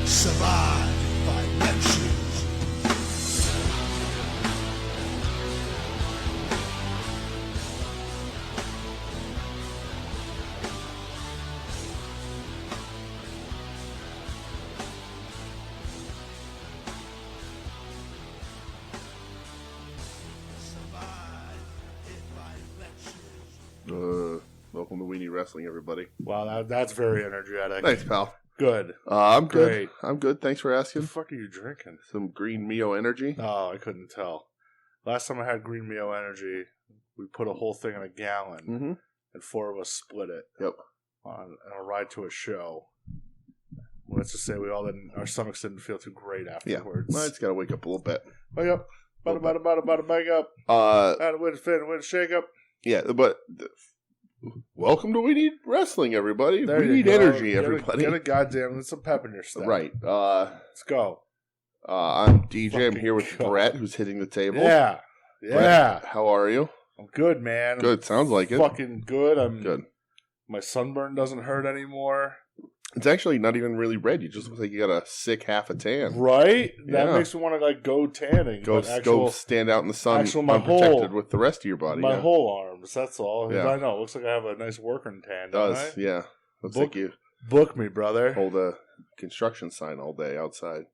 Survive by lectures. Welcome to Weenie Wrestling, everybody. Wow, that's very energetic. Thanks, pal. Good. I'm Great. good. I'm good. Thanks for asking. What the fuck are you drinking? Some Green Mio Energy. Oh, I couldn't tell. Last time I had Green Mio Energy, we put a whole thing in a gallon, and four of us split it. Yep. On a ride to a show. Let's just say our stomachs didn't feel too great afterwards. Yeah. I just got to wake up a little bit. Wake up. Bada, bake up. Way to shake up. Yeah, but welcome to We Need Wrestling, everybody. There we need go. energy, everybody. Get a goddamn, some pep in your step. Right. Let's go. I'm DJ. Fucking I'm here with God. Brett, who's hitting the table. Yeah. Brett, how are you? I'm good, man. Good. Sounds like it. Fucking good. I'm good. My sunburn doesn't hurt anymore. It's actually not even really red. You just look like you got a sick half a tan. Right? That Yeah. makes me want to go tanning. Go stand out in the sun unprotected with the rest of your body. My whole arms, that's all. Yeah. I know. It looks like I have a nice working tan. It does, yeah. Looks like you book me, brother. hold a construction sign all day outside.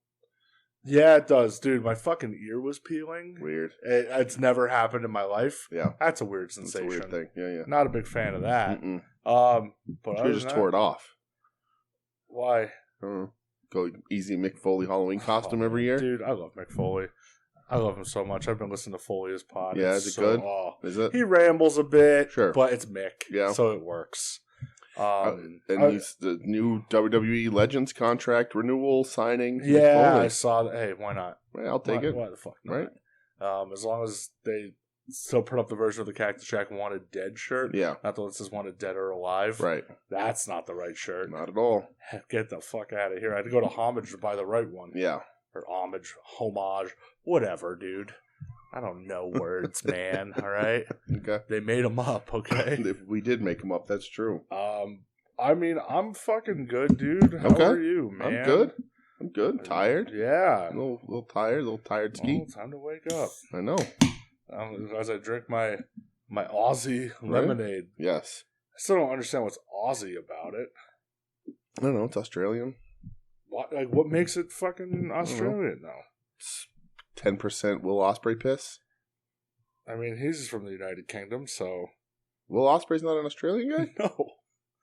Yeah, it does. Dude, my fucking ear was peeling. Weird. It's never happened in my life. Yeah. That's a weird sensation. It's a weird thing. Yeah. Not a big fan of that. But you just tore it off. Why? I don't know. Go easy Mick Foley Halloween costume every year. Dude, I love Mick Foley. I love him so much. I've been listening to Foley's pod. Yeah, is it good? Is it? He rambles a bit, Sure, but it's Mick, yeah, so it works. And he's the new WWE Legends contract renewal signing. Yeah, I saw that. Hey, why not? Right, I'll take it. Why the fuck not? Right. As long as they still put up the version of the Cactus Jack Wanted Dead shirt. Yeah. Not the one that says Wanted Dead or Alive. Right. That's not the right shirt. Not at all. Get the fuck out of here. I had to go to Homage to buy the right one. Yeah. Or Homage, whatever, dude. I don't know words, man. All right? Okay. They made them up, okay? We did make them up. That's true. I mean, I'm fucking good, dude. How are you, man? I'm good. I'm tired. Yeah. A little tired. A little tired ski. Time to wake up. I know. As I drink my Aussie lemonade. Yes. I still don't understand what's Aussie about it. I don't know. It's Australian. What makes it fucking Australian, though? 10% Will Ospreay piss. I mean, he's from the United Kingdom, so... Will Ospreay's not an Australian guy? No.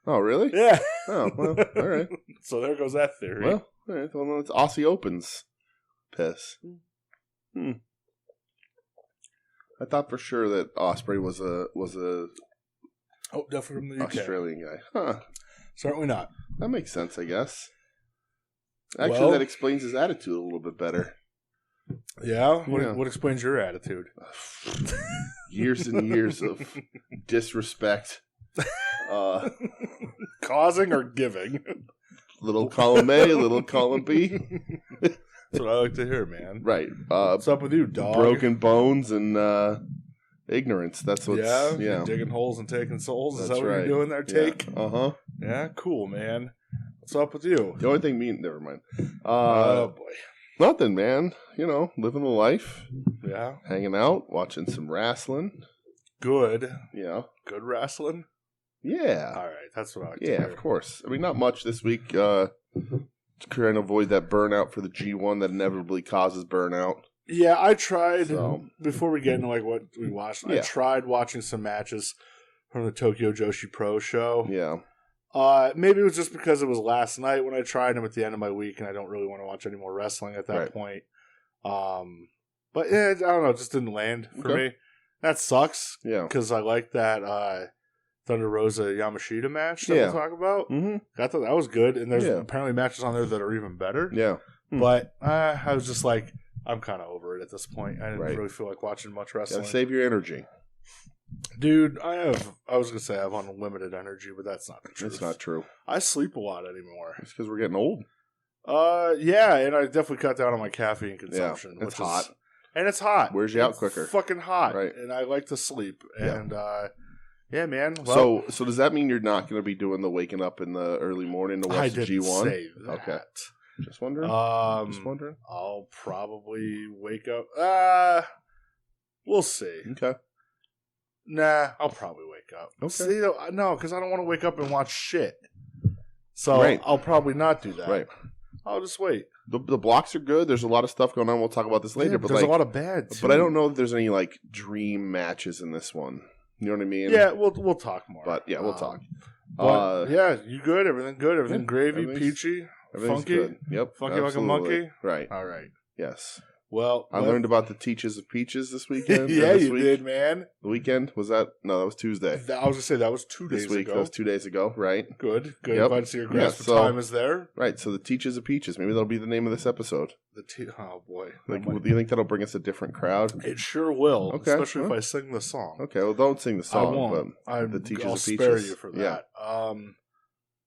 Oh, really? Yeah. Oh, well, all right. So there goes that theory. Well, all right. Well, it's Aussie Open's piss. I thought for sure that Ospreay was a definitely from the UK. Australian guy. Huh. Certainly not. That makes sense, I guess. Actually, that explains his attitude a little bit better. Yeah? What explains your attitude? Years and years of disrespect. Causing or giving? Little column A, little column B. That's what I like to hear, man. Right. What's up with you, dog? Broken bones and ignorance. That's what's... Yeah? Digging holes and taking souls? Is that what right. you're doing there, Take? Yeah. Uh-huh. Yeah, cool, man. What's up with you? The only thing never mind. Oh, boy. Nothing, man. Living the life. Yeah. Hanging out, watching some wrestling. Good. Yeah. Good wrestling? Yeah. All right, that's what I like to hear. hear. Of course. I mean, not much this week. Trying to avoid that burnout for the G1 that inevitably causes burnout. Yeah, I tried, before we get into what we watched, I tried watching some matches from the Tokyo Joshi Pro show. Yeah. Maybe it was just because it was last night when I tried them at the end of my week, and I don't really want to watch any more wrestling at that point. But yeah, I don't know, it just didn't land for me. That sucks. Yeah. Because I like that Thunder Rosa Yamashita match that we'll talk about. Mm-hmm. I thought that was good, and there's apparently matches on there that are even better. Yeah. But I was just like, I'm kind of over it at this point. I didn't really feel like watching much wrestling. Save your energy. Dude, I was going to say I have unlimited energy, but that's not the truth. It's not true. I sleep a lot anymore. It's because we're getting old. Yeah, and I definitely cut down on my caffeine consumption. Yeah, it's hot. And it's hot. Wears you out quicker. It's fucking hot. Right. And I like to sleep. And, yeah, man. Well, so does that mean you're not going to be doing the waking up in the early morning to watch the G1? Say that. Okay. Just wondering. I'll probably wake up. We'll see. Okay. Nah, I'll probably wake up. Okay. See, no, because I don't want to wake up and watch shit. So Right. I'll probably not do that. Right. I'll just wait. The blocks are good. There's a lot of stuff going on. We'll talk about this later. Yeah, but there's a lot of bad, too. But I don't know if there's any like dream matches in this one. You know what I mean? Yeah, we'll talk more. But yeah, we'll talk. Yeah, you good? Everything good? Everything gravy, everything's peachy, Everything's funky? good. Yep. Funky like a monkey? Right. All right. Yes. Well, I learned about the Teaches of Peaches this weekend. Yeah, you did, man. The weekend? Was that? No, that was Tuesday. I was going to say, that was 2 days This week, ago. that was 2 days ago, right? Good. Yep. Glad to see your grasp of so- time is there. Right, so the Teaches of Peaches. Maybe that'll be the name of this episode. Oh, boy. Like, do you think that'll bring us a different crowd? It sure will, Okay. especially if I sing the song. Okay, well, don't sing the song. I won't. But the Teaches I'll of Peaches. spare you for Yeah. that.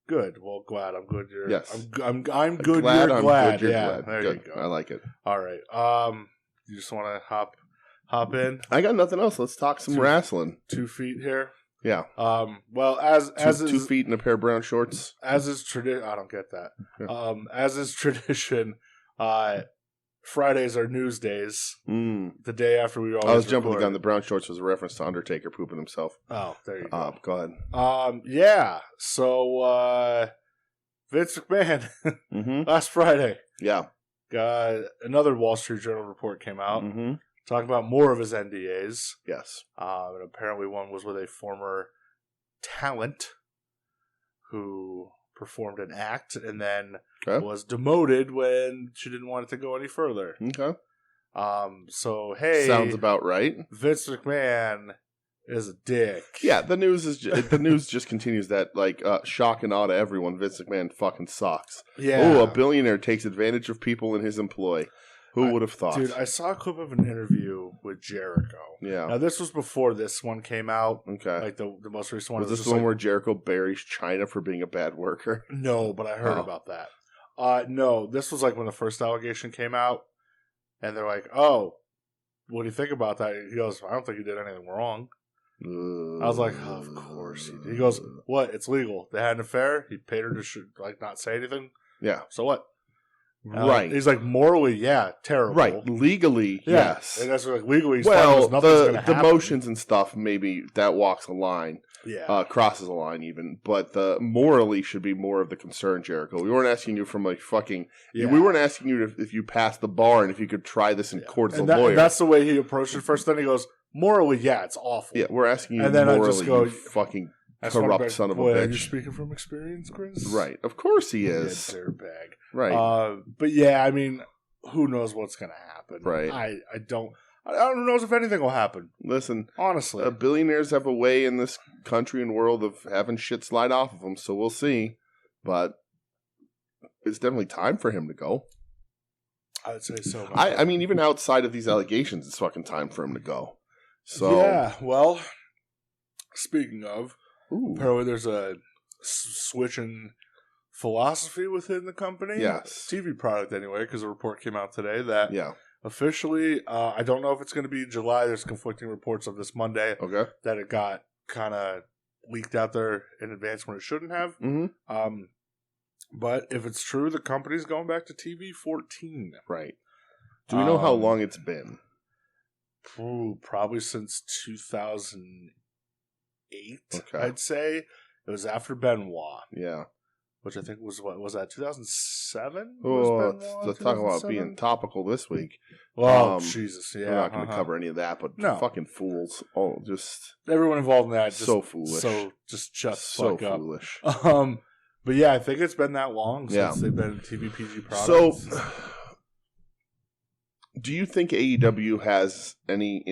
Good. Well, glad. I'm good. Yes. I'm good. Glad You're I'm glad. good. You're Yeah. glad. There Good. you go. I like it. All right. You just want to hop in? I got nothing else. Let's talk some wrestling. 2 feet here. Yeah. Well, as 2 feet in a pair of brown shorts. as is tradition, I don't get that. Yeah. As is tradition, Fridays are news days. The day after we always I was jumping the record. gun. The brown shorts was a reference to Undertaker pooping himself. Oh, there you go. Go ahead. Yeah. So Vince McMahon Mm-hmm. last Friday Yeah. got another Wall Street Journal report came out Mm-hmm. talking about more of his NDAs. Yes. And apparently one was with a former talent who performed an act and then Okay. was demoted when she didn't want it to go any further. Okay. So hey, Sounds about right. Vince McMahon is a dick. Yeah, the news is the news just continues that like shock and awe to everyone. Vince McMahon fucking sucks. Yeah. Oh, a billionaire takes advantage of people in his employ. Who would have thought? Dude, I saw a clip of an interview with Jericho. Yeah. Now this was before this one came out. Okay. Like the most recent one. Was It this just the one like- where Jericho buries China for being a bad worker? No, but I heard Oh. about that. No, this was like when the first allegation came out, and they're like, "Oh, what do you think about that?" He goes, "I don't think he did anything wrong." I was like, oh, "Of course he did." He goes, "What? It's legal. They had an affair. He paid her to not say anything. Yeah. So what?" Right. He's like, morally, yeah, terrible. Right. Legally, Yeah. yes. And that's like legally. He's Well, fine, nothing's gonna the happen. motions and stuff, maybe that walks a line. Yeah. Crosses a line even, but the morally should be more of the concern, Jericho. We weren't asking you from like fucking. Yeah. We weren't asking you if you passed the bar and if you could try this in court as a and lawyer. that's the way he approached it first. Then he goes, morally, yeah, it's awful. Yeah, we're asking you And then I morally, just go, you fucking I just wanna corrupt be like, son of a "Boy, Are you bitch. speaking from experience, Chris? Right, of course he You is. dirtbag. Right, But yeah, I mean, who knows what's going to happen? Right. I don't know if anything will happen. listen. Honestly. Billionaires have a way in this country and world of having shit slide off of them, so we'll see. But it's definitely time for him to go. I would say so. I mean, even outside of these allegations, it's fucking time for him to go. So yeah. Well, speaking of, ooh, apparently there's a switch in philosophy within the company. yes, TV product anyway, because a report came out today that yeah, officially, I don't know if it's going to be July. There's conflicting reports of this Monday okay, that it got kind of leaked out there in advance when it shouldn't have. mm-hmm. But if it's true, the company's going back to TV 14. Right. Do we know how long it's been? Probably since 2008, Okay. I'd say. It was after Benoit, Yeah. which I think was, what was that, 2007? Oh, let's talk about being topical this week. Well, Jesus, yeah. We're not going to cover any of that, but No. fucking fools. Oh, just Everyone involved in that. Just, so foolish. So just shut the so fuck up. foolish. But yeah, I think it's been that long since Yeah. they've been TVPG products. So, do you think AEW has any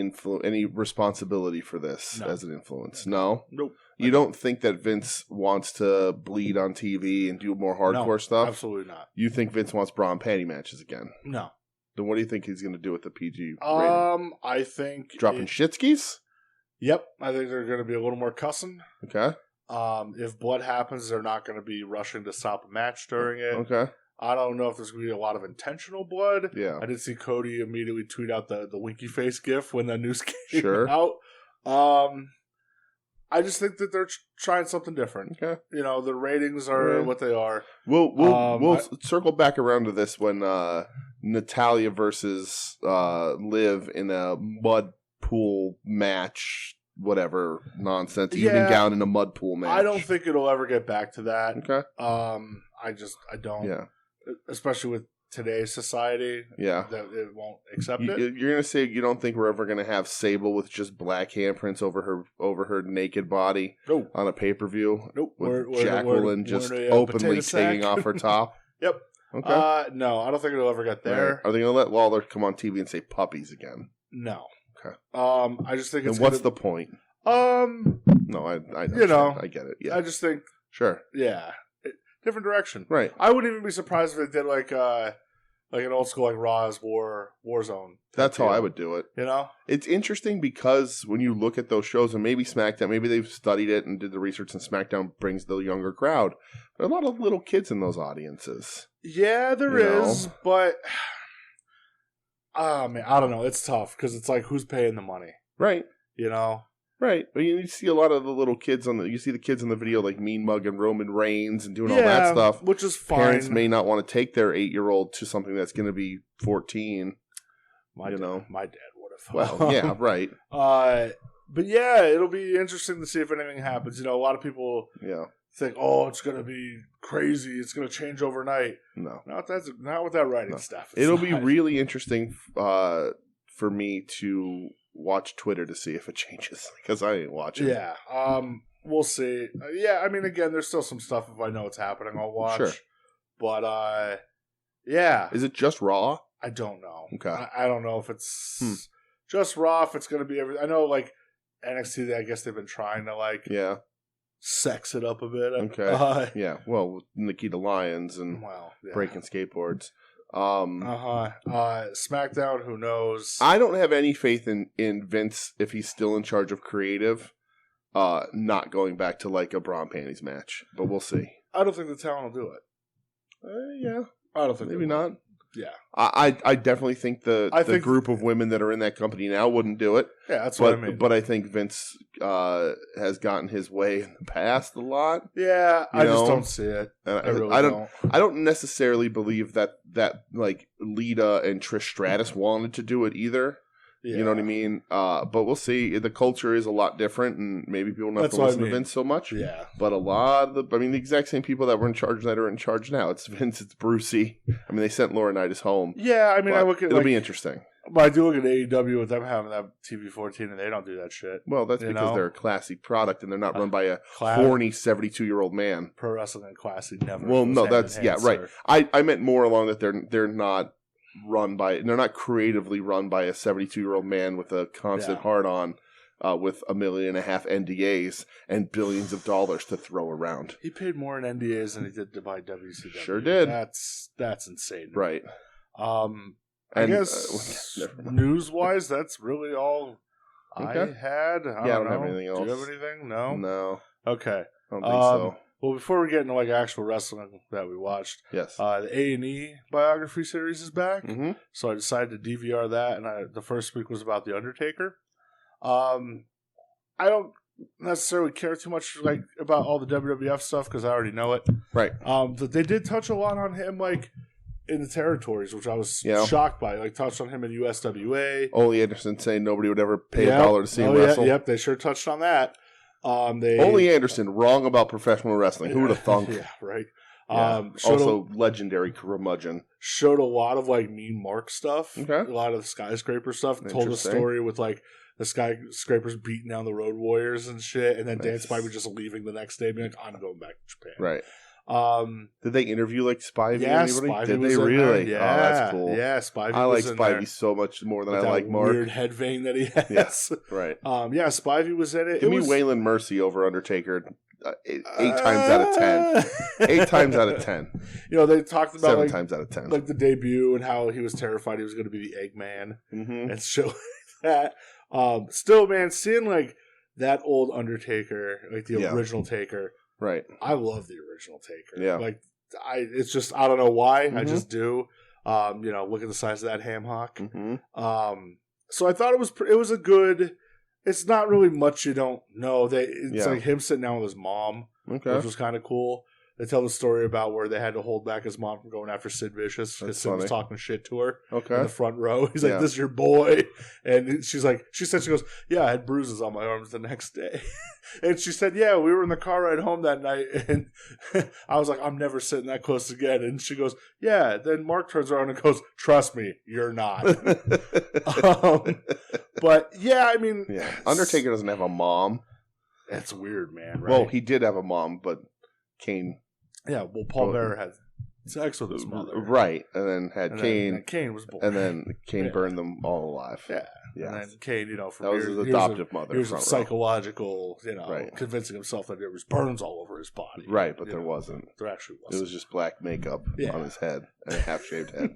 any responsibility for this No. as an influence? No? Nope. You don't think that Vince wants to bleed on TV and do more hardcore No, stuff? Absolutely not. You think Vince wants bra and panty matches again? No. Then what do you think he's going to do with the PG rating? I think Dropping shitskis? Yep, I think they're going to be a little more cussing. Okay. If blood happens, they're not going to be rushing to stop a match during it. Okay. I don't know if there's going to be a lot of intentional blood. Yeah. I did see Cody immediately tweet out the winky face gif when the news came Sure. out. I just think that they're trying something different. Okay. You know, the ratings are what they are. We'll circle back around to this when Natalia versus Liv in a mud pool match, whatever nonsense, evening gown in a mud pool match. I don't think it'll ever get back to that. Okay. I don't. Yeah. Especially with today's society. Yeah. That it won't accept it. You're gonna say you don't think we're ever gonna have Sable with just black handprints over her naked body on a pay-per-view? Nope. With Jacqueline just openly taking off her top. Yep. Okay. No, I don't think it'll ever get there. Right. Are they gonna let Lawler come on TV and say puppies again? No. Okay. I just think it's. And what's the point? No, I I get it. Yeah. I just think. Sure. Yeah. Different direction. Right. I wouldn't even be surprised if they did like an old school like Raw's Warzone. That's how I would do it. You know? It's interesting because when you look at those shows, and maybe SmackDown, maybe they've studied it and did the research, and SmackDown brings the younger crowd. There are a lot of little kids in those audiences. Yeah, there is, but man, I don't know. It's tough because it's like, who's paying the money? Right. You know? Right, but you see a lot of the little kids you see the kids in the video like Mean Mug and Roman Reigns and doing all that stuff, which is fine. Parents may not want to take their 8-year-old to something that's going to be 14. My dad would have. Well, yeah, right. But yeah, it'll be interesting to see if anything happens. You know, a lot of people think, "Oh, it's going to be crazy. It's going to change overnight." No, not with that writing stuff. It'll be really interesting for me to watch Twitter to see if it changes because I ain't watching. Yeah, we'll see. Yeah, I mean, again, there's still some stuff. If I know it's happening, I'll watch. Sure. But yeah, is it just Raw? I don't know. Okay, I don't know if it's just Raw. If it's going to be everything. I know, like NXT. I guess they've been trying to sex it up a bit. Okay. Yeah. Well, with Nikita Lyons and breaking skateboards. SmackDown, who knows? I don't have any faith in Vince if he's still in charge of creative, not going back to like a bra and panties match, but we'll see. I don't think the talent will do it. Yeah. I don't think maybe not. Yeah. I definitely think the group of women that are in that company now wouldn't do it. Yeah, that's what I mean. But I think Vince has gotten his way in the past a lot. Yeah, I just don't see it. I really don't. I don't necessarily believe that like Lita and Trish Stratus wanted to do it either. Yeah. You know what I mean? But we'll see. The culture is a lot different, and maybe people don't have to listen to Vince so much. Yeah. But a lot of the exact same people that were in charge that are in charge now. It's Vince, it's Brucey. I mean, they sent Laurinaitis home. Yeah, I mean, I look at it'll be interesting. But I do look at AEW with them having that TV-14, and they don't do that shit. Well, that's because they're a classy product, and they're not run by a horny 72-year-old man. Pro wrestling and classy never. Well, no, that's right. I meant more along that they're not creatively run by a 72-year-old man with a constant hard-on with $1.5 million NDAs and billions of dollars to throw around. He paid more in NDAs than he did to buy WCW. Sure did. That's insane. Right. I guess news-wise, that's really all I had. I don't have anything else. Do you have anything? No? No. Okay. I don't think so. Well, before we get into like actual wrestling that we watched, yes, the A&E biography series is back. Mm-hmm. So I decided to DVR that, and the first week was about The Undertaker. I don't necessarily care too much like about all the WWF stuff because I already know it. Right. But they did touch a lot on him, like in the territories, which I was shocked by. Like touched on him in USWA. Ole Anderson saying nobody would ever pay $1 to see him wrestle. Yep, they sure touched on that. Ole Anderson, wrong about professional wrestling. Who would have thunk? Yeah, right. Also, legendary curmudgeon. Showed a lot of like Mean Mark stuff. Okay. A lot of the skyscraper stuff. Told a story with like the skyscrapers beating down the Road Warriors and shit, and then Dan Spivey just leaving the next day, being like, "I'm going back to Japan." Right. Did they interview like Spivey? Yeah, Spivey did was they really? Yeah, oh, that's cool. Yeah, Spivey. I like was Spivey so much more than I like Mark. Weird head vein that he has. Yes, right. Yeah, Spivey was in it. Give me Waylon Mercy over Undertaker. 8 times out of 10. 8 times out of 10. You know, they talked about 7 times out of 10. Like the debut and how he was terrified he was going to be the Eggman and show that. Still, man, seeing like that old Undertaker, like the original Taker. Right. I love the original Taker. Yeah. Like it's just I don't know why. I just do. You know, look at the size of that ham hock. Mm-hmm. So I thought it was a good It's not really much you don't know. It's like him sitting down with his mom, which was kind of cool. They tell the story about where they had to hold back his mom from going after Sid Vicious because Sid was talking shit to her in the front row. He's like, "This is your boy," and she goes, "Yeah, I had bruises on my arms the next day," and she said, "Yeah, we were in the car ride home that night, and I was like, I'm never sitting that close again." And she goes, "Yeah." Then Mark turns around and goes, "Trust me, you're not." But yeah, I mean, Undertaker doesn't have a mom. That's weird, man. Right? Well, he did have a mom, but Kane. Yeah, well, Paul Bearer had sex with his mother. Right, and then had Kane. And Kane was born. And then Kane burned them all alive. Yeah. And then Kane, for that was his adoptive mother. He was psychological, convincing himself that there was burns all over his body. Right, but there wasn't. There actually wasn't. It was just black makeup on his head and a half-shaved head.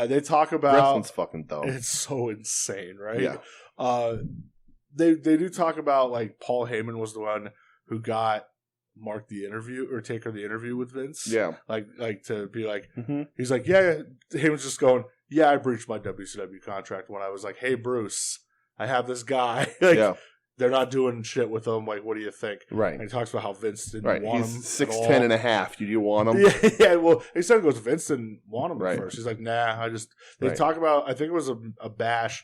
They talk about... Wrestling's fucking dumb. It's so insane, right? Yeah. They do talk about, Paul Heyman was the one who got Mark the interview or Taker the interview with Vince. Yeah. Like to be like, he's like, yeah, Heyman's just going, yeah, I breached my WCW contract when I was like, hey, Bruce, I have this guy. They're not doing shit with him. Like, what do you think? Right. And he talks about how Vince didn't want him. He's 6'10" and a half. Do you want him? Yeah. Well, he said, Vince didn't want him at first. He's like, nah, they talk about, I think it was a bash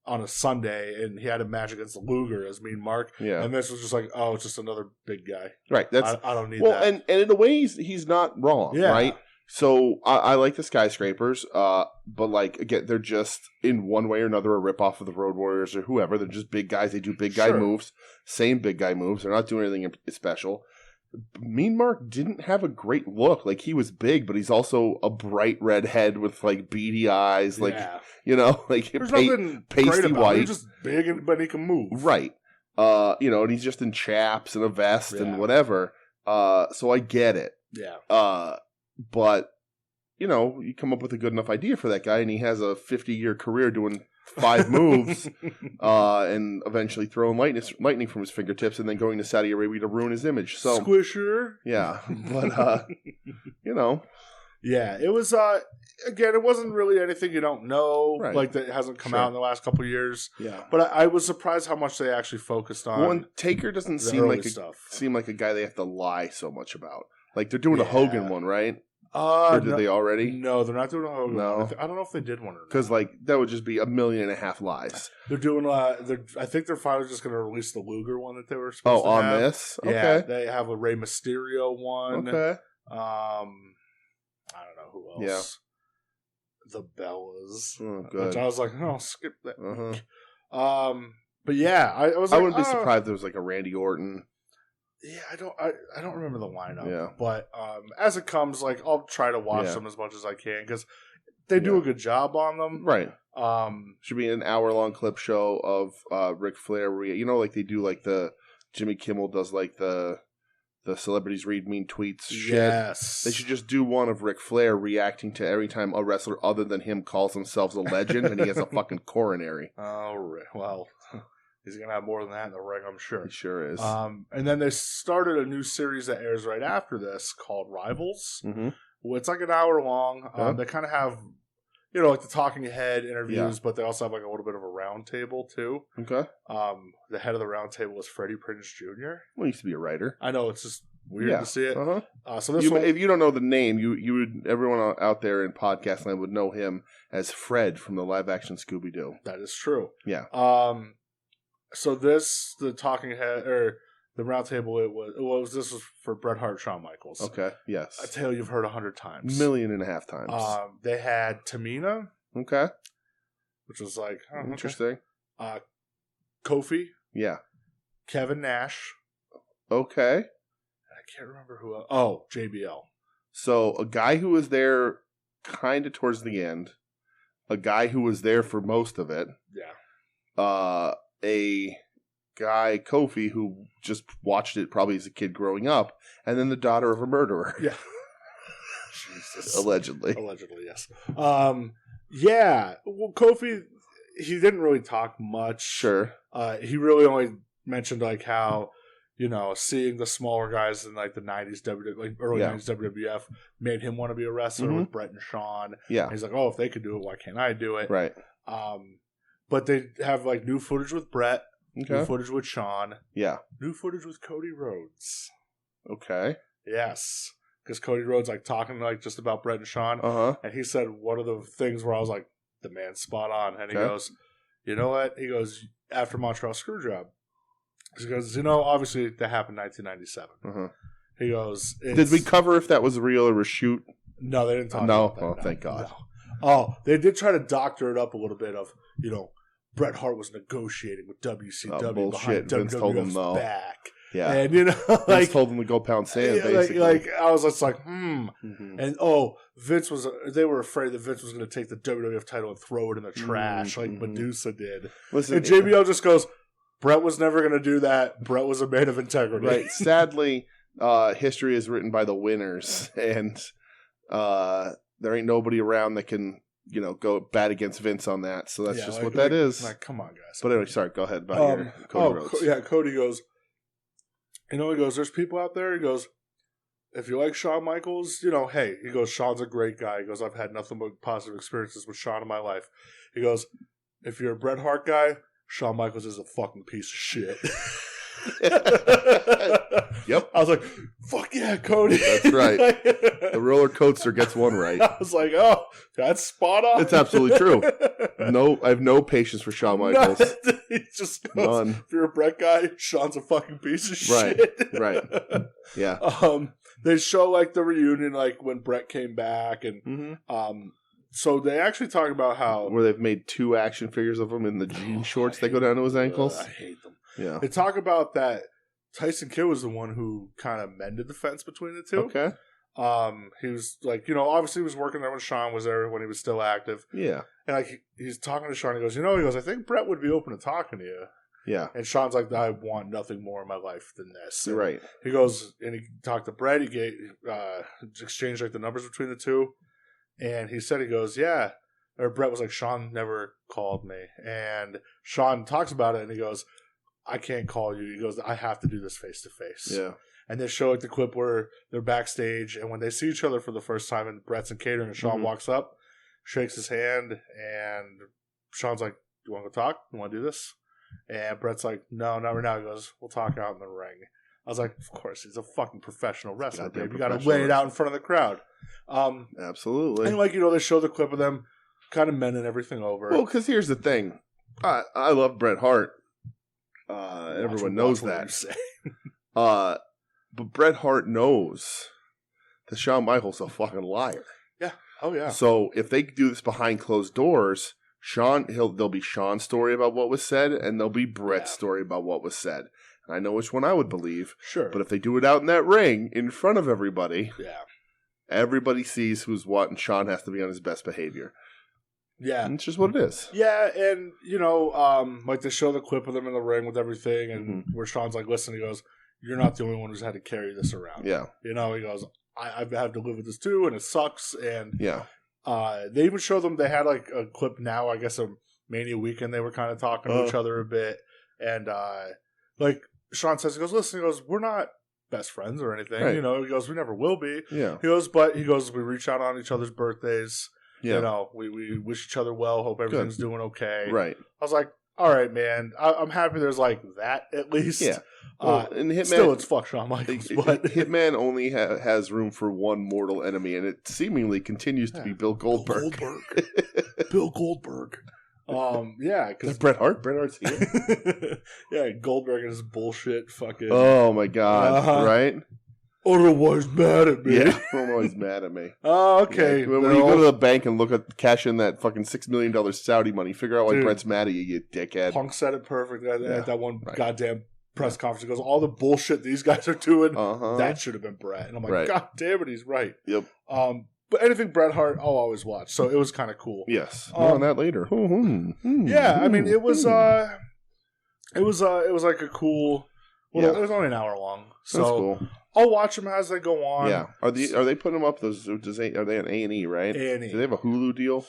on a Sunday, and he had a match against Luger as Mean Mark. Yeah. And this was just like, oh, it's just another big guy. Right. I don't need that. Well, and in a way, he's not wrong, right? So I like the Skyscrapers, but again, they're just in one way or another a ripoff of the Road Warriors or whoever. They're just big guys. They do big guy moves, same big guy moves. They're not doing anything special. Mean Mark didn't have a great look. He was big, but he's also a bright red head with beady eyes. There's nothing pasty white. He's just big, but he can move. Right. And he's just in chaps and a vest and whatever. So I get it. Yeah. But you come up with a good enough idea for that guy, and he has a 50-year career doing 5 moves, and eventually throwing lightning from his fingertips, and then going to Saudi Arabia to ruin his image. So Squisher, yeah, but yeah, it was. Again, it wasn't really anything you don't know, that hasn't come out in the last couple of years. Yeah, but I was surprised how much they actually focused on. Well, and Taker doesn't seem like a guy they have to lie so much about. They're doing a Hogan one, right? Or did they already? No, they're not doing a Hogan one. I don't know if they did one or not. Because, that would just be 1.5 million lies. They're doing, I think they're finally just going to release the Luger one that they were supposed to have. Oh, on this? Okay. Yeah, they have a Rey Mysterio one. Okay. I don't know who else. Yeah. The Bellas. Oh, good. Which I was like, oh, skip that. Uh-huh. But yeah, I was I wouldn't be surprised if there was a Randy Orton. Yeah, I don't remember the lineup. Yeah. But as it comes, I'll try to watch them as much as I can because they do a good job on them. Right. Should be an hour-long clip show of Ric Flair. They do the Jimmy Kimmel does the celebrities read mean tweets shit. Yes. They should just do one of Ric Flair reacting to every time a wrestler other than him calls themselves a legend and he has a fucking coronary. Oh, well... He's going to have more than that in the ring, I'm sure. He sure is. And then they started a new series that airs right after this called Rivals. Mm-hmm. Well, it's an hour long. They kind of have, the talking head interviews, but they also have a little bit of a round table, too. Okay. The head of the round table is Freddie Prinze Jr. Well, he used to be a writer. I know, it's just weird to see it. Uh-huh. So this if you don't know the name, you would everyone out there in podcast land would know him as Fred from the live-action Scooby-Doo. That is true. Yeah. So the talking head or the round table, this was for Bret Hart, Shawn Michaels. Okay, yes. A tale you've heard 100 times. 1.5 million times. They had Tamina. Okay. Which was interesting. Okay. Kofi. Yeah. Kevin Nash. Okay. I can't remember who else. Oh, JBL. So a guy who was there kind of towards the end. A guy who was there for most of it. Yeah. A guy, Kofi, who just watched it probably as a kid growing up, and then the daughter of a murderer. Yeah. Jesus. Allegedly, yes. Yeah. Well, Kofi, he didn't really talk much. Sure. He really only mentioned how, seeing the smaller guys in the 90s early 90s WWF made him want to be a wrestler with Bret and Shawn. Yeah. And he's like, oh, if they could do it, why can't I do it? Right. But they have new footage with Bret Okay. New footage with Shawn. Yeah. New footage with Cody Rhodes. Okay. Yes. Because Cody Rhodes like talking like just about Bret and Shawn. And he said one of the things where I was like, the man's spot on. And he goes, you know what? He goes, after Montreal Screwjob. He goes, obviously that happened in 1997. He goes, did we cover if that was real or a shoot? No, they didn't talk about that. Oh, thank God. No. Oh, they did try to doctor it up a little bit of, Bret Hart was negotiating with WCW behind WWF's back. Yeah. And, Vince told him to go pound sand, basically. Like, I was just like, And, they were afraid that Vince was going to take the WWF title and throw it in the trash like Medusa did. Listen, and JBL just goes, Bret was never going to do that. Bret was a man of integrity. Right. Sadly, history is written by the winners, and there ain't nobody around that can, go bad against Vince on that. So that's just what that is. Like, come on, guys. But anyway, sorry, go ahead about your Cody Rhodes. Cody goes, he goes, there's people out there. He goes, if you like Shawn Michaels, hey, he goes, Shawn's a great guy. He goes, I've had nothing but positive experiences with Shawn in my life. He goes, if you're a Bret Hart guy, Shawn Michaels is a fucking piece of shit. Yep. I was like, fuck yeah, Cody. That's right. The roller coaster gets one right. I was like, oh, that's spot on. It's absolutely true. No, I have no patience for Shawn Michaels. He just goes, none. If you're a Bret guy, Shawn's a fucking piece of shit. Right. Yeah. They show like the reunion, like when Bret came back, and so they actually talk about how where they've made 2 action figures of him in the jean shorts that go down to his ankles. I hate them. Yeah. They talk about that Tyson Kidd was the one who kind of mended the fence between the two. Okay. He was like, obviously he was working there when Shawn was there when he was still active. Yeah. And like he's talking to Shawn, he goes, I think Bret would be open to talking to you. Yeah. And Shawn's like, I want nothing more in my life than this. And right. He goes and he talked to Bret. He exchanged like the numbers between the two. And he said, or Bret was like, Shawn never called me. And Shawn talks about it and he goes, I can't call you. He goes, I have to do this face to face. Yeah. And they show like the clip where they're backstage and when they see each other for the first time and Bret's in catering and Shawn walks up, shakes his hand, and Shawn's like, do you want to go talk? You want to do this? And Bret's like, no, not right now. He goes, we'll talk out in the ring. I was like, of course, he's a fucking professional wrestler, babe. You got to lay it out in front of the crowd. Absolutely. And they show the clip of them kind of mending everything over. Well, because here's the thing. I love Bret Hart. Everyone knows that. But Bret Hart knows that Shawn Michaels is a fucking liar. Yeah. Oh, yeah. So if they do this behind closed doors, there'll be Shawn's story about what was said, and there'll be Bret's story about what was said. And I know which one I would believe. Sure. But if they do it out in that ring in front of everybody, everybody sees who's what, and Shawn has to be on his best behavior. Yeah. And it's just what it is. Yeah, and, like they show the clip of them in the ring with everything, and where Shawn's like, listen, he goes, you're not the only one who's had to carry this around. Yeah. He goes, I've had to live with this too, and it sucks. And yeah. They even show them, they had like a clip now, I guess a Mania weekend, they were kind of talking to each other a bit. And like Shawn says, he goes, listen, he goes, we're not best friends or anything. Right. He goes, we never will be. Yeah. He goes, we reach out on each other's birthdays. Yeah. We wish each other well, hope everything's doing okay. Right. I was like, all right, man. I'm happy there's like that at least. Yeah. Well, and Hitman, still, it's fuck Shawn Michaels. But Hitman only has room for one mortal enemy, and it seemingly continues to be Bill Goldberg. Bill Goldberg. Yeah, because Bret Hart's here. Yeah, Goldberg and his bullshit fucking. Oh my god! Right? Otherwise mad at me. Yeah, I'm always mad at me. Oh, okay. Yeah. When you go to the bank and cash in that fucking $6 million Saudi money, figure out why Bret's mad at you dickhead. Punk said it perfect at that one goddamn press conference. He goes, all the bullshit these guys are doing, that should have been Bret. And I'm like, God damn it, he's right. Yep. But anything Bret Hart, I'll always watch. So it was kind of cool. Yes. More on that later. Yeah, I mean, it was like a cool. Well, it was only an hour long. So that's cool. I'll watch them as they go on. Yeah. Are they putting them up? Are they on A&E, right? A&E. Do they have a Hulu deal?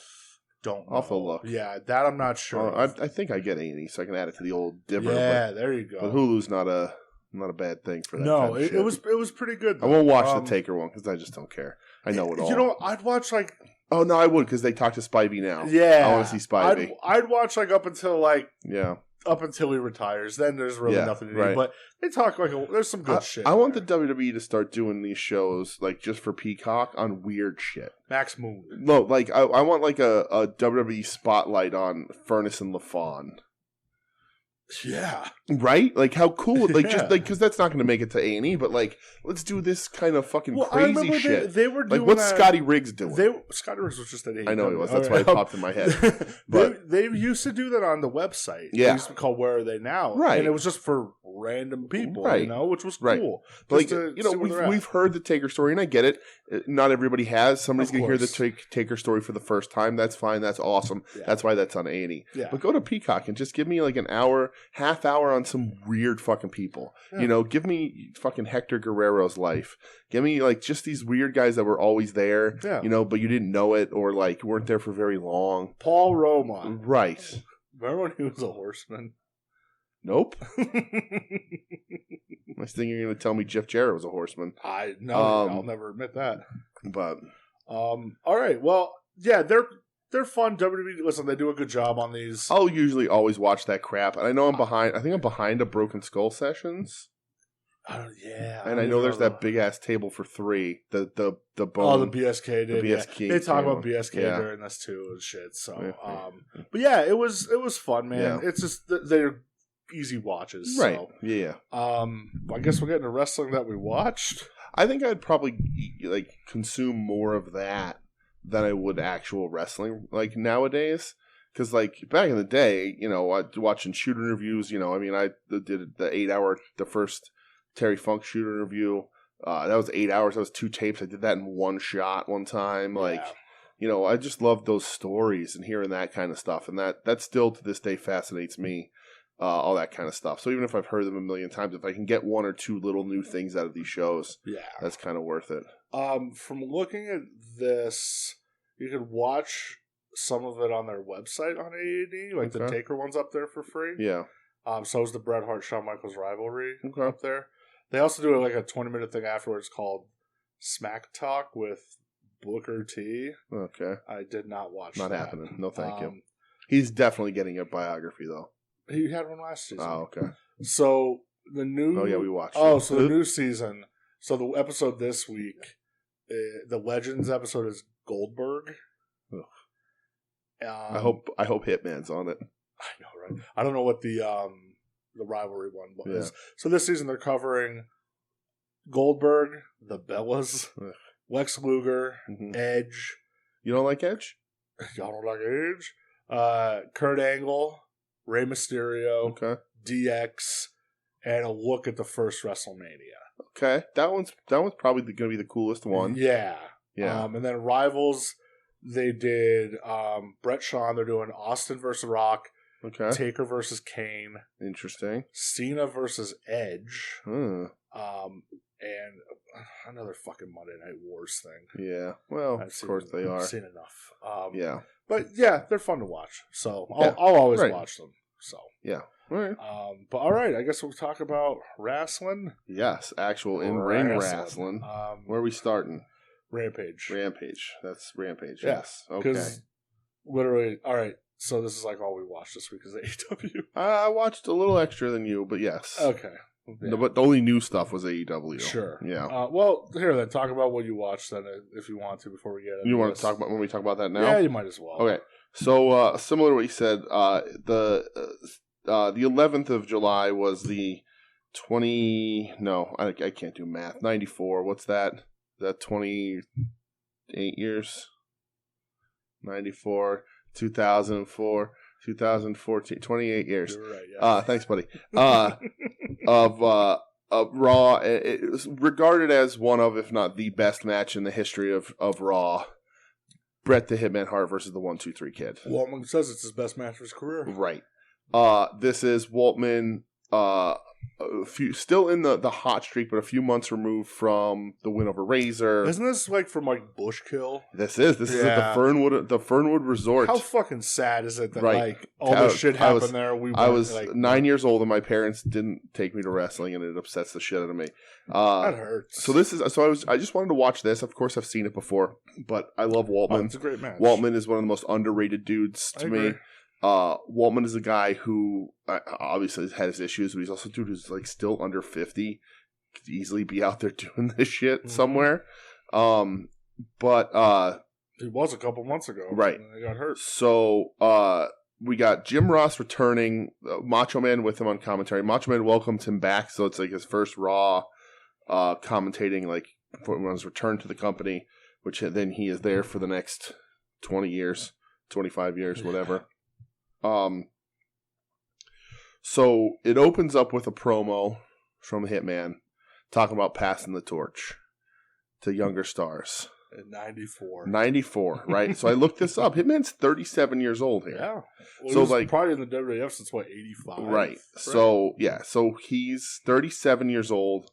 Don't know. I'll have to look. Yeah, that I'm not sure. I think I get A&E, so I can add it to the old dimmer. Yeah, there you go. But Hulu's not a bad thing for that. No, kind of shit. it was pretty good, though. I won't watch the Taker one because I just don't care. I know it all. I'd watch like. Oh no, I would because they talk to Spivey now. Yeah, I want to see Spivey. I'd watch like up until like. Yeah. up until he retires. Then there's really nothing to do. But they talk there's some good shit. I want the WWE to start doing these shows like just for Peacock on weird shit. Max Moon. No, like I want like a WWE spotlight on Furnace and LaFawn. Yeah. Right? Like how cool like just like because that's not going to make it to A&E, but like let's do this kind of fucking crazy shit. They were doing like what's Scotty Riggs doing? Scotty Riggs was just at A&E. I know he was. That's why it popped in my head. But they used to do that on the website. Yeah. They used to be called Where Are They Now? Right. And it was just for random people, which was cool. Right. But like, we've heard the Taker story, and I get it. Not everybody has. Somebody's going to hear the Taker story for the first time. That's fine. That's awesome. Yeah. That's why that's on A&E. Yeah. But go to Peacock and just give me like an hour, half hour on some weird fucking people. Yeah. Give me fucking Hector Guerrero's life. Give me like just these weird guys that were always there, but you didn't know it or like weren't there for very long. Paul Roma. Right. Remember when he was a horseman? Nope. Next thing you're going to tell me Jeff Jarrett was a horseman. I'll never admit that. But all right. Well, yeah, they're fun. WWE, listen, they do a good job on these. I'll usually always watch that crap, and I know I'm behind. I think I'm behind a Broken Skull Sessions. And I know there's that big ass table for 3. The bone. Oh, the BSK did. The BSK. They talk about BSK during this too and shit. So, but yeah, it was fun, man. Yeah. It's just they're easy watches, right? So. Yeah. I guess we're getting to wrestling that we watched. I think I'd probably like consume more of that than I would actual wrestling like nowadays. Because like back in the day, watching shooter reviews. I did the first Terry Funk shooter review. That was 8 hours. That was 2 tapes. I did that in one shot one time. I just love those stories and hearing that kind of stuff. And that still to this day fascinates me. All that kind of stuff. So even if I've heard them a million times, if I can get 1 or 2 little new things out of these shows, that's kind of worth it. From looking at this, you could watch some of it on their website on A&E, like the Taker one's up there for free. Yeah. So is the Bret Hart Shawn Michaels rivalry up there. They also do like a 20-minute thing afterwards called Smack Talk with Booker T. Okay. I did not watch that. Not happening. No, thank you. He's definitely getting a biography, though. He had one last season. Oh, okay. So the new... Oh, yeah, we watched it. So the new season... So the episode this week, the Legends episode is Goldberg. I hope Hitman's on it. I know, right? I don't know what the rivalry one was. Yeah. So this season they're covering Goldberg, the Bellas, Lex Luger, Edge. You don't like Edge? Y'all don't like Edge? Kurt Angle, Rey Mysterio, DX, and a look at the first WrestleMania. Okay, that one's probably going to be the coolest one. Yeah. And then Rivals, they did Brett Shawn. They're doing Austin versus Rock. Okay. Taker versus Kane. Interesting. Cena versus Edge. And another fucking Monday Night Wars thing. Yeah. Well, of course they are. I've seen enough. Yeah. But yeah, they're fun to watch. So I'll always watch them. So yeah. All right. But all right, I guess we'll talk about wrestling. Yes, actual in-ring wrestling. Where are we starting? Rampage. That's Rampage. Yeah. Yes. Okay. Literally, all right. So this is like all we watched this week is AEW. I watched a little extra than you, but yes. Okay. Yeah. But the only new stuff was AEW. Sure. Yeah. Well, here then, talk about what you watched then, if you want to, before we get into You want to talk about when we talk about that now? Yeah, you might as well. Okay. So similar to what you said, the 11th of July was the 20. No, I can't do math. 94. What's that? Is that 28 years? 94, 2004, 2014, 28 years. You're right, yeah. Thanks, buddy. Of Raw, it was regarded as one of, if not the best match in the history of Raw. Bret the Hitman Hart versus the 1-2-3 Kid. Waltman says it's his best match of his career. Right. This is Waltman. Still in the hot streak, but a few months removed from the win over Razor. Isn't this like from like Bushkill? This is at the Fernwood Resort. How fucking sad is it that like all this shit happened there? I was 9 years old and my parents didn't take me to wrestling, and it upsets the shit out of me. That hurts. So I just wanted to watch this. Of course, I've seen it before, but I love Waltman. It's a great match. Waltman is one of the most underrated dudes to me. Waltman is a guy who obviously has had his issues, but he's also a dude who's like still under 50. Could easily be out there doing this shit somewhere. But he was a couple months ago. Right. And he got hurt. So we got Jim Ross returning, Macho Man with him on commentary. Macho Man welcomes him back, so it's like his first Raw commentating, like on his return to the company, which then he is there for the next 20 years, 25 years, whatever. So it opens up with a promo from Hitman talking about passing the torch to younger stars. In 94. 94, right? So I looked this up. Hitman's 37 years old here. Yeah. Well, so he was like probably in the WWF since 85. Right. So yeah. So he's 37 years old.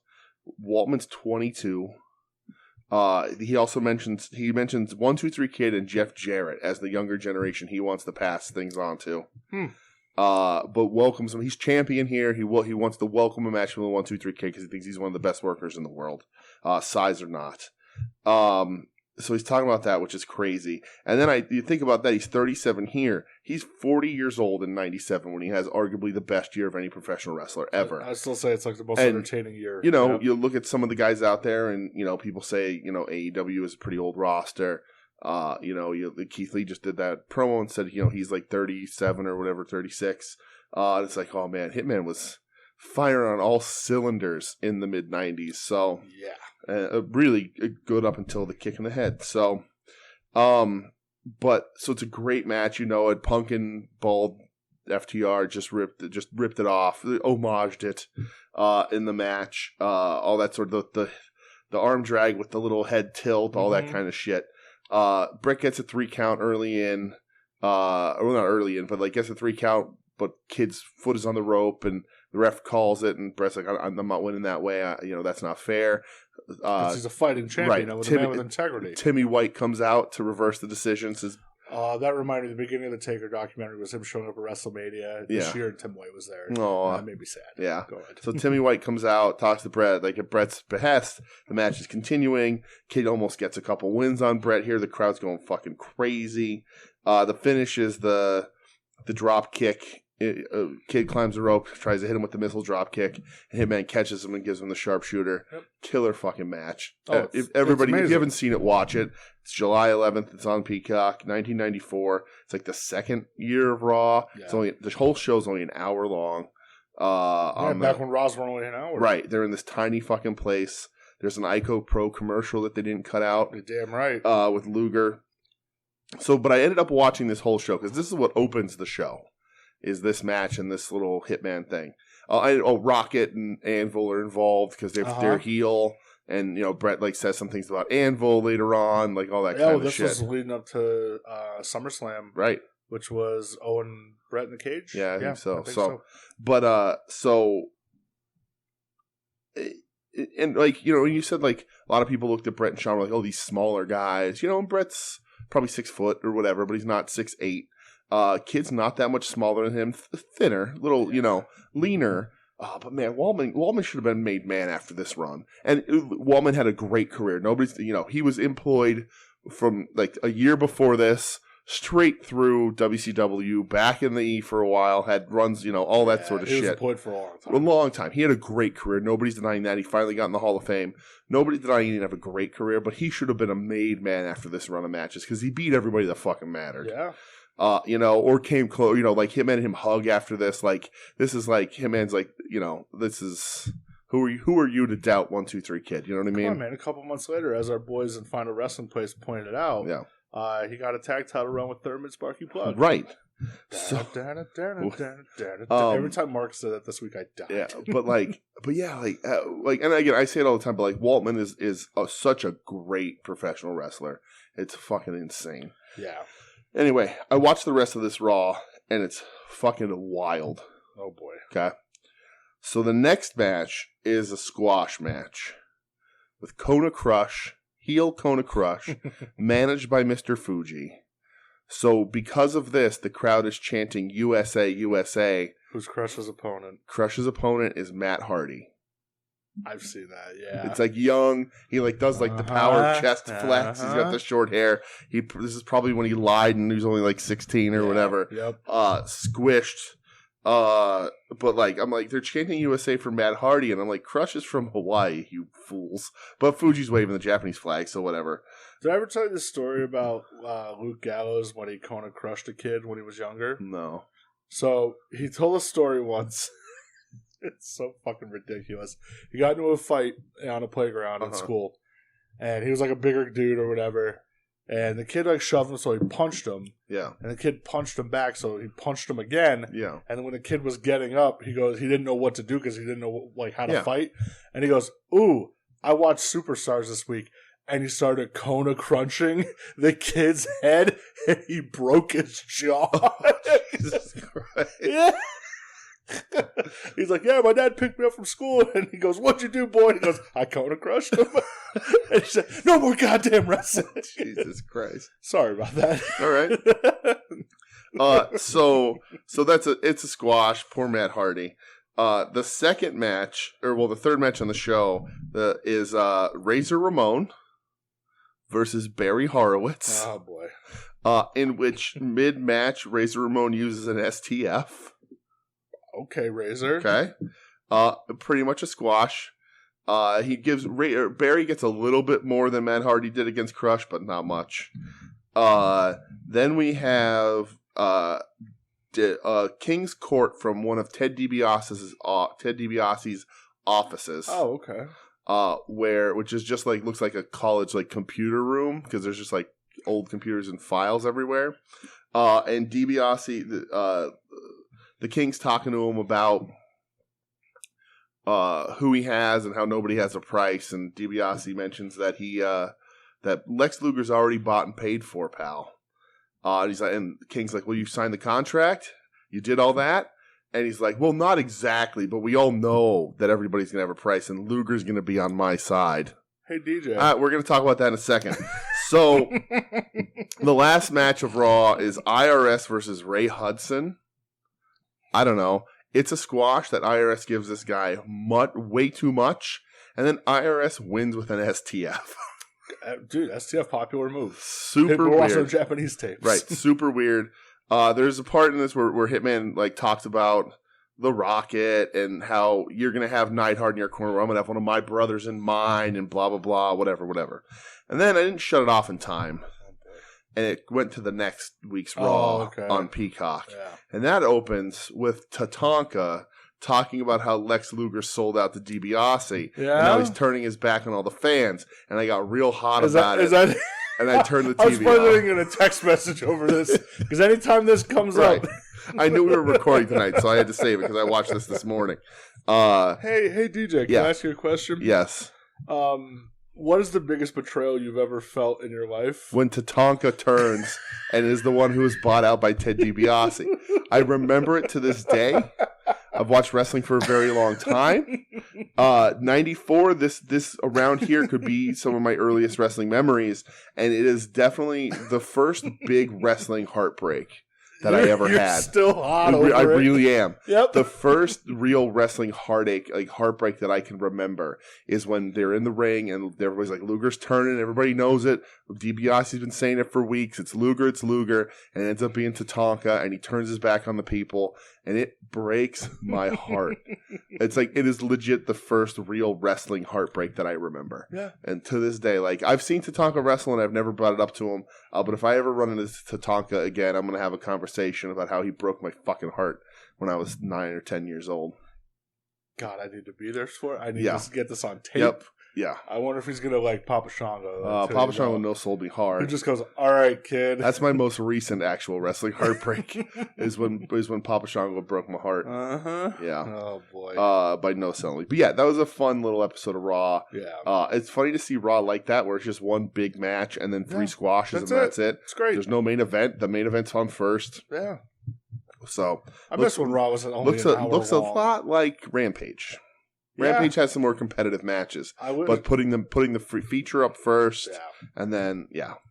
Waltman's 22. He also mentions 1, 2, 3 Kid and Jeff Jarrett as the younger generation he wants to pass things on to. But welcomes him. He's champion here. He wants to welcome a match from the 1, 2, 3 Kid because he thinks he's one of the best workers in the world, size or not. So he's talking about that, which is crazy. And then you think about that, he's 37 here. He's 40 years old in 97 when he has arguably the best year of any professional wrestler ever. I still say it's like the most entertaining year. You know, you look at some of the guys out there and, you know, people say, you know, AEW is a pretty old roster. You know, Keith Lee just did that promo and said, you know, he's like 37 or whatever, 36. It's like, oh man, Hitman was firing on all cylinders in the mid-90s. So, yeah. Really good up until the kick in the head. So, so it's a great match. You know it. Punk and Bald FTR just ripped it off, homaged it in the match. All that sort of the arm drag with the little head tilt, all that kind of shit. Brett gets a 3 count early in, well not early in, but like gets a 3 count. But Kid's foot is on the rope and the ref calls it, and Brett's like, "I'm not winning that way. You know that's not fair." Because he's a fighting champion, right. With a man with integrity. Timmy White comes out to reverse the decision. Says, that reminded me, the beginning of the Taker documentary was him showing up at WrestleMania this year, and Tim White was there. That made me sad. Yeah. Go ahead. So Timmy White comes out, talks to Brett. Like at Brett's behest, the match is continuing. Kid almost gets a couple wins on Brett here. The crowd's going fucking crazy. The finish is the drop kick. Kid climbs the rope, tries to hit him with the missile drop kick, and Hitman catches him and gives him the sharpshooter. Yep. Killer fucking match. If you haven't seen it, watch it. It's July 11th. It's on Peacock. 1994. It's like the second year of Raw. Yeah. It's only the whole show's only an hour long. Back when Raws were only an hour. Right. They're in this tiny fucking place. There's an Ico Pro commercial that they didn't cut out. You're damn right. With Luger. So, but I ended up watching this whole show because this is what opens the show. Is this match and this little Hitman thing. Rocket and Anvil are involved because they're heel. And, you know, Brett, like, says some things about Anvil later on, like, all that kind of shit. This was leading up to SummerSlam. Right. Which was Owen, Brett in the cage? Yeah, I think so. But, and, like, you know, you said, like, a lot of people looked at Brett and Shawn were like, oh, these smaller guys. You know, and Brett's probably 6 foot or whatever, but he's not 6'8". Kid's not that much smaller than him, thinner, little, you know, leaner. But man, Waltman should have been made man after this run. And Waltman had a great career. He was employed from like a year before this, straight through WCW, back in the E for a while, had runs, you know, all that sort of shit. He was employed for a long time. A long time. He had a great career. Nobody's denying that. He finally got in the Hall of Fame. Nobody's denying he didn't have a great career, but he should have been a made man after this run of matches because he beat everybody that fucking mattered. Yeah. You know, or came close, you know, like Hitman and him hug after this. Like, this is like, Hitman's like, you know, this is, who are you to doubt 1, 2, 3 Kid? You know what I mean? Come on, man. A couple months later, as our boys in Final Wrestling Place pointed out, he got a tag title run with Thurman Sparky Plug. Right. Every time Mark said that this week, I died. Yeah, and again, I say it all the time, but like, Waltman is such a great professional wrestler. It's fucking insane. Yeah. Anyway, I watched the rest of this Raw, and it's fucking wild. Oh, boy. Okay? So the next match is a squash match with Kona Crush, heel Kona Crush, managed by Mr. Fuji. So because of this, the crowd is chanting USA, USA. Who's Crush's opponent? Crush's opponent is Matt Hardy. I've seen that, yeah. It's like young. He like does like the power chest flex. He's got the short hair. This is probably when he lied and he was only like 16 or whatever. Yep. Squished. But like I'm like they're chanting USA for Matt Hardy, and I'm like Crush is from Hawaii, you fools. But Fuji's waving the Japanese flag, so whatever. Did I ever tell you the story about Luke Gallows when he Kona crushed a kid when he was younger? No. So he told a story once. It's so fucking ridiculous. He got into a fight on a playground in school, and he was like a bigger dude or whatever. And the kid like shoved him, so he punched him. Yeah. And the kid punched him back, so he punched him again. Yeah. And then when the kid was getting up, he didn't know what to do because he didn't know like how to fight. And he goes, "Ooh, I watched Superstars this week." And he started Kona crunching the kid's head, and he broke his jaw. Jesus Christ. Yeah. He's like, "Yeah, my dad picked me up from school," and he goes, "What'd you do, boy?" And he goes, "I Kona crushed him." And he said, "No more goddamn wrestling." Jesus Christ. Sorry about that. All right. So it's a squash. Poor Matt Hardy. The second match, the third match on the show, is Razor Ramon versus Barry Horowitz. Oh boy. In which mid-match Razor Ramon uses an STF. Okay, Razor. Okay. Pretty much a squash. He gives Barry gets a little bit more than Matt Hardy did against Crush, but not much. Then we have King's Court from one of Ted DiBiase's offices. Oh, okay. Which is just like looks like a college like computer room because there's just like old computers and files everywhere. And DiBiase, the King's talking to him about who he has and how nobody has a price, and DiBiase mentions that that Lex Luger's already bought and paid for, pal. And the King's like, "Well, you signed the contract? You did all that?" And he's like, "Well, not exactly, but we all know that everybody's gonna have a price, and Luger's gonna be on my side." Hey, DJ. We're gonna talk about that in a second. So, the last match of Raw is IRS versus Ray Hudson. I don't know. It's a squash that IRS gives this guy way too much, and then IRS wins with an STF. Dude, STF popular move. Super weird. Also Japanese tapes. Right, super weird. There's a part in this where Hitman like talks about the Rocket and how you're going to have Neidhart in your corner. I'm going to have one of my brothers in mine and blah, blah, blah, whatever. And then I didn't shut it off in time. And it went to the next week's Raw on Peacock. Yeah. And that opens with Tatanka talking about how Lex Luger sold out to DiBiase. Yeah. And now he's turning his back on all the fans. And I got real hot about it. And I turned the TV off. I was probably getting a text message over this. Because anytime this comes up. I knew we were recording tonight, so I had to save it because I watched this morning. Hey, DJ, can I ask you a question? Yes. What is the biggest betrayal you've ever felt in your life? When Tatanka turns and is the one who is bought out by Ted DiBiase. I remember it to this day. I've watched wrestling for a very long time. 94, this around here could be some of my earliest wrestling memories, and it is definitely the first big wrestling heartbreak that I ever had. Still hot over I really am. Yep. The first real wrestling heartbreak that I can remember is when they're in the ring and everybody's like, Luger's turning, everybody knows it. DiBiase's been saying it for weeks. It's Luger, and it ends up being Tatanka, and he turns his back on the people, and it breaks my heart. It's like, it is legit the first real wrestling heartbreak that I remember. Yeah. And to this day, like, I've seen Tatanka wrestle, and I've never brought it up to him, but if I ever run into Tatanka again, I'm going to have a conversation about how he broke my fucking heart when I was 9 or 10 years old. God, I need to be there for it. I need to get this on tape. Yep. Yeah. I wonder if he's going to like Papa Shango. Papa Shango no sold me hard. He just goes, "All right, kid." That's my most recent actual wrestling heartbreak is when Papa Shango broke my heart. Uh-huh. Yeah. Oh, boy. By no selling me. But yeah, that was a fun little episode of Raw. Yeah. It's funny to see Raw like that where it's just one big match and then 3 squashes that's it. It's great. There's no main event. The main event's on first. Yeah. So I miss when Raw was only an hour looks long. a lot like Rampage. Rampage has some more competitive matches, but putting the feature up first, and then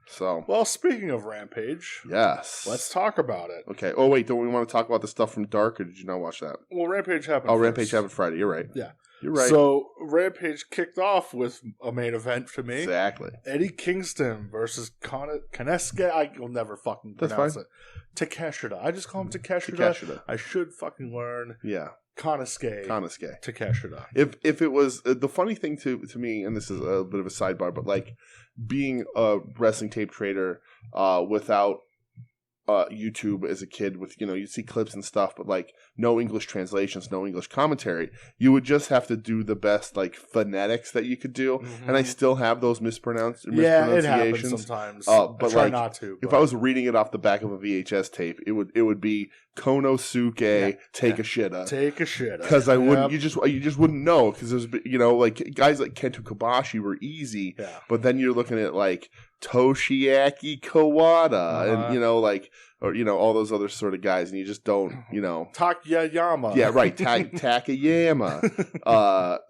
So, well, speaking of Rampage, yes, let's talk about it. Okay. Oh wait, don't we want to talk about the stuff from Dark, or did you not watch that? Well, Rampage happened. Rampage happened Friday. You're right. Yeah. You're right. So Rampage kicked off with a main event to me. Exactly. Eddie Kingston versus Konesuke. I will never fucking pronounce it. Takeshita. I just call him Takeshita. I should fucking learn. Yeah. Konesuke. Takeshita. If it was the funny thing to me, and this is a bit of a sidebar, but like being a wrestling tape trader without YouTube as a kid, with you see clips and stuff, but like no English translations, no English commentary, you would just have to do the best like phonetics that you could do, and I still have those mispronunciations. Yeah, it happens sometimes. But I try not to. If I was reading it off the back of a VHS tape, it would be Konosuke Takeshita, because I wouldn't. You just wouldn't know, because there's like guys like Kento Kobashi were easy, but then you're looking at like Toshiaki Kawada and all those other sort of guys, and you just don't Takayama. Yeah, right. Takayama.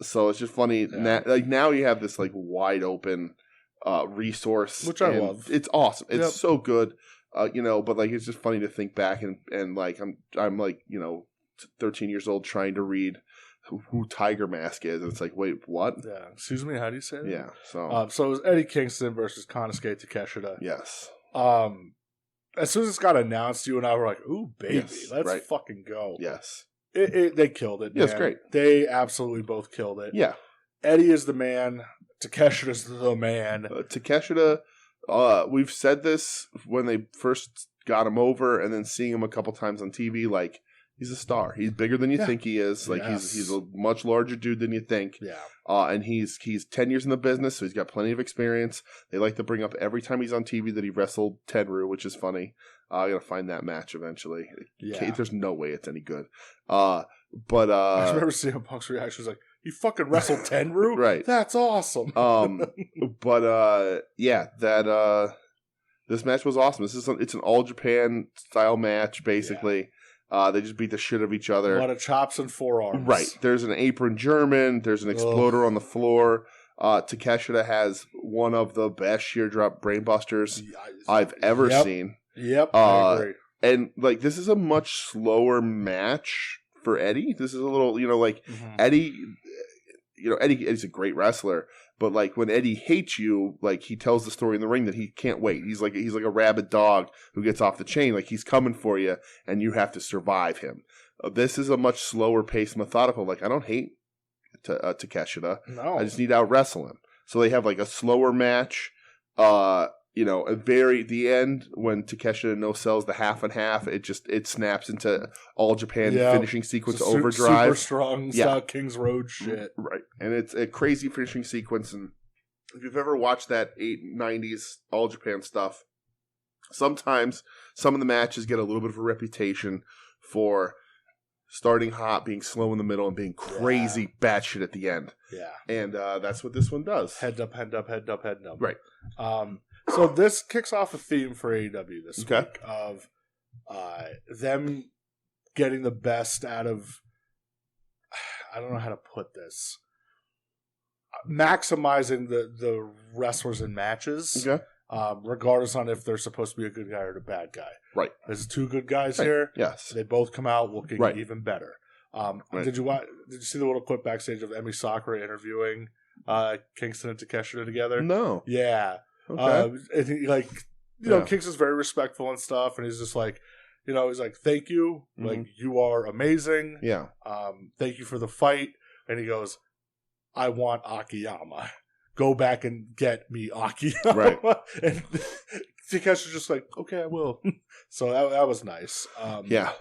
So it's just funny. Now you have this like wide open resource, which I love. It's awesome. It's so good. But like it's just funny to think back and like I'm like 13 years old trying to read who Tiger Mask is, and it's like, wait, what? Yeah. Excuse me, how do you say that? Yeah. So it was Eddie Kingston versus Konosuke Takeshita. Yes. As soon as it got announced, you and I were like, ooh, baby, let's fucking go. Yes. They killed it. Yeah, it's great. They absolutely both killed it. Yeah. Eddie is the man. Takeshita's the man. Takeshita, we've said this when they first got him over, and then seeing him a couple times on TV, like, he's a star. He's bigger than you think he is. Like he's a much larger dude than you think. Yeah. And he's 10 years in the business, so he's got plenty of experience. They like to bring up every time he's on TV that he wrestled Tenryu, which is funny. I gotta find that match eventually. Yeah. There's no way it's any good. But I remember seeing Punk's reaction. Was like, "You fucking wrestled Tenryu? Right? That's awesome." This match was awesome. It's an All Japan style match, basically. Yeah. They just beat the shit of each other. A lot of chops and forearms. Right. There's an apron German. There's an exploder on the floor. Takeshita has one of the best sheer drop brainbusters I've ever seen. Yep, I agree. And like this is a much slower match for Eddie. This is a little, Eddie. Eddie's a great wrestler. But like when Eddie hates you, like he tells the story in the ring that he can't wait. He's like a rabid dog who gets off the chain. Like he's coming for you, and you have to survive him. This is a much slower paced, methodical. Like I don't hate Takeshita. No, I just need to out wrestle him. So they have like a slower match. The end when Takeshita no sells the half and half, it snaps into All Japan finishing sequence overdrive. Super strong style King's Road shit. Right. And it's a crazy finishing sequence. And if you've ever watched that 90s All Japan stuff, sometimes some of the matches get a little bit of a reputation for starting hot, being slow in the middle, and being crazy batshit at the end. Yeah. And that's what this one does. Head up. Right. So this kicks off a theme for AEW this week of them getting the best out of, I don't know how to put this, maximizing the wrestlers in matches, regardless on if they're supposed to be a good guy or a bad guy. Right. There's two good guys here. Yes. They both come out looking even better. Did you see the little clip backstage of Emi Sakura interviewing Kingston and Takeshita together? No. Yeah. Okay. And he, Kingston's very respectful and stuff, and he's just like, he's like, thank you. Mm-hmm. Like, you are amazing. Yeah. Thank you for the fight. And he goes, I want Akiyama. Go back and get me Akiyama. Right. And Takeshi's just like, okay, I will. So that was nice. Yeah.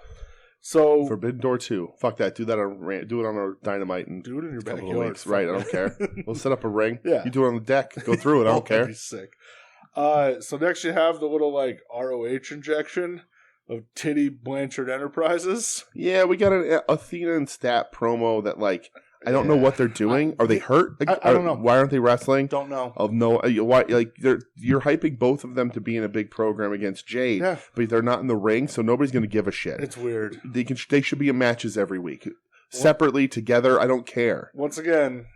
So Forbidden Door 2. Fuck that. Do it on our Dynamite and do it in your backyard. Right, I don't care. We'll set up a ring. Yeah. You do it on the deck. Go through it. I don't care. That'd be sick. So next you have the little ROH injection of Titty Blanchard Enterprises. Yeah, we got an Athena and Stat promo that I don't know what they're doing. Are they hurt? I don't know. Why aren't they wrestling? Don't know. Why? You're hyping both of them to be in a big program against Jade, but they're not in the ring, so nobody's going to give a shit. It's weird. They should be in matches every week, separately, together. I don't care. Once again,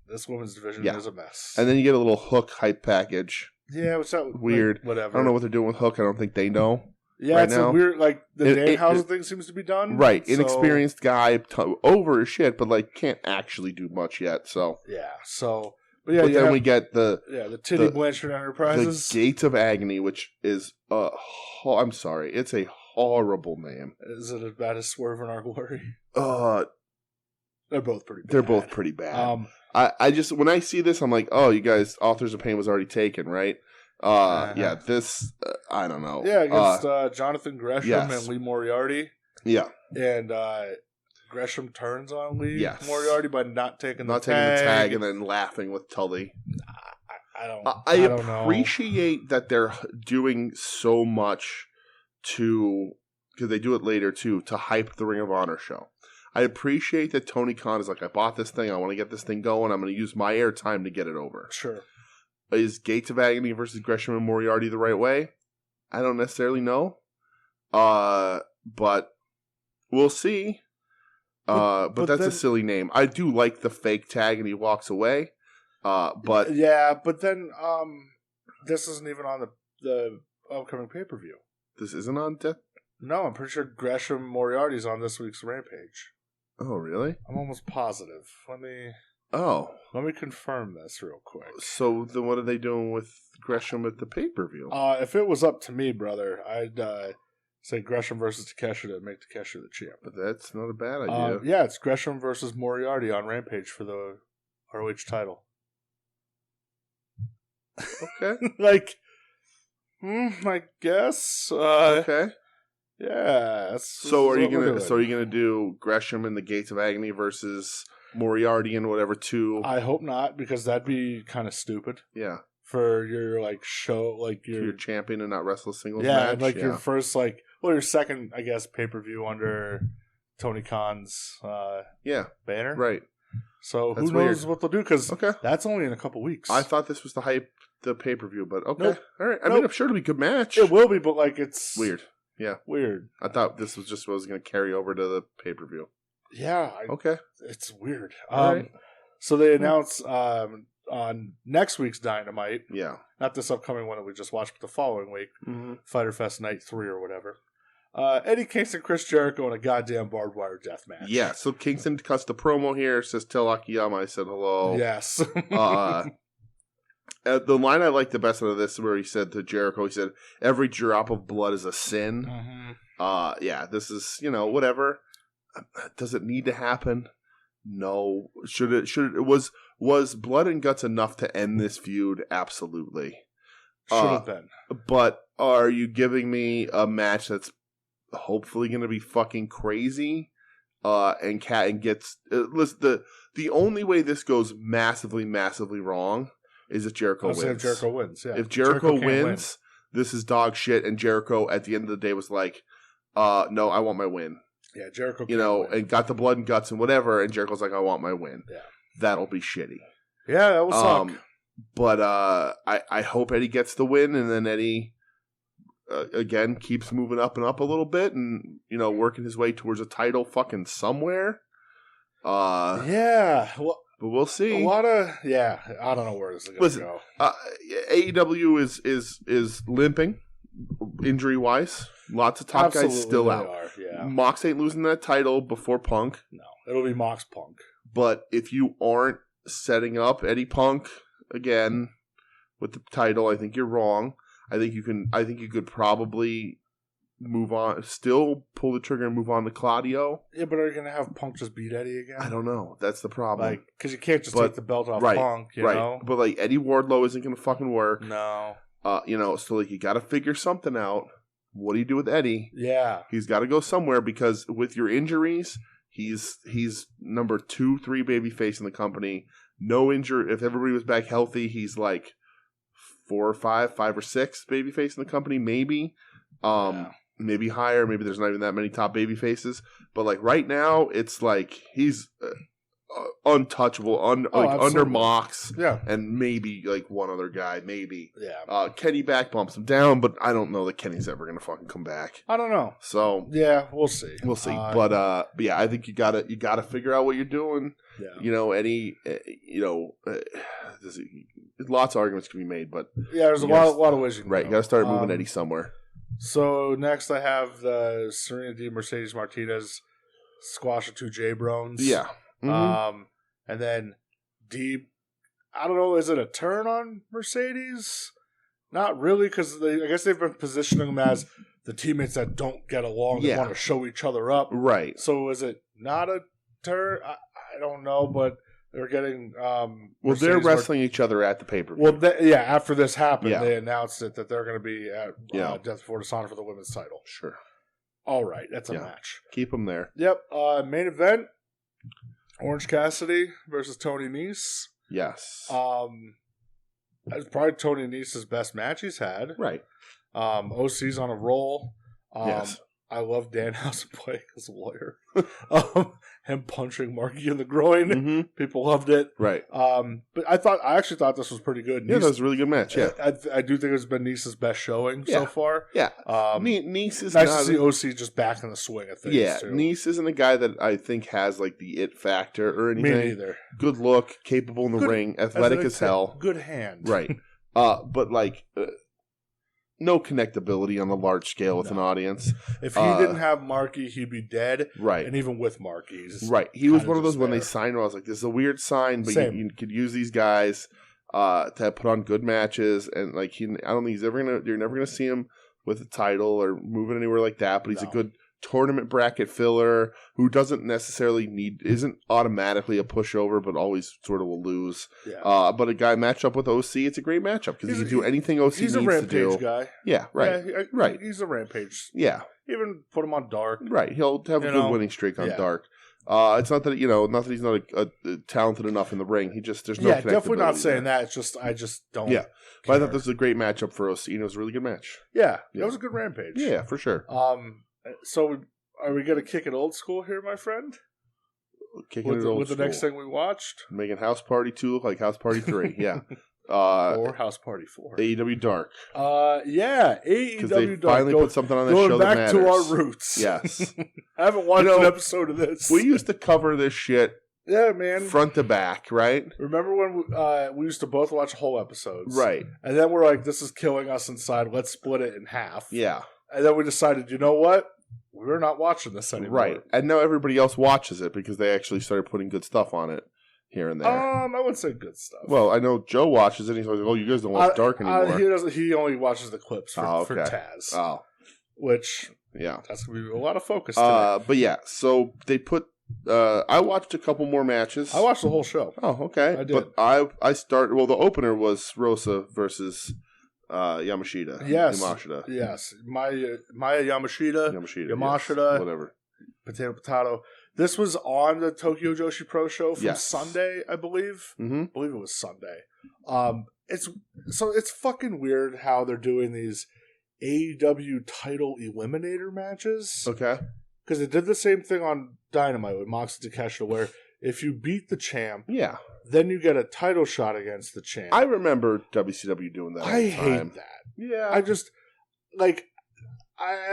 this women's division is a mess. And then you get a little Hook hype package. Yeah, what's that? Weird. Whatever. I don't know what they're doing with Hook. I don't think they know. Yeah, right it's now. a weird, like, the Danhausen thing seems to be done. Right. So, Inexperienced guy, over his shit, but, like, can't actually do much yet, so. Yeah, so. But, yeah, but then we get the Titty Blanchard Enterprises. The Gates of Agony, which is, I'm sorry, it's a horrible name. Is it as bad as Swerve and Our Glory? They're both pretty bad. They're both pretty bad. I just, when I see this, I'm like, oh, you guys, Authors of Pain was already taken, right? Yeah, this, I don't know. Yeah, against Jonathan Gresham and Lee Moriarty. Yeah. And Gresham turns on Lee Moriarty by not taking the tag and then laughing with Tully. I don't know. Appreciate that they're doing so much because they do it later too, to hype the Ring of Honor show. I appreciate that Tony Khan is like, I bought this thing, I want to get this thing going, I'm going to use my airtime to get it over. Sure. Is Gates of Agony versus Gresham and Moriarty the right way? I don't necessarily know. But we'll see. But that's a silly name. I do like the fake tag and he walks away. But yeah, but then this isn't even on the upcoming pay-per-view. This isn't on Death? No, I'm pretty sure Gresham Moriarty's on this week's Rampage. Oh, really? I'm almost positive. Let me confirm this real quick. So then what are they doing with Gresham at the pay-per-view? If it was up to me, brother, I'd say Gresham versus Takeshita to make Takeshita the champ. But that's not a bad idea. Yeah, it's Gresham versus Moriarty on Rampage for the ROH title. Okay. I guess. Okay. Yeah. So are you gonna do Gresham and the Gates of Agony versus Moriarty and whatever two? I hope not, because that'd be kind of stupid. Yeah. For your show, your champion and not wrestle a singles match. Yeah, your first your second, I guess, pay-per-view under Tony Khan's banner. Right. So who knows what they'll do, because that's only in a couple weeks. I thought this was the pay-per-view, but okay. Nope. All right. I mean, I'm sure it'll be a good match. It will be, but it's weird. Yeah. Weird. I thought this was just what was going to carry over to the pay-per-view. Yeah. Okay. It's weird. Right. So they announced on next week's Dynamite. Yeah. Not this upcoming one that we just watched, but the following week. Mm-hmm. Fighter Fest Night 3 or whatever. Eddie Kingston, Chris Jericho in a goddamn barbed wire death match. Yeah. So Kingston cuts the promo here, says, tell Akiyama I said hello. Yes. The line I like the best out of this is where he said to Jericho, he said, every drop of blood is a sin. Mm-hmm. Yeah, this is, whatever. Does it need to happen? No. Should it was Blood and Guts enough to end this feud? Absolutely. Should have been. But are you giving me a match that's hopefully going to be fucking crazy? And gets listen, the only way this goes massively, massively wrong is if Jericho wins. If Jericho wins, yeah. If Jericho wins, this is dog shit, and Jericho at the end of the day was like, no, I want my win. Yeah, Jericho win. And got the blood and guts and whatever, and Jericho's like, I want my win. Yeah. That'll be shitty. Yeah, that will suck. But I hope Eddie gets the win, and then Eddie again keeps moving up and up a little bit, and working his way towards a title fucking somewhere. Yeah. Well, but we'll see. A lot of I don't know where this is going to go. AEW is limping injury wise. Lots of top guys still out. Mox ain't losing that title before Punk. No, it'll be Mox Punk. But if you aren't setting up Eddie Punk again with the title, I think you're wrong. I think you could probably move on, still pull the trigger and move on to Claudio. Yeah, but are you going to have Punk just beat Eddie again? I don't know. That's the problem. Because you can't just take the belt off Punk, you know? But Eddie Wardlow isn't going to fucking work. No. So you got to figure something out. What do you do with Eddie? Yeah. He's got to go somewhere, because with your injuries, he's number 2, 3 babyface in the company. No injury. If everybody was back healthy, he's 4 or 5 or 6 babyface in the company, maybe. Maybe higher. Maybe there's not even that many top baby faces. But right now, it's he's untouchable, under Mox. Yeah, and maybe one other guy. Maybe. Yeah. Kenny back bumps him down, but I don't know that Kenny's ever gonna fucking come back. I don't know. So yeah, we'll see. We'll see. But yeah, I think you gotta figure out what you're doing. Yeah. Eddie. Lots of arguments can be made, but yeah, there's a lot of ways you can right. go. You gotta start moving Eddie somewhere. So next I have the Serena D. Mercedes Martinez squash of 2 J-Brones. Yeah. Mm-hmm. And then D, I don't know, is it a turn on Mercedes? Not really, because I guess they've been positioning them as the teammates that don't get along, that want to show each other up. Right. So is it not a turn? I don't know, but they're getting... well, they're wrestling each other at the pay-per-view. Well, after this happened, they announced it that they're going to be at Death Before Dishonor for the women's title. Sure. All right, that's a match. Keep them there. Yep. Main event, Orange Cassidy versus Tony Nese. Yes. That's probably Tony Nese's best match he's had. Right. OC's on a roll. Yes. I love Danhausen playing as a lawyer. Him punching Marky in the groin. Mm-hmm. People loved it. Right. But I actually thought this was pretty good. Yeah, that was a really good match. Yeah. I do think it's been Nese's best showing so far. Yeah. Nese is nice to see OC just back in the swing of things. Yeah. Too. Nese isn't a guy that I think has like the it factor or anything. Me neither. Good look, capable in the ring, athletic as hell. Good hand. Right. But like no connectability on a large scale with an audience. If he didn't have Marky, he'd be dead. Right. And even with Marky, he was one of those when they signed him, I was like, this is a weird sign, but you could use these guys to put on good matches, and like I don't think you're never gonna see him with a title or moving anywhere like that, but he's a good tournament bracket filler who doesn't necessarily isn't automatically a pushover, but always sort of will lose. Yeah. But a guy matched up with OC, it's a great matchup because he can do anything OC needs to do. He's a Rampage guy. Yeah, right. Yeah, right. He's a Rampage. Yeah. Even put him on Dark. Right. He'll have a good winning streak on Dark. It's not that not that he's not a talented enough in the ring. There's no connectivity. Definitely not saying that. It's just I just don't. Yeah, but I thought this was a great matchup for OC. It was a really good match. Yeah, it was a good Rampage. Yeah, for sure. So are we going to kick it old school here, my friend? Kicking it old school. The next thing we watched? Making House Party 2 look like House Party 3, yeah. Or House Party 4. AEW Dark. Yeah, AEW Dark. Because they finally put something on that show that matters. Going back to our roots. Yes. I haven't watched an episode of this. We used to cover this shit man. Front to back, right? Remember when we used to both watch whole episodes? Right. And then we're like, this is killing us inside. Let's split it in half. Yeah. And then we decided, you know what? We're not watching this anymore. Right. And now everybody else watches it because they actually started putting good stuff on it here and there. I wouldn't say good stuff. Well, I know Joe watches it and he's like, oh, you guys don't watch Dark anymore. He doesn't. He only watches the clips for Taz. Oh. Which, that's going to be a lot of focus today. But yeah, so they put... I watched a couple more matches. I watched the whole show. Oh, okay. I did. But I started... Well, the opener was Rosa versus... Yamashita. Yes. Yamashita. Yes. Maya Yamashita. Whatever. Potato. This was on the Tokyo Joshi Pro Show from Sunday, I believe. Mm-hmm. I believe it was Sunday. It's fucking weird how they're doing these AEW title eliminator matches. Okay. Because they did the same thing on Dynamite with Moxley Takeshita, where if you beat the champ, then you get a title shot against the champ. I remember WCW doing that. I hate that. Yeah. I just, I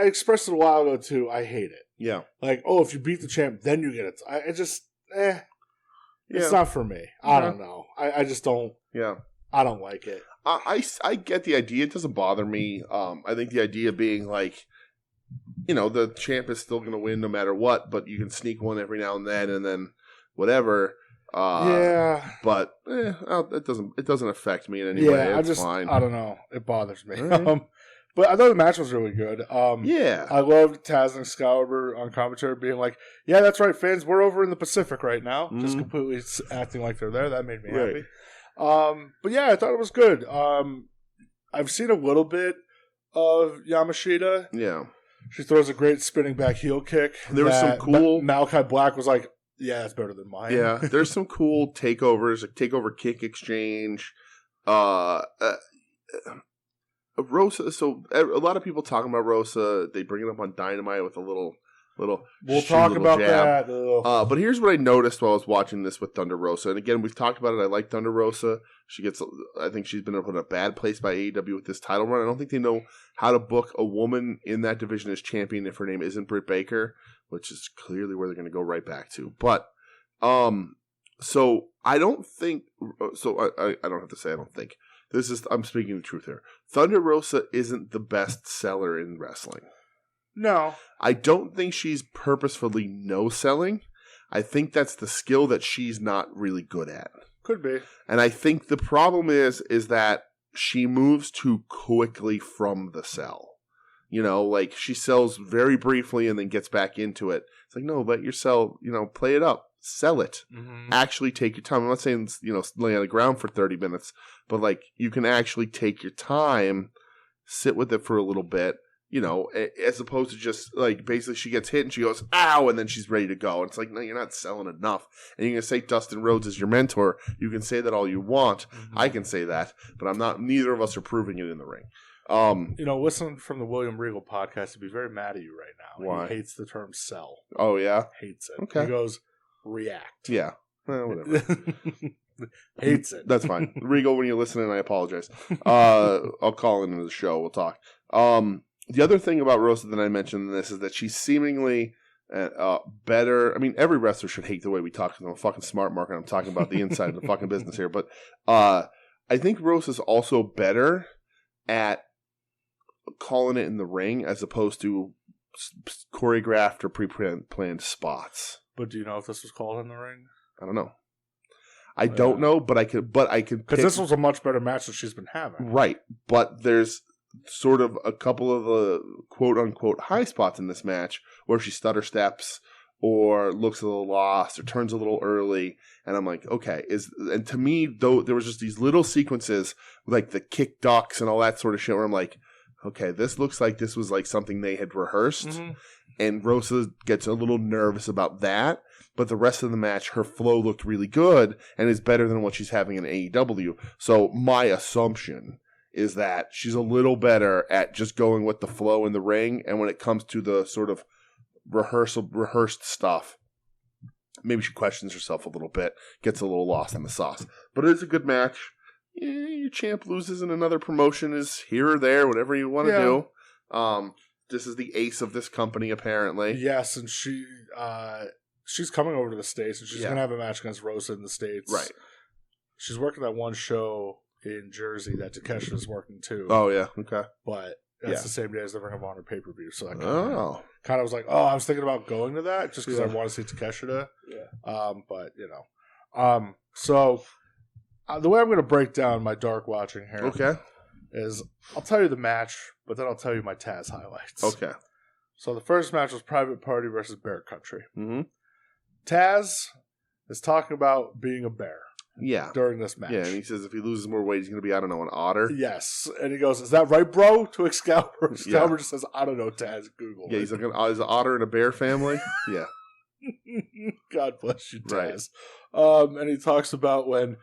expressed it a while ago too. I hate it. Yeah. Like, if you beat the champ, then you get it. I just, it's not for me. I don't know. I just don't. Yeah. I don't like it. I get the idea. It doesn't bother me. I think the idea being like, the champ is still going to win no matter what, but you can sneak one every now and then whatever. But it doesn't affect me in any way. It's fine. I don't know. It bothers me. Right. But I thought the match was really good. Yeah. I loved Taz and Excalibur on commentary being like, yeah, that's right, fans, we're over in the Pacific right now. Mm-hmm. Just completely acting like they're there. That made me happy. But yeah, I thought it was good. I've seen a little bit of Yamashita. Yeah. She throws a great spinning back heel kick. There was some cool... Malachi Black was like, yeah, that's better than mine. Yeah, there's some cool takeovers, a takeover kick exchange. Rosa, so a lot of people talking about Rosa, they bring it up on Dynamite with a little we'll talk about jab. that. But here's what I noticed while I was watching this with Thunder Rosa. And again, we've talked about it. I like Thunder Rosa. I think she's been put in a bad place by AEW with this title run. I don't think they know how to book a woman in that division as champion if her name isn't Britt Baker, which is clearly where they're going to go right back to. But, so I don't think, I don't have to say I don't think. I'm speaking the truth here. Thunder Rosa isn't the best seller in wrestling. No. I don't think she's purposefully no-selling. I think that's the skill that she's not really good at. Could be. And I think the problem is that she moves too quickly from the sell. You know, like she sells very briefly and then gets back into it. It's like, no, let your sell, play it up. Sell it. Mm-hmm. Actually take your time. I'm not saying, lay on the ground for 30 minutes, but like you can actually take your time, sit with it for a little bit, as opposed to just like basically she gets hit and she goes, ow, and then she's ready to go. And it's like, no, you're not selling enough. And you're going to say Dustin Rhodes is your mentor. You can say that all you want. Mm-hmm. I can say that, but I'm not, neither of us are proving it in the ring. Listening from the William Regal podcast, he'd be very mad at you right now. Why? He hates the term sell. Oh, yeah? Hates it. Okay. He goes, react. Yeah. Well, whatever. Hates it. That's fine. Regal, when you're listening, I apologize. I'll call into the show. We'll talk. The other thing about Rosa that I mentioned in this is that she's seemingly better. I mean, every wrestler should hate the way we talk because I'm a fucking smart mark and I'm talking about the inside of the fucking business here. But I think Rosa's also better at calling it in the ring as opposed to choreographed or pre-planned spots. But do you know if this was called in the ring? I don't know. I don't know, but I could because this was a much better match than she's been having. Right, but there's sort of a couple of the quote unquote high spots in this match where she stutter steps or looks a little lost or turns a little early, and I'm like, okay, and to me though there was just these little sequences like the kick ducks and all that sort of shit where I'm like, okay, this looks like this was like something they had rehearsed. Mm-hmm. And Rosa gets a little nervous about that. But the rest of the match, her flow looked really good and is better than what she's having in AEW. So my assumption is that she's a little better at just going with the flow in the ring. And when it comes to the sort of rehearsed stuff, maybe she questions herself a little bit, gets a little lost in the sauce. But it is a good match. Your champ loses in another promotion is here or there, whatever you want to do. This is the ace of this company, apparently. Yes, and she's coming over to the States, and she's going to have a match against Rosa in the States. Right. She's working that one show in Jersey that Takeshita's working too. Oh, yeah. Okay. But that's the same day as the Ring of Honor pay-per-view. So I kind of was like, I was thinking about going to that just because I want to see Takeshita. Yeah. But, so the way I'm going to break down my dark watching here is I'll tell you the match, but then I'll tell you my Taz highlights. Okay. So the first match was Private Party versus Bear Country. Mm-hmm. Taz is talking about being a bear. Yeah. During this match. Yeah, and he says if he loses more weight, he's going to be, an otter. Yes. And he goes, is that right, bro? To Excalibur. Excalibur just says, I don't know, Taz. Google it. Yeah, he's like, is an otter in a bear family? Yeah. God bless you, Taz. Right. And he talks about when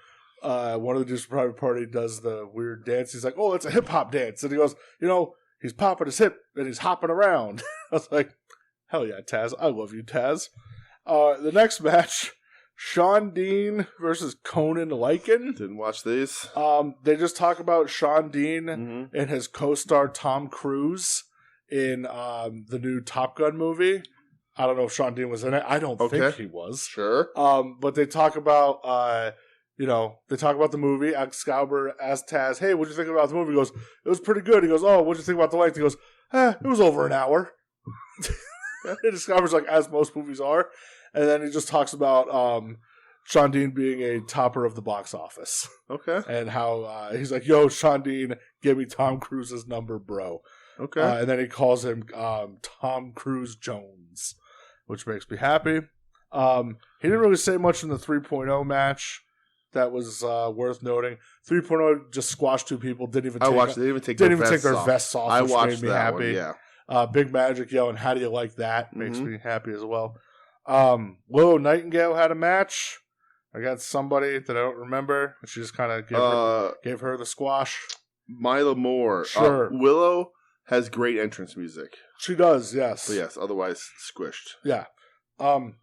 one of the dudes from Private Party does the weird dance. He's like, oh, it's a hip-hop dance. And he goes, he's popping his hip and he's hopping around. I was like, hell yeah, Taz. I love you, Taz. The next match, Sean Dean versus Conan Lycan. Didn't watch these. They just talk about Sean Dean and his co-star Tom Cruise in the new Top Gun movie. I don't know if Sean Dean was in it. I don't think he was. Sure. But they talk about the movie. Excalibur asked Taz, hey, what'd you think about the movie? He goes, it was pretty good. He goes, oh, what'd you think about the length? He goes, it was over an hour. And Excalibur's like, as most movies are. And then he just talks about Sean Dean being a topper of the box office. Okay. And how he's like, yo, Sean Dean, give me Tom Cruise's number, bro. Okay. And then he calls him Tom Cruise Jones, which makes me happy. He didn't really say much in the 3.0 match. That was worth noting. 3.0 just squashed two people. Didn't even take their vests off. I which watched made me that happy. one, yeah. Big Magic yelling, how do you like that? Makes me happy as well. Willow Nightingale had a match against somebody that I don't remember. She just kind of gave her the squash. Mila Moore. Sure. Willow has great entrance music. She does, yes. But yes, otherwise squished. Yeah. Then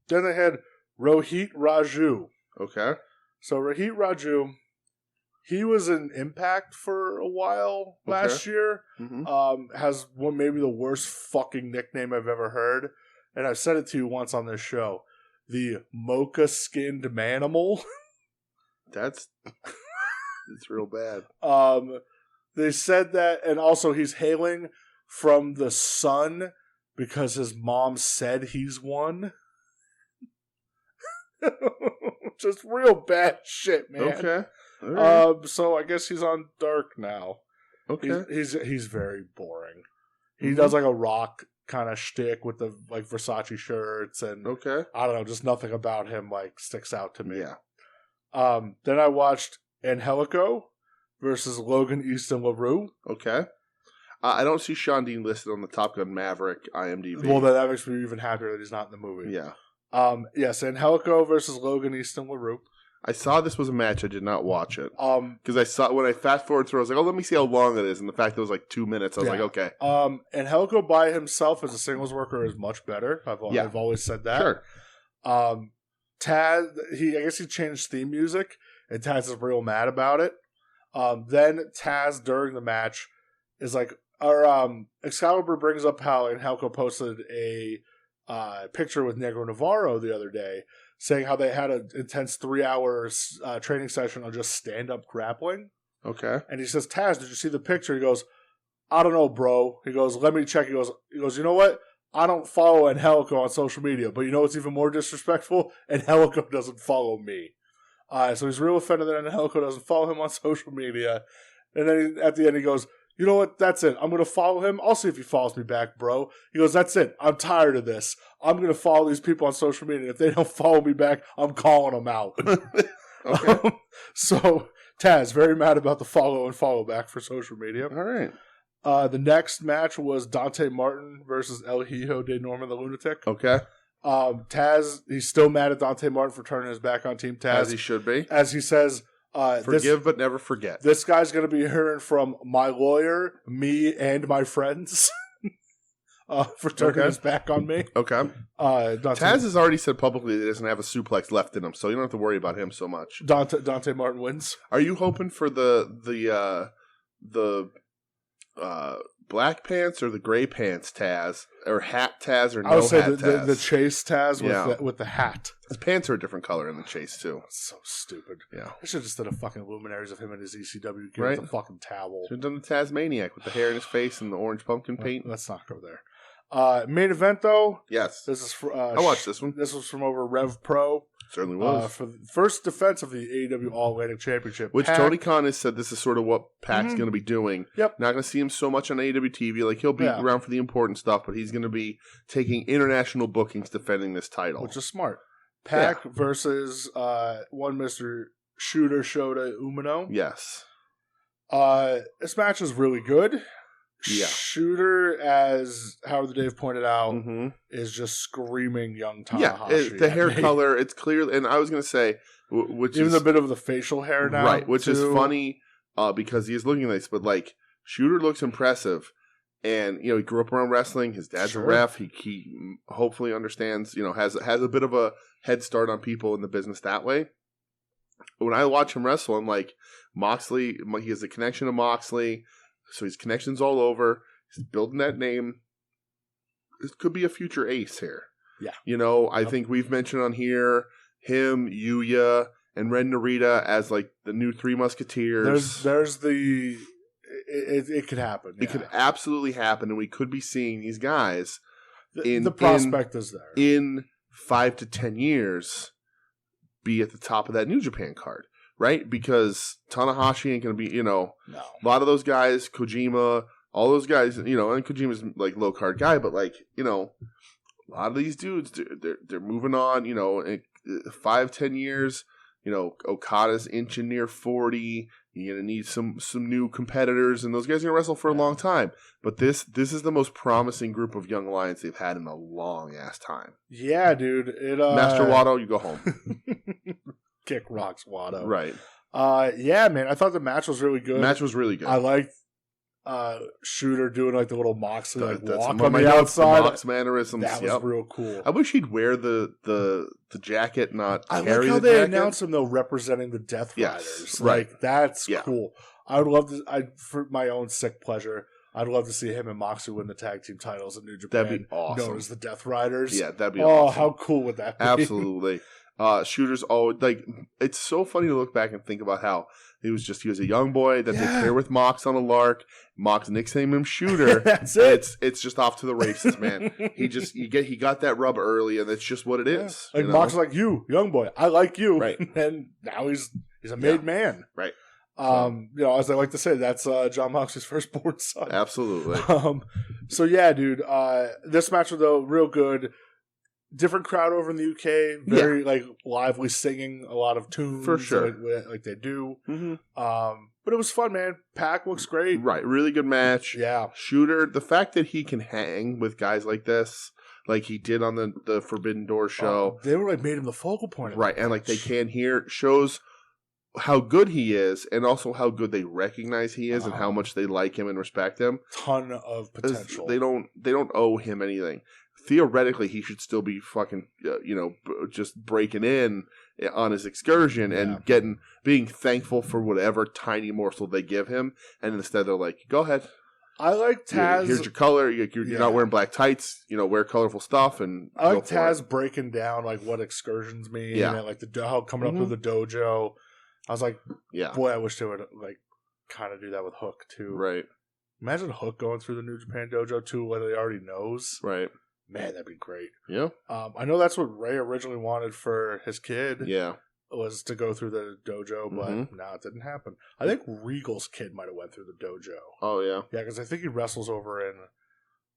they had Rohit Raju. Okay. So Rohit Raju, he was in Impact for a while last year. Mm-hmm. Has maybe the worst fucking nickname I've ever heard. And I've said it to you once on this show. The mocha-skinned manimal. That's It's real bad. They said that, and also he's hailing from the sun because his mom said he's one. Just real bad shit, man. Okay. Right. So I guess he's on Dark now. Okay. He's very boring. He does like a rock kind of shtick with the like Versace shirts and I don't know, just nothing about him like sticks out to me. Yeah. Then I watched Angelico versus Logan Easton LaRue. Okay. I don't see Sean Dean listed on the Top Gun Maverick IMDb. Well, that makes me even happier that he's not in the movie. Yeah. Yes, Angelico versus Logan Easton LaRue. I saw this was a match. I did not watch it. Because I saw when I fast forward through, I was like, "Oh, let me see how long it is." And the fact that it was like 2 minutes, I was like, "Okay." Angelico by himself as a singles worker is much better. I've always said that. Sure. Taz, I guess he changed theme music, and Taz is real mad about it. Then Taz during the match is like, Excalibur brings up how Angelico posted a picture with Negro Navarro the other day, saying how they had an intense 3 hours training session on just stand-up grappling. Okay. And he says, Taz, did you see the picture? He goes, I don't know, bro. He goes, let me check. He goes, you know what? I don't follow Angelico on social media, but you know what's even more disrespectful? Angelico doesn't follow me. So he's real offended that Angelico doesn't follow him on social media. And then at the end he goes, you know what? That's it. I'm going to follow him. I'll see if he follows me back, bro. He goes, that's it. I'm tired of this. I'm going to follow these people on social media. And if they don't follow me back, I'm calling them out. Okay. So Taz, very mad about the follow and follow back for social media. All right. The next match was Dante Martin versus El Hijo de Norman the Lunatic. Okay. Taz, he's still mad at Dante Martin for turning his back on Team Taz. As he should be. As he says, forgive but never forget. This guy's going to be hearing from my lawyer, me, and my friends for turning his back on me. Okay. Taz has already said publicly that he doesn't have a suplex left in him, so you don't have to worry about him so much. Dante Martin wins. Are you hoping for the black pants or the gray pants Taz, or hat Taz, or no hat Taz? I would say the chase Taz with the hat. His pants are a different color in the chase too. That's so stupid. Yeah, I should have just done a fucking Luminaries of him in his ECW gear with a fucking towel. Should have done the Tasmaniac with the hair in his face and the orange pumpkin paint. Let's not go there. Main event though. Yes, this is for. I watched this one. This was from over Rev Pro. Certainly was. For the first defense of the AEW All Atlantic Championship. Which Tony Khan has said this is sort of what Pac's going to be doing. Yep. Not going to see him so much on AEW TV. Like, he'll be around for the important stuff, but he's going to be taking international bookings defending this title. Which is smart. Pac versus one Mr. Shooter Shota Umino. Yes. This match is really good. Yeah. Shooter, as Howard the Dave pointed out, is just screaming young Tanahashi. Yeah, the hair color, it's clear. And I was going to say, which even is a bit of the facial hair now. Right, which is funny because he is looking nice, but like, Shooter looks impressive. And, you know, he grew up around wrestling. His dad's a ref. He hopefully understands, you know, has a bit of a head start on people in the business that way. When I watch him wrestle, I'm like, Moxley, he has a connection to Moxley. So his connections all over. He's building that name. This could be a future ace here. Yeah. You know, I think we've mentioned on here him, Yuya, and Ren Narita as like the new Three Musketeers. It could happen. It could absolutely happen, and we could be seeing these guys the prospect is there. In 5 to 10 years be at the top of that New Japan card. Right? Because Tanahashi ain't going to be, you know, a lot of those guys, Kojima, all those guys, you know, and Kojima's like low card guy, but like, you know, a lot of these dudes, they're moving on, you know, in 5-10 years, you know, Okada's inching near 40. You're going to need some new competitors, and those guys are going to wrestle for a long time. But this is the most promising group of young lions they've had in a long ass time. Yeah, dude. Master Wato, you go home. Kick rocks Watto. Right. Yeah, man. I thought the match was really good. The match was really good. I liked Shooter doing like the little Moxley walk on the outside. The Mox mannerisms. That was real cool. I wish he'd wear the jacket, not I carry like how the they jacket. announced him though representing the Death Riders. Yes, right. Like that's cool. I would love to. For my own sick pleasure, I'd love to see him and Moxley win the tag team titles in New Japan. That'd be awesome. Known as the Death Riders. Yeah, that'd be awesome. Oh, how cool would that be? Absolutely. Shooter's always like, it's so funny to look back and think about how He was a young boy that they pair with Mox on a lark. Mox nicknamed him Shooter. That's it. It's just off to the races, man. He got that rub early, and that's just what it is. Like Mox is like, you, young boy, I like you. Right. And now he's a made man. Right. As I like to say, that's John Moxley's firstborn son. Absolutely. So yeah, dude. This match was though real good. Different crowd over in the UK. Very like lively singing a lot of tunes for sure, like they do. Mm-hmm. But it was fun, man. Pac looks great. Right, really good match. Yeah, Shooter. The fact that he can hang with guys like this, like he did on the Forbidden Door show, they were like made him the focal point. Right, and like they can hear shows how good he is, and also how good they recognize he is, and how much they like him and respect him. Ton of potential. They don't owe him anything. Theoretically, he should still be fucking, just breaking in on his excursion and being thankful for whatever tiny morsel they give him. And instead, they're like, "Go ahead." I like Taz. Here's your color. You're not wearing black tights. Wear colorful stuff. And I like Taz breaking down like what excursions mean. Yeah, and like how coming up to the dojo. I was like, boy, I wish they would like kind of do that with Hook too. Right. Imagine Hook going through the New Japan dojo too, what he already knows. Right. Man, that'd be great. Yeah. I know that's what Ray originally wanted for his kid. Yeah. Was to go through the dojo, but now it didn't happen. I think Regal's kid might have went through the dojo. Oh, yeah? Yeah, because I think he wrestles over in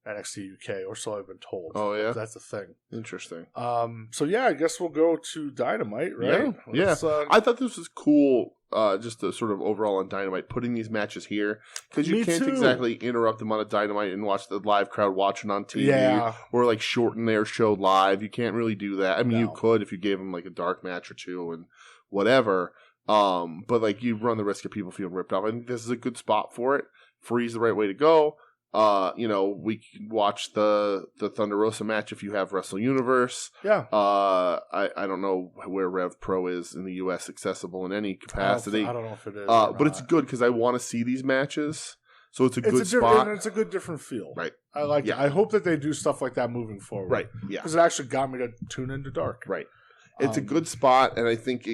NXT UK, or so I've been told. Oh, yeah? That's the thing. Interesting. So, yeah, I guess we'll go to Dynamite, right? Yeah. I thought this was cool, just the sort of overall on Dynamite, putting these matches here. Because you can't exactly interrupt them on a Dynamite and watch the live crowd watching on TV. Or, like, shorten their show live. You can't really do that. I mean, you could if you gave them, like, a dark match or two and whatever. But, like, you run the risk of people feeling ripped off. I think this is a good spot for it. Free's the right way to go. We can watch the Thunder Rosa match if you have Wrestle Universe. Yeah. I don't know where Rev Pro is in the US accessible in any capacity. I don't know if it is. But it's good because I want to see these matches. So it's a good spot. And it's a good different feel. Right. I like it. I hope that they do stuff like that moving forward. Right. Yeah. Because it actually got me to tune into Dark. Right. It's a good spot, and I think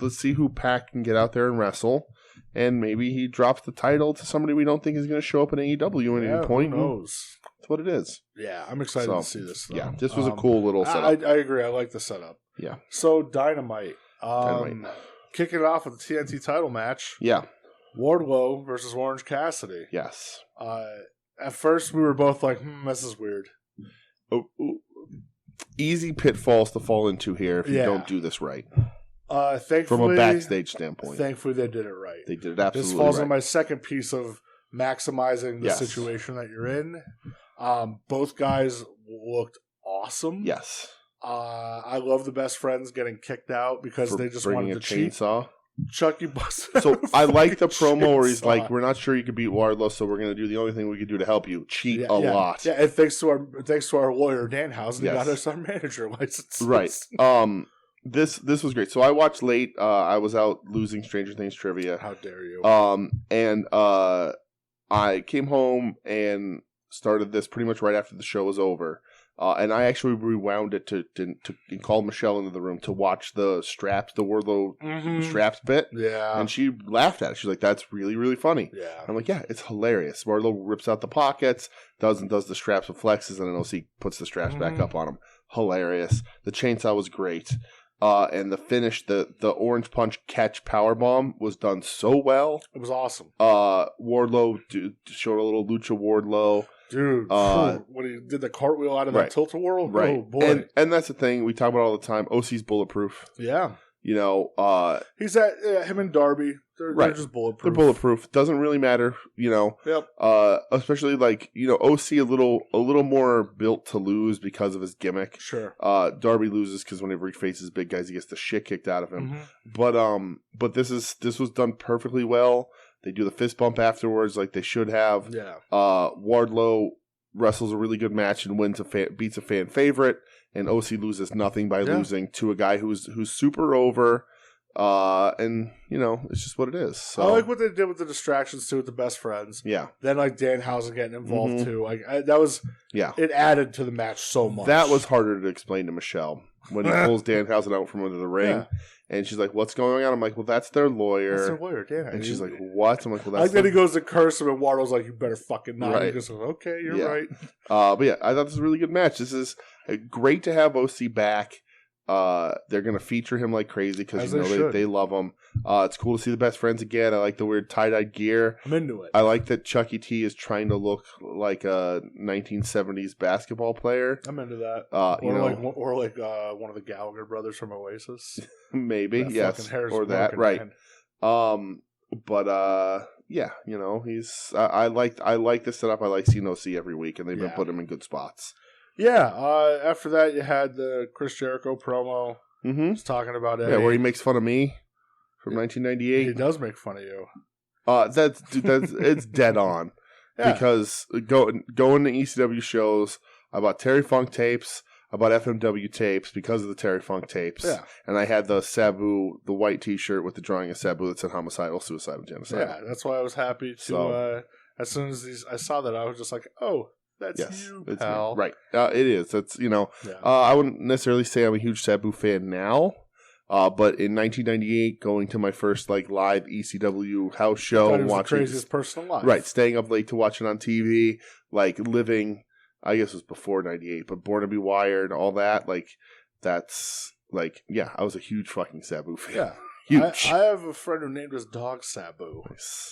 let's see who Pac can get out there and wrestle. And maybe he drops the title to somebody we don't think is going to show up in AEW at any point. Who knows? That's what it is. Yeah, I'm excited to see this, though. Yeah, this was a cool little setup. I agree. I like the setup. Yeah. So, Dynamite. Kicking it off with the TNT title match. Yeah. Wardlow versus Orange Cassidy. Yes. At first, we were both like, this is weird. Easy pitfalls to fall into here if you don't do this right. Thankfully, from a backstage standpoint. Thankfully, they did it right. They did it absolutely This falls right. on my second piece of maximizing the situation that you're in. Both guys looked awesome. Yes. I love the best friends getting kicked out because they just wanted to cheat. Chainsaw. Chucky busted. So I like the promo where he's like, "We're not sure you could beat Wardlow, so we're going to do the only thing we could do to help you: cheat a lot." Yeah, and thanks to our lawyer Danhausen, he got us our manager license. Right. This was great. So I watched late. I was out losing Stranger Things trivia. How dare you? And I came home and started this pretty much right after the show was over. And I actually rewound it to call Michelle into the room to watch the Wardlow straps bit. Yeah. And she laughed at it. She's like, "That's really, really funny." Yeah. I'm like, "Yeah, it's hilarious." Wardlow rips out the pockets, does the straps with flexes, and then OC puts the straps back up on him. Hilarious. The chainsaw was great. And the finish, the orange punch catch powerbomb was done so well. It was awesome. Wardlow showed a little lucha Wardlow. Dude, when he did the cartwheel out of that tilt-a-whirl, right? Oh boy! And that's the thing we talk about all the time. OC's bulletproof. Yeah, he's him and Darby. They're just bulletproof. They're bulletproof. Doesn't really matter, Yep. Especially OC a little more built to lose because of his gimmick. Sure. Darby loses because whenever he faces big guys, he gets the shit kicked out of him. Mm-hmm. But this was done perfectly well. They do the fist bump afterwards, like they should have. Yeah. Wardlow wrestles a really good match and beats a fan favorite, and OC loses nothing by losing to a guy who's super over. And it's just what it is. So. I like what they did with the distractions too, with the best friends. Yeah. Then Danhausen getting involved too. That was it added to the match so much. That was harder to explain to Michelle. when he pulls Danhausen out from under the ring. Yeah. And she's like, what's going on? I'm like, well, that's their lawyer. That's their lawyer, Danhausen. And she's like, what? I'm like, well, that's... I like that he goes to curse him, and Wardlow's like, you better fucking not. Right. He goes, okay, you're right. But yeah, I thought this was a really good match. This is great to have OC back. They're going to feature him like crazy because they love him. It's cool to see the best friends again. I like the weird tie-dyed gear. I'm into it. I like that Chucky T is trying to look like a 1970s basketball player. I'm into that. Or like one of the Gallagher brothers from Oasis. Maybe, yes. Or that, right. Yeah, he's. I like this setup. I like seeing OC every week, and they've been putting him in good spots. Yeah, after that, you had the Chris Jericho promo. Mm-hmm. He's talking about it. Yeah, where he makes fun of me from 1998. He does make fun of you. That's it's dead on. Yeah. Because going to ECW shows, I bought Terry Funk tapes, I bought FMW tapes because of the Terry Funk tapes. Yeah. And I had the Sabu, the white T-shirt with the drawing of Sabu that said homicidal, suicidal, genocidal. Yeah, that's why I was happy to. As soon as I saw that, I was just like, oh. That's you, pal. Right. It is. That's, I wouldn't necessarily say I'm a huge Sabu fan now, but in 1998, going to my first live ECW house show, and watching the craziest person alive. Right. Staying up late to watch it on TV, living, I guess it was before 98, but Born to Be Wired, all that, that's, I was a huge fucking Sabu fan. Yeah. Huge. I have a friend who named his dog Sabu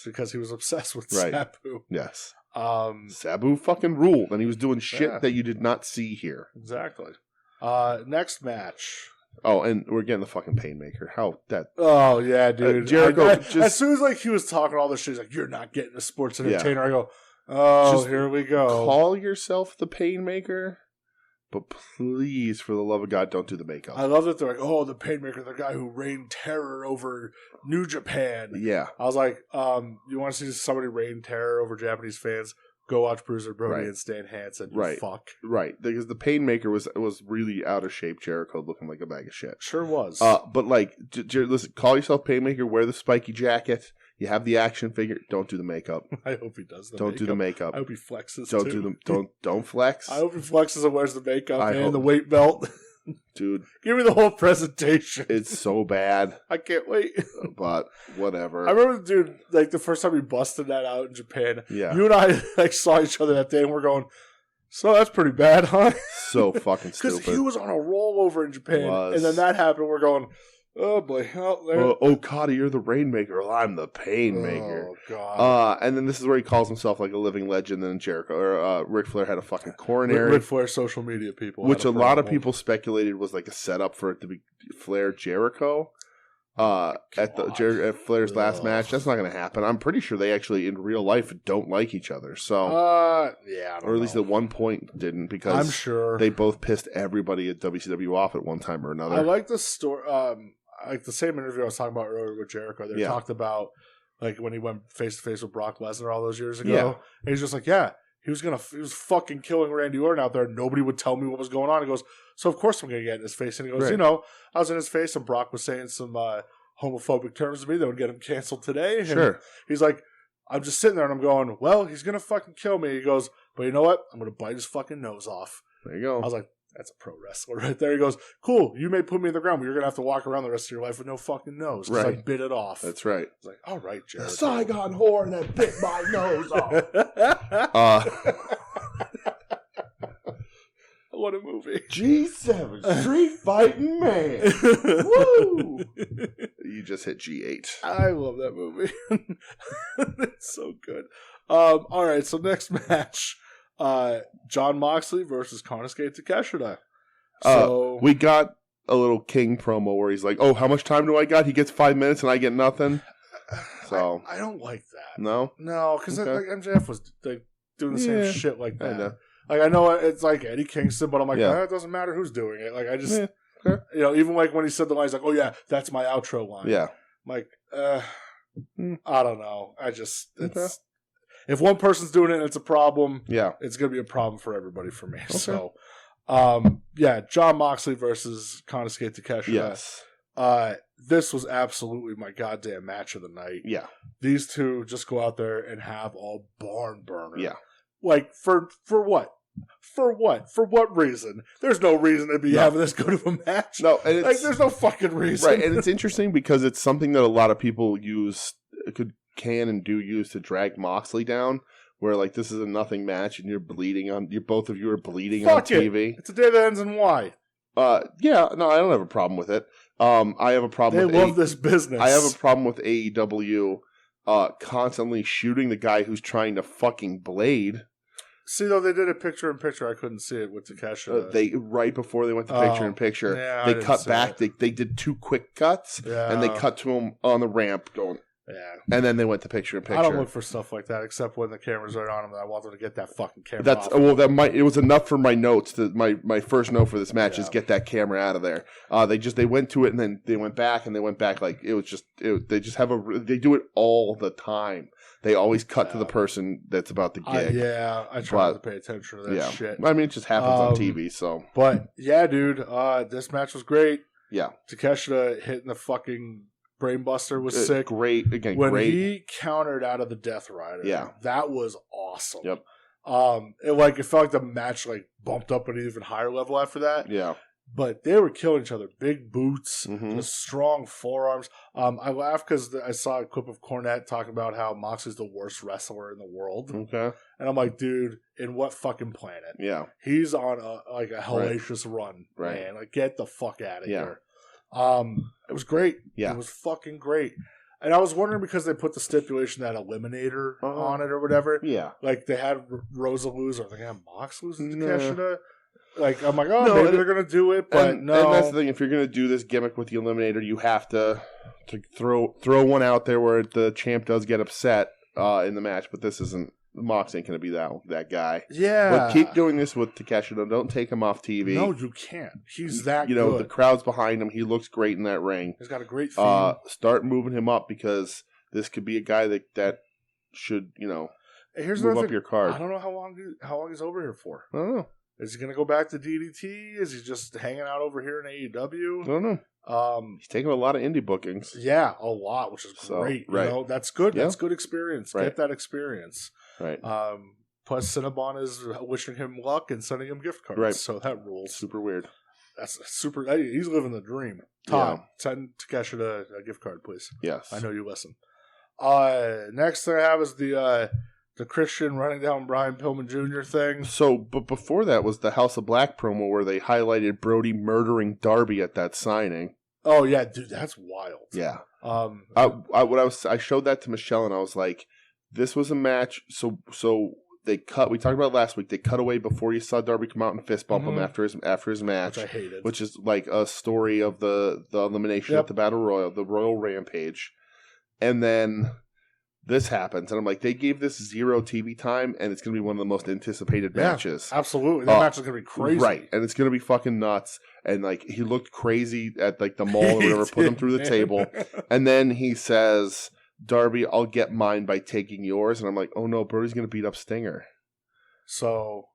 because he was obsessed with Sabu. Yes. Sabu fucking ruled, and he was doing shit that you did not see here. Exactly. Next match. Oh, and we're getting the fucking Painmaker. How that? Oh yeah, dude. Jericho. As soon as he was talking all this shit, he's like, "You're not getting a sports entertainer." I go, "Oh, here we go." Call yourself the Painmaker, but please, for the love of God, don't do the makeup. I love that they're like, "Oh, the Painmaker, the guy who reigned terror over New Japan." Yeah. I was like, you want to see somebody reign terror over Japanese fans? Go watch Bruiser Brody and Stan Hansen. Fuck. Right. Because the Painmaker was really out of shape. Jericho looking like a bag of shit. Sure was. But listen, call yourself Painmaker. Wear the spiky jacket. You have the action figure. Don't do the makeup. I hope he does the Don't makeup. do the makeup. I hope he flexes Don't flex. I hope he flexes and wears the makeup and the weight belt. Dude. Give me the whole presentation. It's so bad. I can't wait. But whatever. I remember, dude, the first time we busted that out in Japan, you and I saw each other that day and we're going, so that's pretty bad, huh? So fucking stupid. Because he was on a rollover in Japan. And then that happened and we're going, oh boy. Okada, you're the Rainmaker. Well, I'm the Painmaker. Oh, God. And then this is where he calls himself like a living legend. Then Jericho or Ric Flair had a fucking coronary. Ric Flair social media people. Which a lot of people speculated was like a setup for it to be Flair Jericho. At Flair's last match. That's not going to happen. I'm pretty sure they actually in real life don't like each other. So, or at least at one point didn't, because I'm sure they both pissed everybody at WCW off at one time or another. I like the story. Like the same interview I was talking about earlier with Jericho. They talked about when he went face to face with Brock Lesnar all those years ago. Yeah. And he's just like, he was fucking killing Randy Orton out there. Nobody would tell me what was going on. He goes, so of course I'm going to get in his face. And he goes, I was in his face and Brock was saying some homophobic terms to me that would get him canceled today. And sure. He's like, I'm just sitting there and I'm going, well, he's going to fucking kill me. He goes, but you know what? I'm going to bite his fucking nose off. There you go. I was like, that's a pro wrestler right there. He goes, cool, you may put me in the ground, but you're going to have to walk around the rest of your life with no fucking nose because I bit it off. That's right. I was like, all right, Jared. The Saigon whore that bit my nose off. What a movie. G7, Street Fighting Man. Woo! You just hit G8. I love that movie. It's so good. All right, so next match. John Moxley versus Konosuke Takeshita. So we got a little King promo where he's like, "Oh, how much time do I got?" He gets 5 minutes and I get nothing. So I don't like that. No, because MJF was doing the same shit like that. I know it's like Eddie Kingston, but I'm like, it doesn't matter who's doing it. I just, even when he said the line, he's like, "Oh yeah, that's my outro line." Yeah, I'm like, I don't know. If one person's doing it and it's a problem, it's going to be a problem for everybody for me. Okay. So, John Moxley versus Konosuke Takeshita. Yes. This was absolutely my goddamn match of the night. Yeah. These two just go out there and have all barn burner. Yeah. For what? For what? For what reason? There's no reason to be having this go to a match. No, and it's, there's no fucking reason. Right, and it's interesting because it's something that a lot of people can and do use to drag Moxley down. Where like this is a nothing match and both of you are bleeding on TV. It's a day that ends in Y. Yeah, no, I don't have a problem with it. I have a problem. They love this business. I have a problem with AEW constantly shooting the guy who's trying to fucking blade. See, though, they did a picture-in-picture. I couldn't see it with Takeshita. They right before they went to picture-in-picture, they cut back. They did 2 quick cuts, and they cut to him on the ramp going. Yeah, and then they went to picture-in-picture. I don't look for stuff like that, except when the camera's right on him, and I want them to get that fucking camera. It was enough for my notes. My first note for this match is get that camera out of there. They went to it, and then they went back, and they went back like it was just. They just have they do it all the time. They always cut to the person that's about the gig. I try not to pay attention to that shit. I mean, it just happens on TV. So, but yeah, dude, this match was great. Yeah, Takeshita hitting the fucking brainbuster was sick. Great again. When he countered out of the Death Rider, that was awesome. Yep. It felt like the match bumped up at an even higher level after that. Yeah. But they were killing each other. Big boots, just strong forearms. I laughed because I saw a clip of Cornette talking about how Moxley's the worst wrestler in the world. Okay. And I'm like, dude, in what fucking planet? Yeah. He's on a hellacious run, man. Get the fuck out of here. It was great. Yeah. It was fucking great. And I was wondering because they put the stipulation that Eliminator on it or whatever. Yeah. They had Rosa lose or they had Mox lose to Takeshita. I'm like, maybe they're going to do it, but no. And that's the thing. If you're going to do this gimmick with the Eliminator, you have to throw one out there where the champ does get upset in the match, but this isn't. Mox ain't going to be that guy. Yeah. But keep doing this with Takeshita. Don't take him off TV. No, you can't. He's that good. The crowd's behind him. He looks great in that ring. He's got a great theme. Start moving him up because this could be a guy that should, Here's move up your card. I don't know how long he's over here for. I don't know. Is he going to go back to DDT? Is he just hanging out over here in AEW? I don't know. He's taking a lot of indie bookings. Yeah, a lot, which is great. Right. That's good. Yeah. That's good experience. Right. Get that experience. Right. Plus, Cinnabon is wishing him luck and sending him gift cards. Right. So that rules. Super weird. That's super. He's living the dream. Tom, send Takeshita a gift card, please. Yes. I know you listen. Next thing I have is the Christian running down Brian Pillman Jr. thing. So, but before that was the House of Black promo where they highlighted Brody murdering Darby at that signing. Oh yeah, dude, that's wild. Yeah. I showed that to Michelle and I was like, this was a match. So they cut. We talked about it last week. They cut away before you saw Darby come out and fist bump him after his match, which I hated. Which is like a story of the elimination at the Battle Royal, the Royal Rampage, and then this happens, and I'm like, they gave this 0 TV time, and it's going to be one of the most anticipated matches. Absolutely, that match is going to be crazy, right? And it's going to be fucking nuts. And like, he looked crazy at the mall or whatever, put him through the table, and then he says, "Darby, I'll get mine by taking yours," and I'm like, oh no, Brody's going to beat up Stinger. So,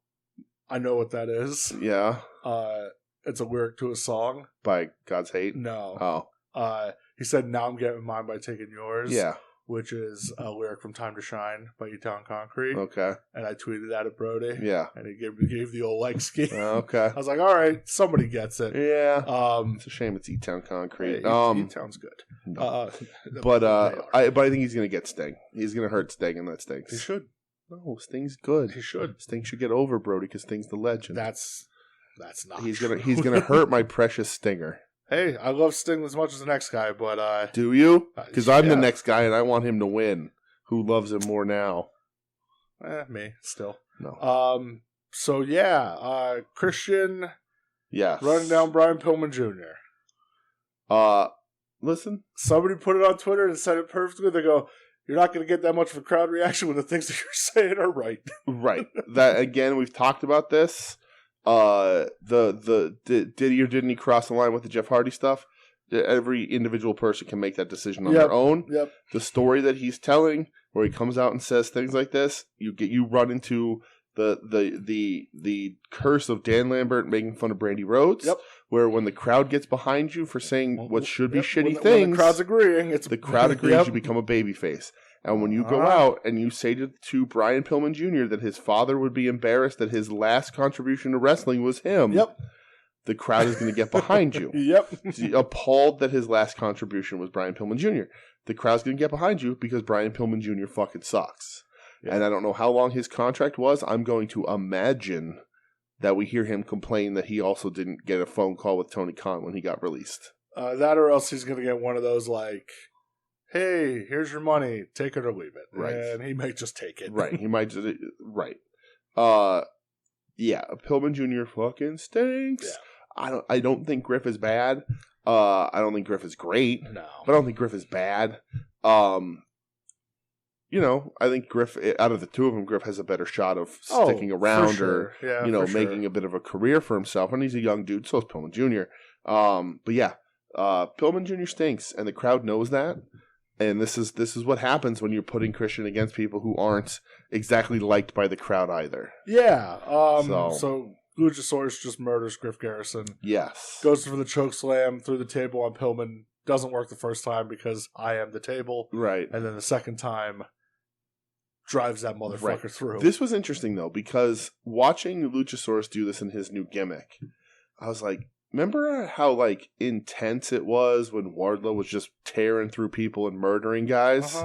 I know what that is. Yeah, it's a lyric to a song by God's Hate. No, he said, "Now I'm getting mine by taking yours." Yeah. Which is a lyric from Time to Shine by E-Town Concrete. Okay. And I tweeted that at Brody. Yeah. And he gave the old leg ski. Okay. I was like, all right, somebody gets it. Yeah. It's a shame it's E-Town Concrete. E-Town's good. No. But I think he's going to get Sting. He's going to hurt Sting, and that stinks. He should. No, Sting's good. He should. Sting should get over Brody because Sting's the legend. That's not He's true. He's gonna hurt my precious Stinger. Hey, I love Sting as much as the next guy, but do you? Because I'm the next guy, and I want him to win. Who loves him more now? Me still. No. So yeah, Christian. Yes. Running down Brian Pillman Jr. Listen. Somebody put it on Twitter and said it perfectly. They go, "You're not going to get that much of a crowd reaction when the things that you're saying are right." Right. That again, we've talked about this. Did he or didn't he cross the line with the Jeff Hardy stuff? Every individual person can make that decision on their own. Yep. The story that he's telling, where he comes out and says things like this, you run into the curse of Dan Lambert making fun of Brandy Rhodes. Yep. Where when the crowd gets behind you for saying what should be shitty things, when the crowd's agreeing, the crowd agrees you become a babyface. And when you go out and you say to Brian Pillman Jr. that his father would be embarrassed that his last contribution to wrestling was him, the crowd is going to get behind you. He's appalled that his last contribution was Brian Pillman Jr. The crowd's going to get behind you because Brian Pillman Jr. fucking sucks. And I don't know how long his contract was. I'm going to imagine that we hear him complain that he also didn't get a phone call with Tony Khan when he got released. That or else he's going to get one of those like, hey, here's your money, take it or leave it. Right. And he might just take it. Right. He might just, right. Yeah, Pillman Jr. fucking stinks. Yeah. I don't think Griff is bad. I don't think Griff is great. No. But I don't think Griff is bad. You know, I think Griff, out of the two of them, Griff has a better shot of sticking around or, making a bit of a career for himself. And he's a young dude, so is Pillman Jr. But yeah, Pillman Jr. stinks, and the crowd knows that. And this is what happens when you're putting Christian against people who aren't exactly liked by the crowd either. Yeah. So Luchasaurus just murders Griff Garrison. Yes. Goes for the choke slam through the table on Pillman. Doesn't work the first time because I am the table. Right. And then the second time drives that motherfucker through. This was interesting, though, because watching Luchasaurus do this in his new gimmick, I was like, remember how, like, intense it was when Wardlow was just tearing through people and murdering guys?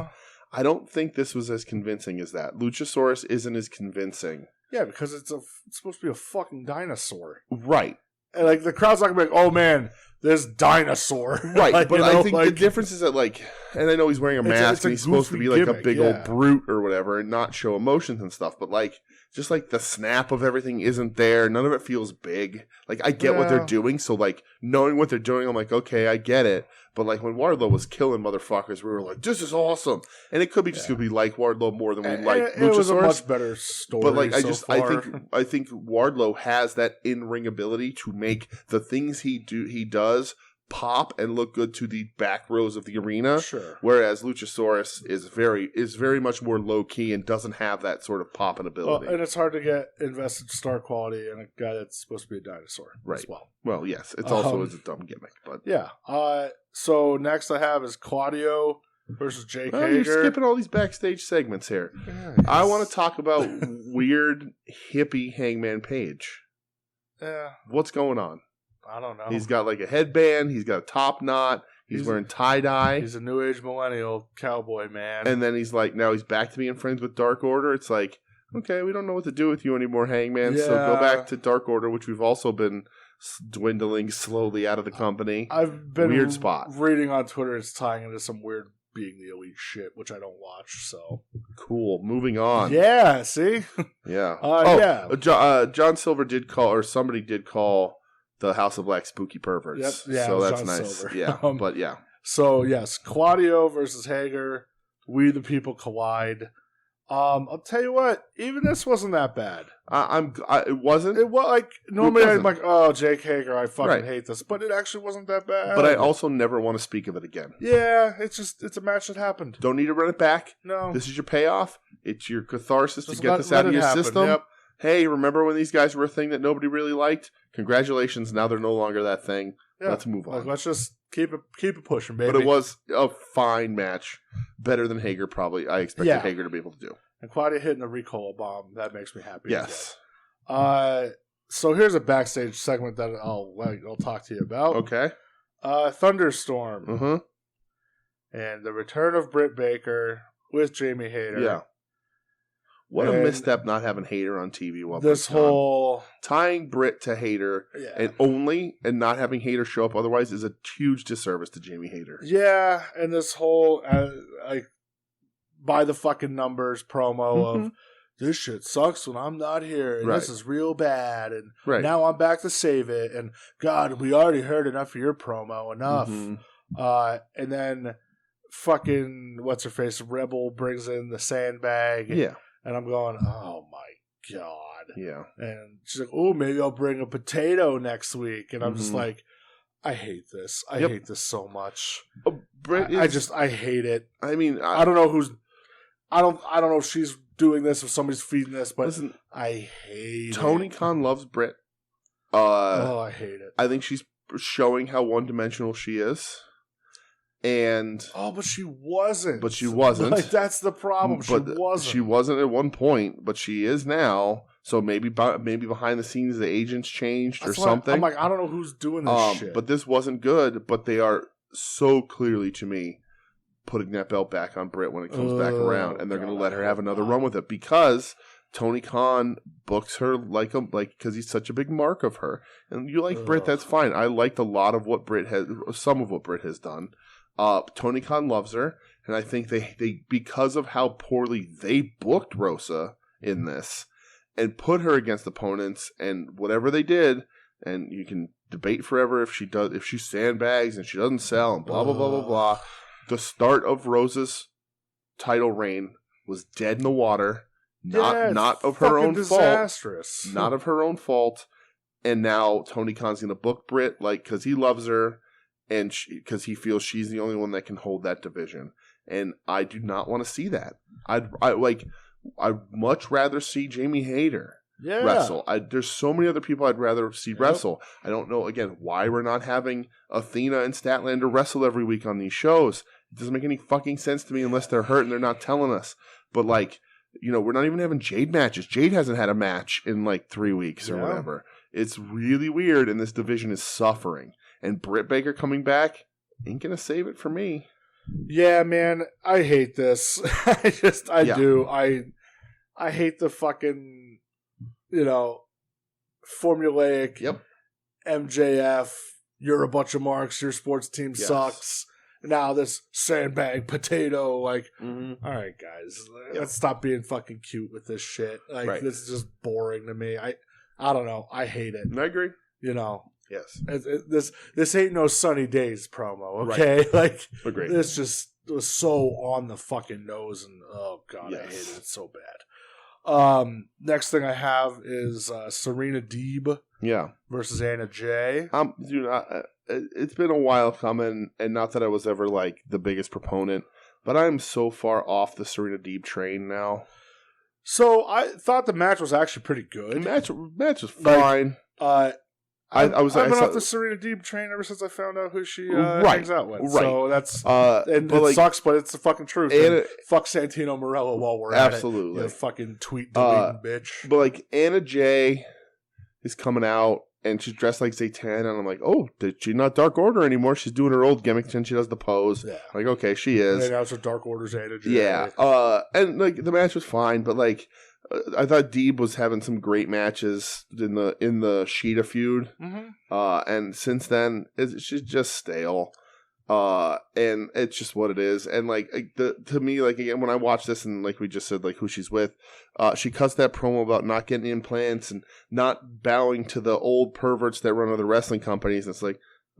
I don't think this was as convincing as that. Luchasaurus isn't as convincing. Yeah, because it's supposed to be a fucking dinosaur. Right. And, like, the crowd's not going to be like, oh, man, this dinosaur. Right, like, but I think the difference is that, like, and I know he's wearing a mask and he's supposed to be like a big old brute or whatever and not show emotions and stuff, but, like, just, like, the snap of everything isn't there. None of it feels big. Like, I get what they're doing, so, like, knowing what they're doing, I'm like, okay, I get it. But, like, when Wardlow was killing motherfuckers, we were like, this is awesome. And it could be just because we like Wardlow more than we like Luchasaurus. It was a much better story. But, like, I think Wardlow has that in-ring ability to make the things he does pop and look good to the back rows of the arena. Sure. Whereas Luchasaurus is very much more low key and doesn't have that sort of popping ability. Well, and it's hard to get invested star quality in a guy that's supposed to be a dinosaur as well. Well, yes, it's also is a dumb gimmick, but yeah. So next I have is Claudio versus Jake Hager. You're skipping all these backstage segments here. Yes. I want to talk about weird hippie Hangman Page. Yeah. What's going on? I don't know. He's got like a headband. He's got a top knot. He's wearing tie-dye. He's a new age millennial cowboy, man. And then he's like, now he's back to being friends with Dark Order. It's like, okay, we don't know what to do with you anymore, Hangman. Yeah. So go back to Dark Order, which we've also been dwindling slowly out of the company. I've been weird spot. Reading on Twitter, it's tying into some weird Being the Elite shit, which I don't watch. So cool. Moving on. Yeah. See. Yeah. Yeah. John Silver did call, or somebody did call the House of Black Spooky Perverts. Yep. Yeah. So that's John nice. Silver. Yeah. But yeah. So yes, Claudio versus Hager. We the People collide. I'll tell you what. Even this wasn't that bad. It wasn't. It was like normally I'm like, oh, Jake Hager, I fucking hate this, but it actually wasn't that bad. But I also never want to speak of it again. Yeah, it's a match that happened. Don't need to run it back. No, this is your payoff. It's your catharsis to get this out of your system. Yep. Hey, remember when these guys were a thing that nobody really liked? Congratulations, now they're no longer that thing. Yeah. Let's move on. Like, let's just keep it pushing, baby. But it was a fine match, better than Hager probably. I expected Hager to be able to do. And Claudia hitting the Recola bomb, that makes me happy. Yes. So here's a backstage segment that I'll talk to you about. Okay. Thunderstorm. Mm-hmm. And the return of Britt Baker with Jamie Hayter. Yeah. What a misstep not having Hayter on TV while this whole tying Britt to Hayter and not having Hayter show up otherwise is a huge disservice to Jamie Hayter. Yeah, and this whole like by the fucking numbers promo of this shit sucks when I'm not here and this is real bad and now I'm back to save it and God, we already heard enough of your promo, enough. And then fucking what's her face Rebel brings in the sandbag. Yeah. And I'm going, oh my God. Yeah. And she's like, oh, maybe I'll bring a potato next week. And I'm just like, I hate this. I hate this so much. I hate it. I mean, I don't know who's, I don't know if she's doing this, if somebody's feeding this, but listen, I hate Tony Khan loves Britt. I hate it. I think she's showing how one-dimensional she is. And but she wasn't. But she wasn't. Like, that's the problem. She wasn't. She wasn't at one point, but she is now. So maybe behind the scenes the agents changed or something. I'm like, I don't know who's doing this shit. But this wasn't good. But they are so clearly, to me, putting that belt back on Britt when it comes back around, and they're going to let her have another run with it because Tony Khan books her because he's such a big mark of her. And you like Britt, that's fine. I liked a lot of what some of what Britt has done. Tony Khan loves her, and I think they because of how poorly they booked Rosa in this and put her against opponents and whatever they did, and you can debate forever if she sandbags and she doesn't sell and blah blah blah blah blah. The start of Rosa's title reign was dead in the water, not of her own disastrous. fault, not of her own fault. And now Tony Khan's going to book Britt because he loves her and because he feels she's the only one that can hold that division. And I do not want to see that. I'd much rather see Jamie Hayter wrestle. There's so many other people I'd rather see wrestle. I don't know, again, why we're not having Athena and Statlander wrestle every week on these shows. It doesn't make any fucking sense to me unless they're hurt and they're not telling us. But, we're not even having Jade matches. Jade hasn't had a match in, 3 weeks or whatever. It's really weird, and this division is suffering. And Britt Baker coming back ain't going to save it for me. Yeah, man, I hate this. I do. I hate the fucking, formulaic MJF, you're a bunch of marks, your sports team sucks. Now this sandbag potato, all right, guys, let's stop being fucking cute with this shit. This is just boring to me. I don't know. I hate it. I agree. Yes. This ain't no Sunny Days promo, okay? Right. Agreed. This just was so on the fucking nose, and oh god, I hate it. It's so bad. Next thing I have is Serena Deeb versus Anna Jay. It's been a while coming, and not that I was ever the biggest proponent, but I'm so far off the Serena Deeb train now. So I thought the match was actually pretty good. The match was fine. I've been off the Serena Deeb train ever since I found out who she hangs out with. Right. So that's it sucks, but it's the fucking truth. Fuck Santino Marella while we're at it. Absolutely. You fucking tweet deleting bitch. But Anna Jay is coming out and she's dressed like Zaytan, and I'm like, oh, did she not Dark Order anymore? She's doing her old gimmick and she does the pose. Yeah. Okay, she is. And now it's Dark Order's Anna Jay. Yeah. And the match was fine, but I thought Deeb was having some great matches in the Sheeta feud, and since then she's just stale, and it's just what it is. And to me, again, when I watch this and we just said who she's with, she cuts that promo about not getting implants and not bowing to the old perverts that run other wrestling companies. And it's well,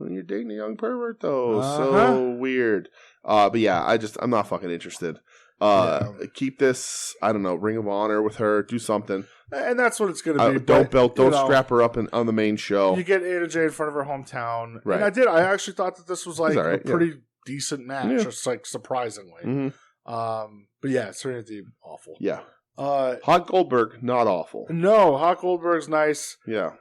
you're dating a young pervert though, so weird. But yeah, I'm not fucking interested. Keep this, I don't know, Ring of Honor with her, do something. And that's what it's going to be. Don't strap her up on the main show. You get Anna Jay in front of her hometown. Right. And I actually thought that this was a pretty decent match, just surprisingly. Mm-hmm. But yeah, Serena Deeb, awful. Yeah. Hot Goldberg, not awful. No, Hot Goldberg's nice. Yeah.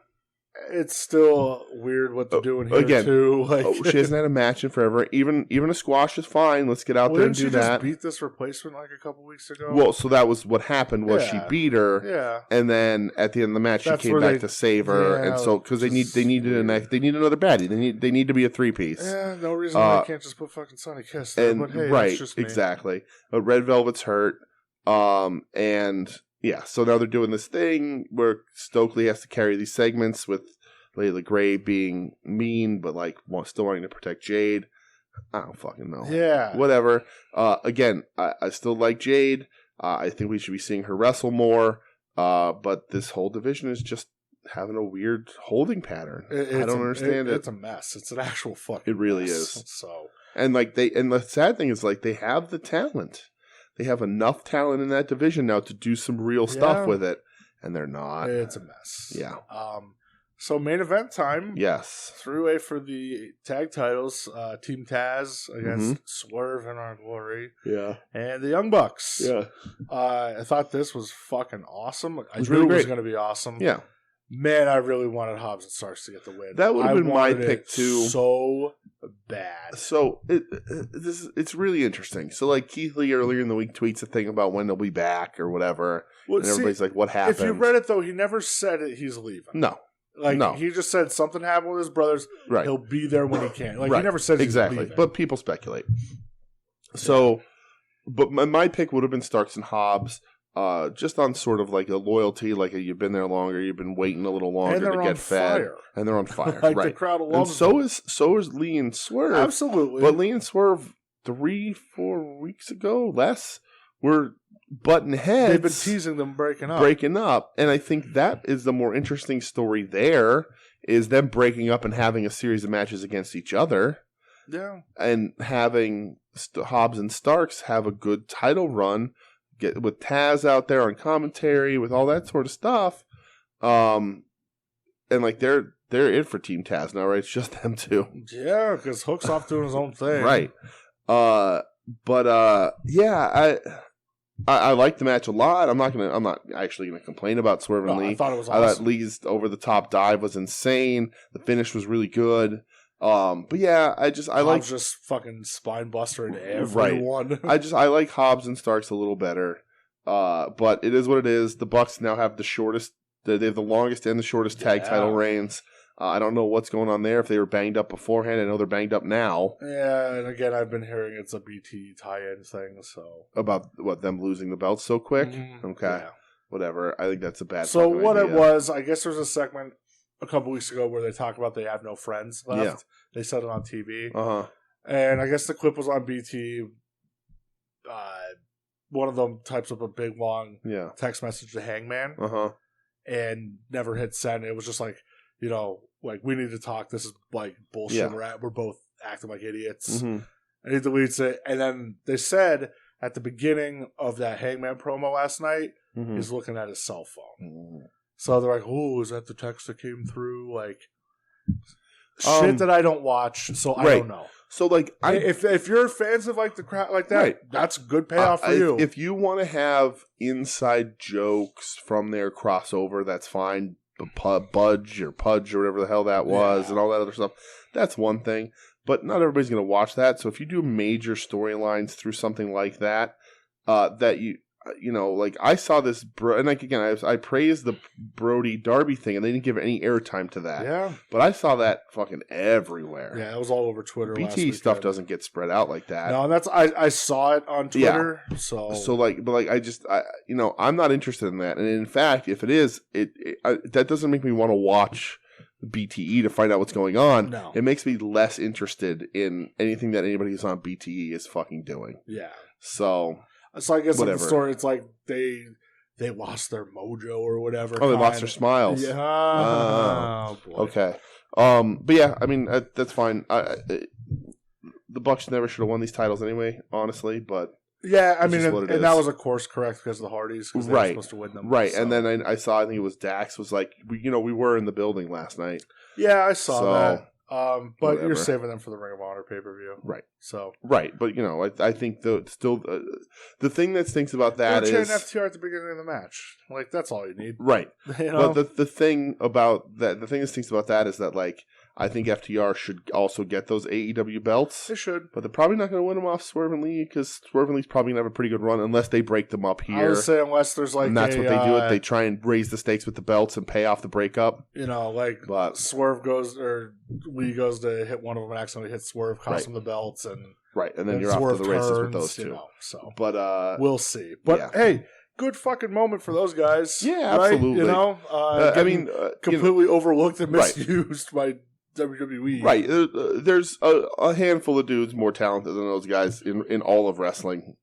It's still weird what they're doing here, again, too. She hasn't had a match in forever. Even a squash is fine. Let's get out there and do that. Didn't she just beat this replacement a couple weeks ago? Well, so that was what happened. Was she beat her? And then at the end of the match, she came back to save her. And so because they need another baddie. They need to be a 3-piece. Yeah, no reason why they can't just put fucking Sonny Kiss there. But hey, that's just me. Exactly. But Red Velvet's hurt. And yeah, so now they're doing this thing where Stokely has to carry these segments with Layla Gray being mean, but still wanting to protect Jade. I don't fucking know. Yeah. Whatever. Again, I still like Jade. I think we should be seeing her wrestle more. But this whole division is just having a weird holding pattern. I don't understand it. It's a mess. It's an actual fucking It really mess. is. So. And the sad thing is they have the talent. They have enough talent in that division now to do some real stuff with it, and they're not. It's a mess. Yeah. So main event time. Yes. 3-way for the tag titles. Team Taz against Swerve and Our Glory. Yeah. And the Young Bucks. Yeah. I thought this was fucking awesome. I knew it was going to be awesome. Yeah. Man, I really wanted Hobbs and Starks to get the win. That would have been my pick too. So bad. So it's really interesting. So like Keith Lee earlier in the week tweets a thing about when they'll be back or whatever, and everybody's like, "What happened?" If you read it though, he never said it. He's leaving. No, he just said something happened with his brothers. Right, he'll be there when he can. Like he never said he's exactly. leaving. But people speculate. So, but my pick would have been Starks and Hobbs. Just on sort of like a loyalty, like you've been there longer, you've been waiting a little longer to get fed, and they're on fire, like right? The crowd loves them. So is Lee and Swerve, absolutely. But Lee and Swerve 3-4 weeks ago, were butting heads. They've been teasing them breaking up, and I think that is the more interesting story. There is them breaking up and having a series of matches against each other, and having Hobbs and Starks have a good title run. Get with Taz out there on commentary with all that sort of stuff, and like they're in for Team Taz now, right? It's just them two. Yeah, because Hook's off doing his own thing, right? Yeah, I like the match a lot. I'm not actually gonna complain about Swerve and Lee. I thought it was awesome. I thought Lee's over the top dive was insane. The finish was really good. But yeah, I like just fucking spine buster in everyone. Right. I like Hobbs and Starks a little better. But it is what it is. The Bucks now have the shortest. They have the longest and the shortest tag title reigns. I don't know what's going on there. If they were banged up beforehand, I know they're banged up now. Yeah, and again, I've been hearing it's a BT tie-in thing. So about them losing the belts so quick. Mm-hmm. Okay, whatever. I think that's a bad. So what idea. It was, I guess, there's a segment a couple weeks ago where they talk about they have no friends left. Yeah. They said it on TV. And I guess the clip was on BT. One of them types up a big, long text message to Hangman. And never hit send. It was just like, like, we need to talk. This is like bullshit. Yeah. We're both acting like idiots. And he deletes it. And then they said at the beginning of that Hangman promo last night, he's looking at his cell phone. So they're like, "Oh, is that the text that came through?" Like shit that I don't watch, so I don't know. So like, if you're fans of like the crowd like that, that's good payoff for you. If you want to have inside jokes from their crossover, that's fine. Budge or Pudge or whatever the hell that was, and all that other stuff, that's one thing. But not everybody's going to watch that. So if you do major storylines through something like that, that like I saw this, and like again, I praised the Brody Darby thing, and they didn't give any airtime to that. Yeah, but I saw that fucking everywhere. Yeah, it was all over Twitter. BT stuff doesn't get spread out like that. No, and that's I saw it on Twitter. Yeah. So like, but like I'm not interested in that. And in fact, if it is, that doesn't make me want to watch BTE to find out what's going on. No, it makes me less interested in anything that anybody who's on BTE is fucking doing. Yeah. So I guess in the story, it's like they lost their mojo or whatever. Oh, they lost their smiles. Yeah. Oh, boy. Okay. But yeah, I mean that's fine. The Bucks never should have won these titles anyway, honestly. But yeah, I mean, and that was a course correct because of the Hardys, because they were supposed to win them. Right, so. And then I saw, I think it was Dax was like, we were in the building last night. Yeah, I saw that. But whatever. You're saving them for the Ring of Honor pay-per-view. Right. So. Right, but I think the thing that stinks about that is FTR at the beginning of the match. Like, that's all you need. Right. But the thing about that, the thing that stinks about that is that, like, I think FTR should also get those AEW belts. They should. But they're probably not going to win them off Swerve and Lee, because Swerve and Lee's probably going to have a pretty good run unless they break them up here. I would say unless there's like, and that's what they do. They try and raise the stakes with the belts and pay off the breakup. Like Swerve goes, or Lee goes to hit one of them and accidentally hits Swerve, costs him the belts, and and then you're off to the races with those two. But we'll see. But hey, good fucking moment for those guys. Yeah, absolutely. I mean, completely overlooked and misused by WWE. Right. There's a handful of dudes more talented than those guys in all of wrestling.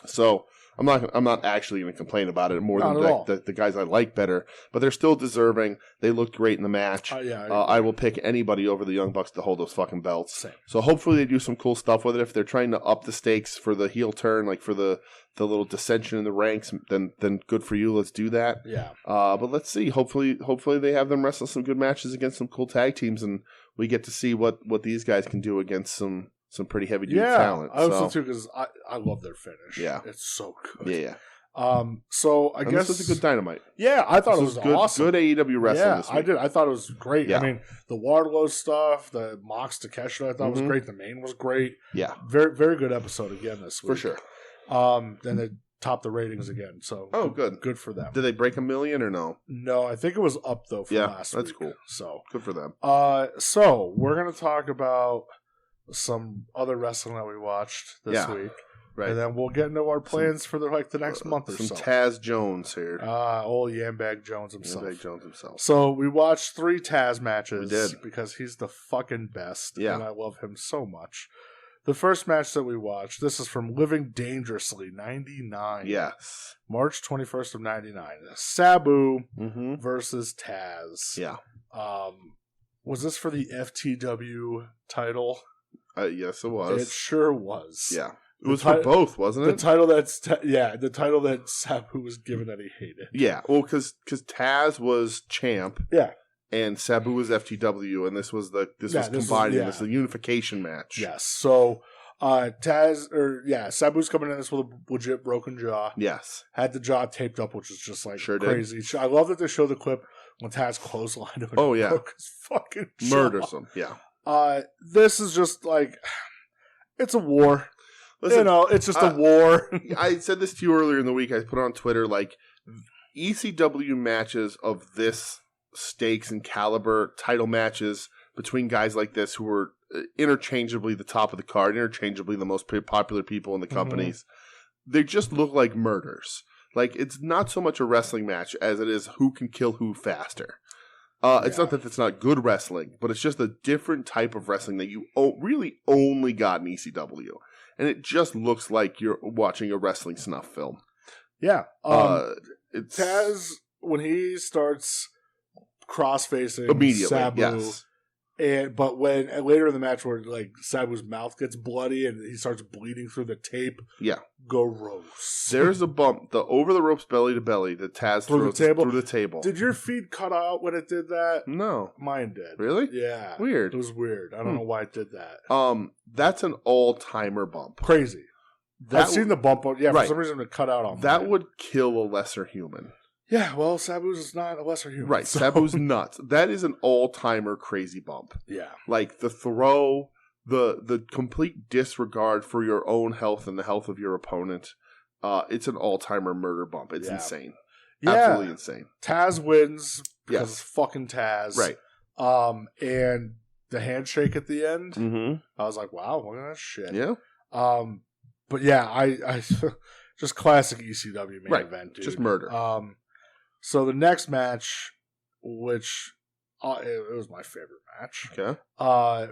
So I'm not actually going to complain about it more than the guys I like better, but they're still deserving. They looked great in the match. I will pick anybody over the Young Bucks to hold those fucking belts. Same. So hopefully they do some cool stuff with it. If they're trying to up the stakes for the heel turn, like for the little dissension in the ranks, then good for you. Let's do that. Yeah. But let's see. Hopefully they have them wrestle some good matches against some cool tag teams, and we get to see what these guys can do against some pretty heavy duty talent. I also too, because I love their finish. Yeah, it's so good. Yeah. So I guess this was a good Dynamite. Yeah, I thought it was good, awesome. Good AEW wrestling this week. I did. I thought it was great. Yeah. I mean, the Wardlow stuff, the Mox Takeshita, I thought was great. The main was great. Yeah. Very, very good episode again this week. For sure. Then they topped the ratings again. So good. Good for them. Did they break 1 million or no? No, I think it was up though from last week. That's cool. So good for them. So we're gonna talk about some other wrestling that we watched this week. Right. And then we'll get into our plans for the next month or so. Some Taz Jones here. Old Yambag Jones himself. Yambag Jones himself. So we watched 3 Taz matches. We did. Because he's the fucking best. Yeah. And I love him so much. The first match that we watched, this is from Living Dangerously, 99. Yes. March 21st of 99. Sabu versus Taz. Yeah. Was this for the FTW title? Yes, it was. It sure was. Yeah. It was for both, wasn't it? The title the title that Sabu was given that he hated. Yeah, well, because Taz was champ. Yeah. And Sabu was FTW, and this was combining. This is a unification match. Yes. So Sabu's coming in this with a legit broken jaw. Yes. Had the jaw taped up, which is just like crazy. I love that they show the clip when Taz clotheslined him. Oh yeah. Broke his fucking jaw. Murders him. Yeah. This is just like it's a war. Listen, it's just a war. I said this to you earlier in the week. I put it on Twitter, like, ECW matches of this stakes and caliber, title matches between guys like this who were interchangeably the top of the card, interchangeably the most popular people in the companies, they just look like murders. Like, it's not so much a wrestling match as it is who can kill who faster. It's not that it's not good wrestling, but it's just a different type of wrestling that you really only got in ECW. And it just looks like you're watching a wrestling snuff film. Yeah. It's Taz, when he starts cross-facing immediately, Sabu, but when later in the match where like Sabu's mouth gets bloody and he starts bleeding through the tape, gross. There's a bump, the over the ropes belly to belly that Taz throws through the table. Did your feed cut out when it did that? No, mine did. Really? Yeah, weird. It was weird. I don't know why it did that. That's an all-timer bump. Crazy. I've seen the bump. Yeah, for some reason it cut out on that. Would kill a lesser human. Yeah, well, Sabu's not a lesser human. Right, so. Sabu's nuts. That is an all-timer crazy bump. Yeah. Like, the throw, the complete disregard for your own health and the health of your opponent, it's an all-timer murder bump. It's insane. Yeah. Absolutely insane. Taz wins because it's fucking Taz. Right. And the handshake at the end, I was like, wow, look at that shit. Yeah. But yeah, I just classic ECW main event, dude. Just murder. So the next match, which it was my favorite match. Okay.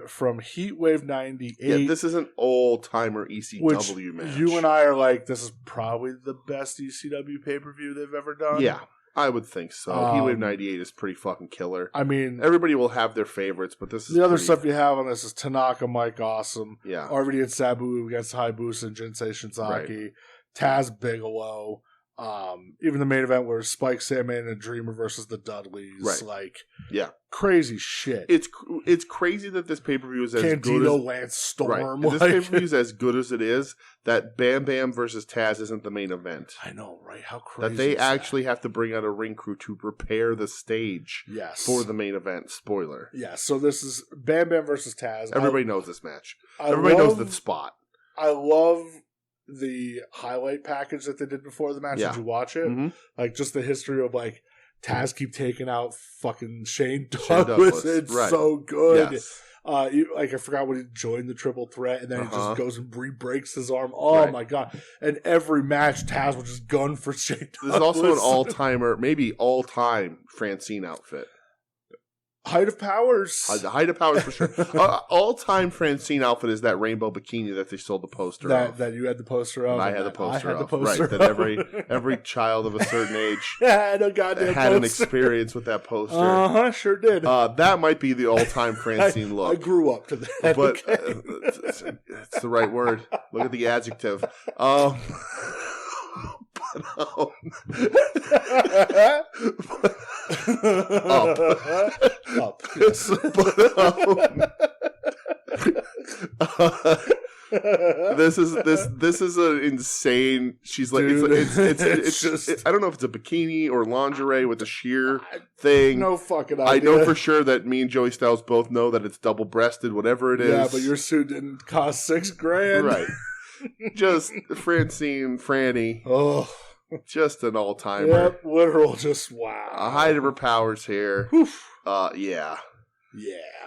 From Heatwave 98. Yeah, this is an all-timer ECW match. You and I are like, this is probably the best ECW pay-per-view they've ever done. Yeah, I would think so. Heatwave 98 is pretty fucking killer. I mean, everybody will have their favorites, but this is the other stuff you have on this is Tanaka, Mike Awesome, yeah, RVD and Sabu against Hayabusa and Jinsei Shinzaki, Taz Bigelow. Even the main event where Spike, Sandman, and Dreamer versus the Dudleys, crazy shit. It's crazy that this pay per view is as Candido, good as Lance Storm. Right. This pay per view is as good as it is. That Bam Bam versus Taz isn't the main event. I know, right? How crazy! That they actually have to bring out a ring crew to prepare the stage. For the main event. Spoiler. Yes. So this is Bam Bam versus Taz. Everybody knows this match. Everybody knows the spot. I love the highlight package that they did before the match. Did you watch it? Like just the history of like Taz keep taking out fucking Shane Douglas. It's so good. Yes. Like I forgot when he joined the triple threat and then he just goes and breaks his arm. Oh my god. And every match Taz will just gun for Shane Douglas. This is also an all-timer, maybe all-time Francine outfit. Height of Powers. The Height of Powers for sure. All-time Francine outfit is that rainbow bikini that they sold the poster of. That you had the poster of. And I had the poster of. Right. That every child of a certain age had an experience with that poster. Sure did. That might be the all-time Francine look. I grew up to that. But it's the right word. Look at the adjective. Up. Yes. This is an insane. She's like, Dude, it's just. I don't know if it's a bikini or lingerie with a sheer thing. No fucking idea. I know for sure that me and Joey Styles both know that it's double breasted, whatever it is. Yeah, but your suit didn't cost $6,000, right? Just Franny. Oh, just an all timer. Yep, literal. Just wow. A height of her powers here. Yeah.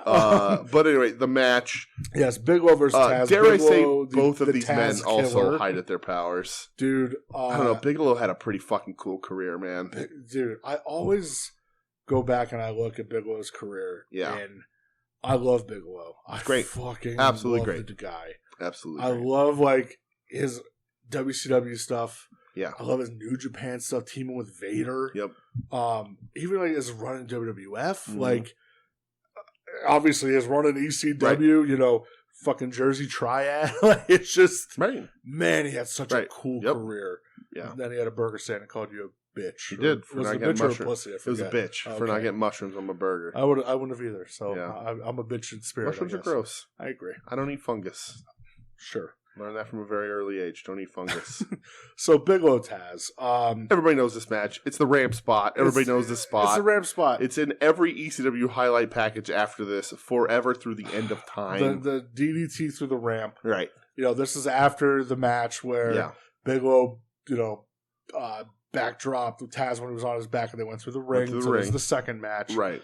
But anyway, the match. Yes, Bigelow versus Taz. Dare Bigelow, I say, both of these Taz men killer. also hide at their powers. Dude, I don't know. Bigelow had a pretty fucking cool career, man. Dude, I always go back and I look at Bigelow's career. Yeah. And I love Bigelow. Great. Fucking absolutely love great. the guy. Absolutely I great. love, like, his WCW stuff. Yeah. I love his New Japan stuff, teaming with Vader. Yep. Even, like, his run in WWF. Like, obviously his run in ECW, you know, fucking Jersey Triad. Like, it's just, man, he had such a cool career. Yeah. And then he had a burger stand and called you a bitch. He did. Was it a bitch or a pussy? It was a bitch for not getting mushrooms on my burger. I wouldn't have either. So I'm a bitch in spirit. Mushrooms are gross. I agree. I don't eat fungus. Sure. Learned that from a very early age. Don't eat fungus. So Bigelow Taz. Everybody knows this match. It's the ramp spot. Everybody knows this spot. It's the ramp spot. It's in every ECW highlight package after this, forever through the end of time. The DDT through the ramp. Right. You know, this is after the match where Bigelow, you know, backdropped Taz when he was on his back and they went through the ring. It was the second match. Right.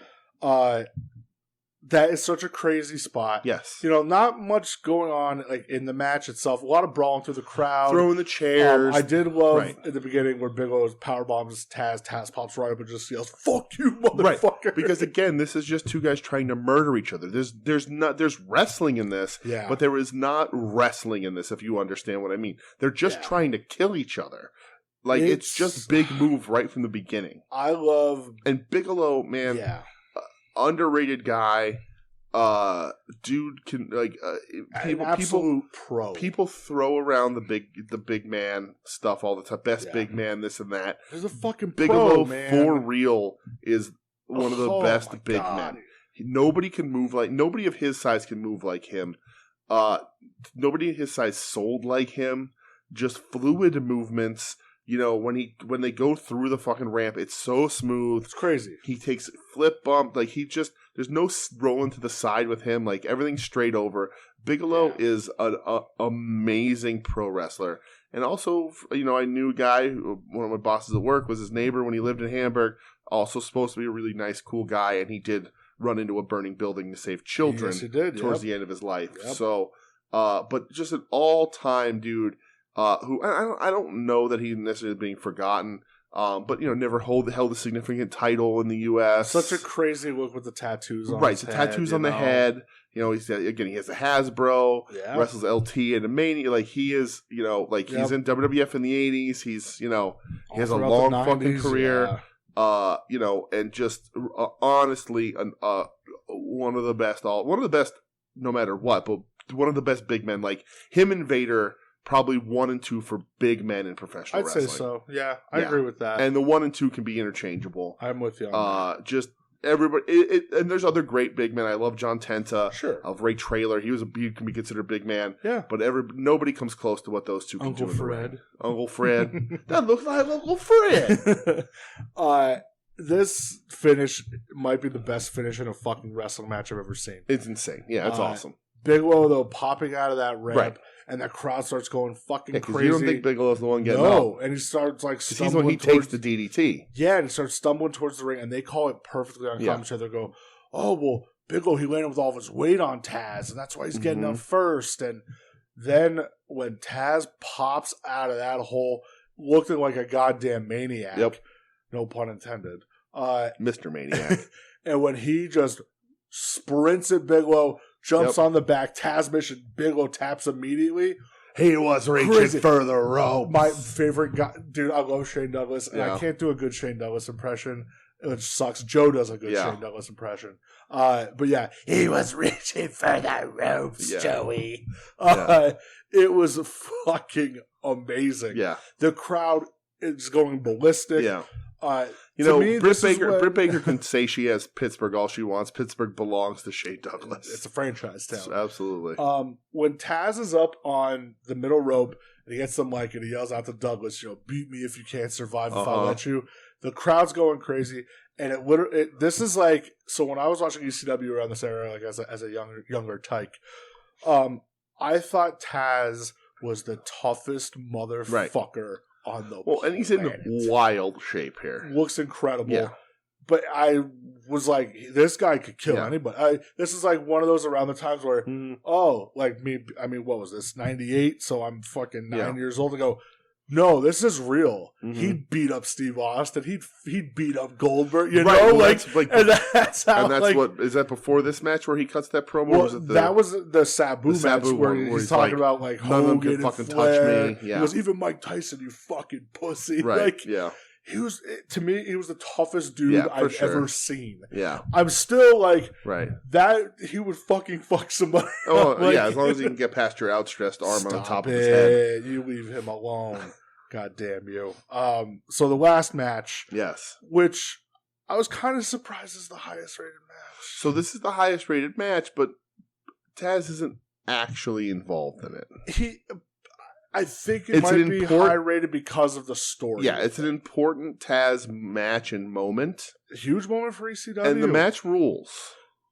That is such a crazy spot. Yes. You know, not much going on like in the match itself. A lot of brawling through the crowd. Throwing the chairs. I did love at the beginning where Bigelow power bombs Taz. Taz pops right up and just yells, "Fuck you, motherfucker!" Right. Because again, this is just two guys trying to murder each other. There's wrestling in this, but there is not wrestling in this. If you understand what I mean, they're just trying to kill each other. Like it's just big move right from the beginning. I love Bigelow, man. Yeah. Underrated guy, dude can pro. People throw around the big man stuff all the time. Best big man, this and that. There's a fucking Bigelow pro, man. For real is one of the best big men. Nobody can move nobody of his size can move like him. Nobody his size sold like him. Just fluid movements. You know, when they go through the fucking ramp, it's so smooth. It's crazy. He takes flip bump. Like, there's no rolling to the side with him. Like, everything's straight over. Bigelow is an amazing pro wrestler. And also, you know, I knew a guy, one of my bosses at work was his neighbor when he lived in Hamburg. Also supposed to be a really nice, cool guy. And he did run into a burning building to save children towards the end of his life. Yep. So, but just an all-time dude. Who I don't know that he's necessarily being forgotten, but you know, never held a significant title in the U.S. Such a crazy look with the tattoos on his the head, tattoos on the head. You know, he has a Hasbro, wrestles LT and a Mania. Like he is, you know, like he's in WWF in the '80s. He's, you know, he has a long fucking career. You know, and just honestly, one of the best, no matter what, but one of the best big men. Like him and Vader. Probably 1 and 2 for big men in professional wrestling. I'd say so. Yeah, I agree with that. And the 1 and 2 can be interchangeable. I'm with you on that. Just everybody, and there's other great big men. I love John Tenta. Sure. I love Ray Traylor. He can be considered a big man. Yeah. But nobody comes close to what those two can do. Uncle Fred. That looks like Uncle Fred. This finish might be the best finish in a fucking wrestling match I've ever seen. It's insane. Yeah, it's awesome. Bigelow, though, popping out of that ramp. And the crowd starts going fucking crazy. You don't think Bigelow's the one getting up? No, and he starts like stumbling. He's when he takes the DDT. Yeah, and he starts stumbling towards the ring, and they call it perfectly on commentary. They go, "Oh well, Bigelow, he landed with all of his weight on Taz, and that's why he's getting up first." And then when Taz pops out of that hole, looking like a goddamn maniac, no pun intended, Mr. Maniac, and when he just sprints at Bigelow. Jumps on the back, Taz mission, Bigelow taps immediately. He was reaching for the rope. My favorite guy, dude, I love Shane Douglas, and I can't do a good Shane Douglas impression, which sucks. Joe does a good Shane Douglas impression. But yeah, he was reaching for the ropes, Joey. It was fucking amazing. Yeah. The crowd is going ballistic. Yeah. Me, Britt Baker can say she has Pittsburgh all she wants. Pittsburgh belongs to Shane Douglas. It's a franchise town. Absolutely. When Taz is up on the middle rope and he gets the mic and he yells out to Douglas, beat me if you can't survive if I let you. The crowd's going crazy. And this is like, so when I was watching ECW around this era, like as a younger tyke, I thought Taz was the toughest motherfucker on the planet. And he's in wild shape here. Looks incredible. Yeah. But I was like, this guy could kill anybody. This is like one of those around the times where, like me, I mean, what was this, 98? So I'm fucking 9 years old to go, no, this is real. Mm-hmm. He'd beat up Steve Austin. He'd beat up Goldberg. You know, well, and that's how. And that's what is that before this match where he cuts that promo? Well, that was the Sabu match where he's talking about like Hogan can fucking Flair. Touch me. Yeah. He goes, even Mike Tyson, you fucking pussy. Right. He was, to me, he was the toughest dude I've ever seen. Yeah. I'm still like, that he would fucking fuck somebody. Oh, as long as he can get past your outstretched arm on the top of his head. You leave him alone. God damn you. So the last match. Yes. Which I was kind of surprised is the highest rated match. So this is the highest rated match, but Taz isn't actually involved in it. I think it might be high rated because of the story. Yeah, it's an important Taz match and moment. A huge moment for ECW. And the match rules.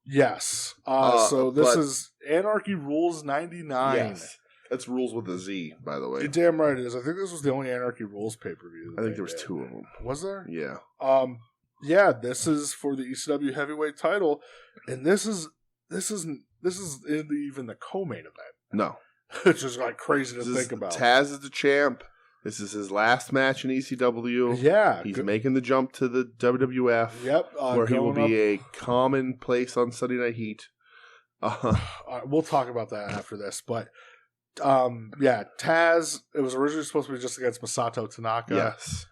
Yes. So this is Anarchy Rules 99. Yes. That's Rules with a Z, by the way. You're damn right it is. I think this was the only Anarchy Rules pay-per-view. I think there was 2 of them. Was there? Yeah. This is for the ECW heavyweight title, and this is even the co-main event. No. It's just like crazy to think about. Taz is the champ. This is his last match in ECW. Yeah. He's making the jump to the WWF. Yep. Where he will be a commonplace on Sunday Night Heat. We'll talk about that after this. But, Taz, it was originally supposed to be just against Masato Tanaka. Yes.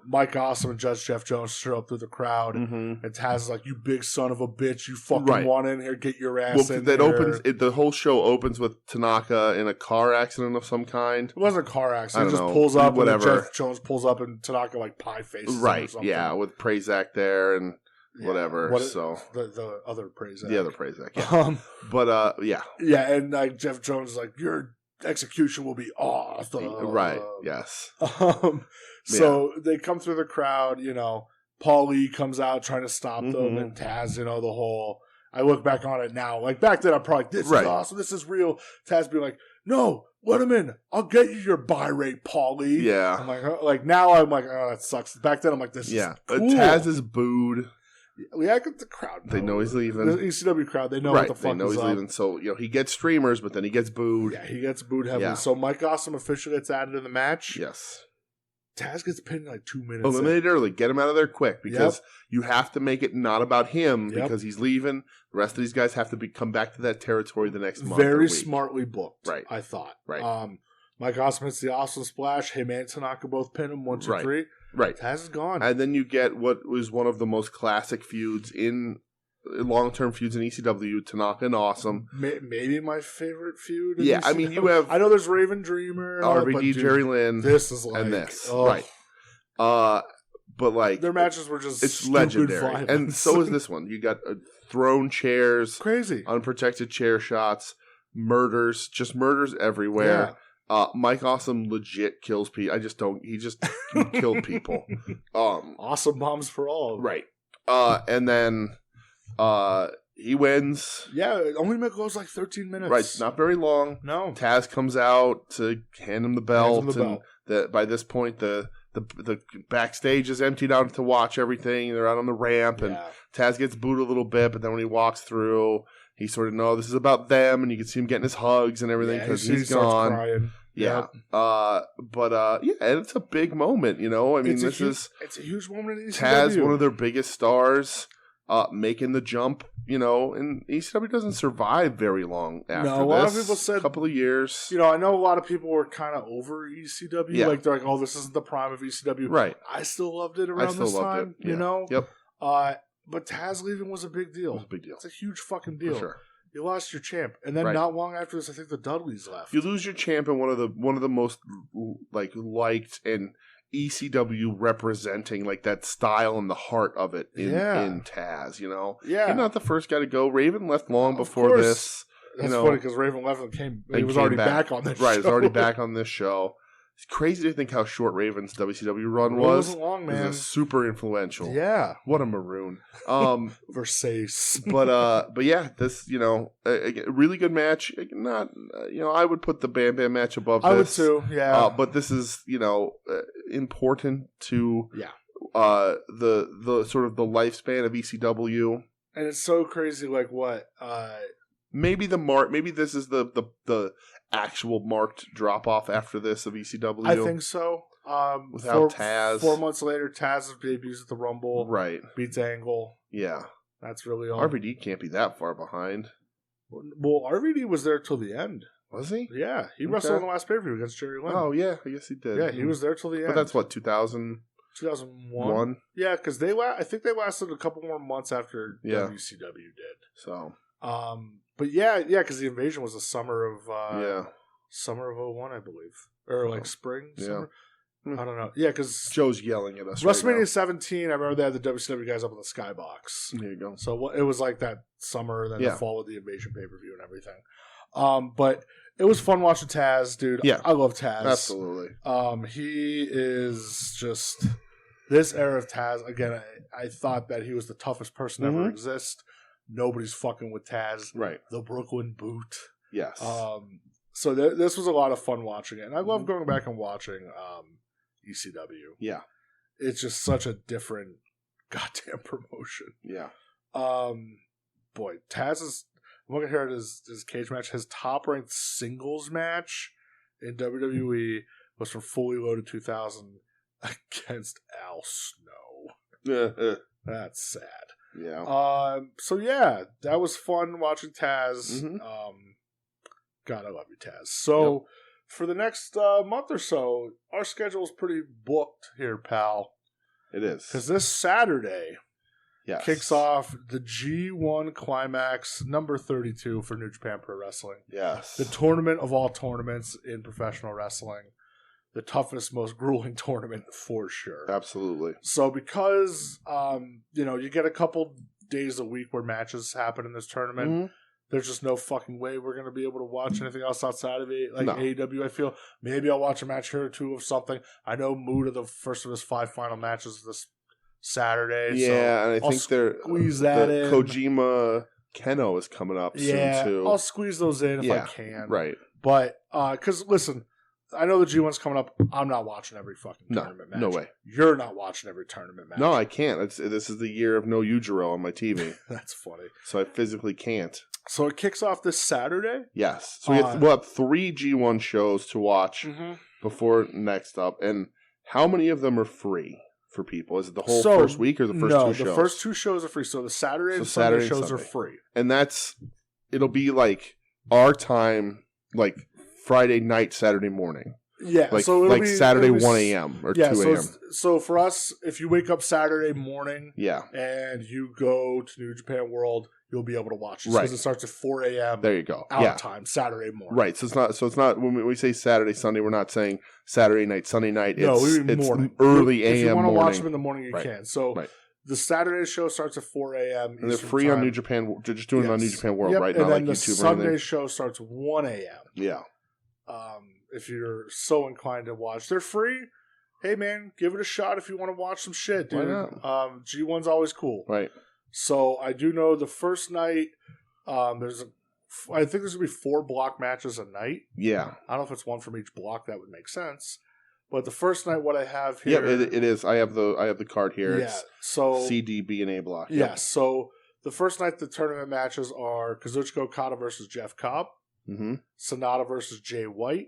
Mike Awesome and Judge Jeff Jones show up through the crowd, and Taz is like, "You big son of a bitch! You fucking want in here? Get your ass in that here!" The whole show opens with Tanaka in a car accident of some kind. It wasn't a car accident. He just pulls up, whatever. And Jeff Jones pulls up, and Tanaka like pie faces him or something. Yeah, with Prazak there and whatever. So the other Prazak, the other Prazak. Yeah. Yeah, and like Jeff Jones is like, your execution will be awesome. Right. Yes. So they come through the crowd, Paul Lee comes out trying to stop them, and Taz, the whole, I look back on it now, like back then I'm probably like, this is awesome, this is real. Taz being like, no, let him in. I'll get you your buy rate, Paul Lee. Yeah. I'm like now I'm like, oh, that sucks. Back then I'm like, this is cool. Taz is booed. Yeah, I get the crowd. They know he's leaving. The ECW crowd, they know what the fuck they know he's leaving. So, he gets streamers, but then he gets booed. Yeah, he gets booed heavily. Yeah. So Mike Awesome officially gets added in the match. Yes. Taz gets pinned in like 2 minutes. Eliminate early. Get him out of there quick because you have to make it not about him because he's leaving. The rest of these guys have to come back to that territory the next month. Very smartly booked, right? I thought. Right. Mike Awesome hits the Awesome Splash. Him and Tanaka both pin him 1, 2, 3. Right. Taz is gone. And then you get what was one of the most classic feuds long-term feuds in ECW, Tanaka and Awesome. Maybe my favorite feud. Yeah, I mean, you have... I know there's Raven Dreamer. RVD, Jerry Lynn. This is like... And this. Right. But like... Their matches were just it's legendary. Violence. And so is this one. You got thrown chairs. Crazy. Unprotected chair shots. Murders. Just murders everywhere. Yeah. Mike Awesome legit kills people. He just killed people. Awesome bombs for all. Right. And then... he wins. Yeah, it only goes like 13 minutes. Right, not very long. No. Taz comes out to hand him the belt. And by this point, the backstage is emptied out to watch everything. They're out on the ramp, and Taz gets booed a little bit, but then when he walks through, he sort of knows this is about them, and you can see him getting his hugs and everything because he's gone. Crying. Yeah. And it's a big moment, I mean, it's a huge moment in ECW. Taz, one of their biggest stars, making the jump, and ECW doesn't survive very long after this. A lot of people said... a couple of years. I know a lot of people were kind of over ECW. Yeah. Like, they're like, oh, this isn't the prime of ECW. Right. I still loved it around this time, Yep. But Taz leaving was a big deal. It was a big deal. It's a huge fucking deal. For sure. You lost your champ. And then not long after this, I think the Dudleys left. You lose your champ in one of the most, liked and ECW representing like that style and the heart of it in Taz, you know? Yeah. You're not the first guy to go. Raven left long before this. That's funny because Raven left and he was already back on this show. Right, he was already back on this show. It's crazy to think how short Raven's WCW run was. It wasn't long, man. It was super influential. Yeah. What a maroon. Versace. But yeah, this, you know, a really good match. Not, you know, I would put the Bam Bam match above this. I would too, yeah. But this is, you know, important to the sort of the lifespan of ECW. And it's so crazy, like what? Maybe this is the actual marked drop off after this of ECW. I think so. Without Taz. 4 months later, Taz debuts at the Rumble. Right. Beats Angle. Yeah. That's really all. RVD can't be that far behind. Well, RVD was there till the end. Was he? Yeah. He wrestled on the last pay-per-view against Jerry Lynn. Oh, yeah. I guess he did. Yeah, he was there till the end. But that's what, 2001? Yeah, because I think they lasted a couple more months after WCW did. So... but yeah, because the Invasion was the summer of 01, I believe, or like spring. Summer? I don't know. Yeah, because Joe's yelling at us. WrestleMania 17. I remember they had the WCW guys up in the skybox. There you go. So it was like that summer, then the fall of the Invasion pay per view and everything. But it was fun watching Taz, dude. Yeah, I love Taz. Absolutely. He is just this era of Taz. Again, I thought that he was the toughest person to ever exist. Nobody's fucking with Taz. Right. The Brooklyn Boot. Yes. So this was a lot of fun watching it. And I love going back and watching ECW. Yeah. It's just such a different goddamn promotion. Yeah. Boy, Taz is... I'm looking here at his cage match. His top-ranked singles match in WWE was from Fully Loaded 2000 against Al Snow. That's sad. Yeah. So yeah, that was fun watching Taz. God, I love you, Taz. So for the next month or so, our schedule is pretty booked here, pal. It is. Because this Saturday kicks off the G1 Climax number 32 for New Japan Pro Wrestling. Yes. The tournament of all tournaments in professional wrestling. The toughest, most grueling tournament for sure. Absolutely. So because, you get a couple days a week where matches happen in this tournament, there's just no fucking way we're going to be able to watch anything else outside of it. Like AEW, I feel. Maybe I'll watch a match here or two of something. I know Muda, the first of his 5 final matches this Saturday. Yeah, so and I think squeeze that in. Kojima Keno is coming up soon, too. I'll squeeze those in if I can. Right. But, because, listen... I know the G1's coming up. I'm not watching every fucking tournament match. No way. You're not watching every tournament match. No, I can't. This is the year of no Yujiro on my TV. That's funny. So I physically can't. So it kicks off this Saturday? Yes. So we'll have 3 G1 shows to watch before next up. And how many of them are free for people? Is it the whole first week or the first 2 shows? No, the first 2 shows are free. So the Saturday and Sunday shows are free. And it'll be like our time, like Friday night, Saturday morning. Yeah, so it'll be Saturday 1 a.m. or 2 a.m. So for us, if you wake up Saturday morning and you go to New Japan World, you'll be able to watch it. Because it starts at 4 a.m. There you go. Out time, Saturday morning. Right, so it's not when we say Saturday, Sunday, we're not saying Saturday night, Sunday night. It's morning. Early a.m. If you want to morning. watch them in the morning, you can. So the Saturday show starts at 4 a.m. And they're free on New Japan. They're just doing it on New Japan World, right? And not then like the YouTube Sunday or anything. show starts at 1 a.m. Yeah. If you're so inclined to watch, they're free. Hey man, give it a shot if you want to watch some shit, dude. Why not? G1's always cool, right? So I do know the first night. I think there's gonna be 4 block matches a night. Yeah, I don't know if it's one from each block. That would make sense. But the first night, what I have here, it is. I have the card here. Yeah, so C, D, B, and A block. Yeah, so the first night the tournament matches are Kazuchika Okada versus Jeff Cobb, Sonata versus Jay White,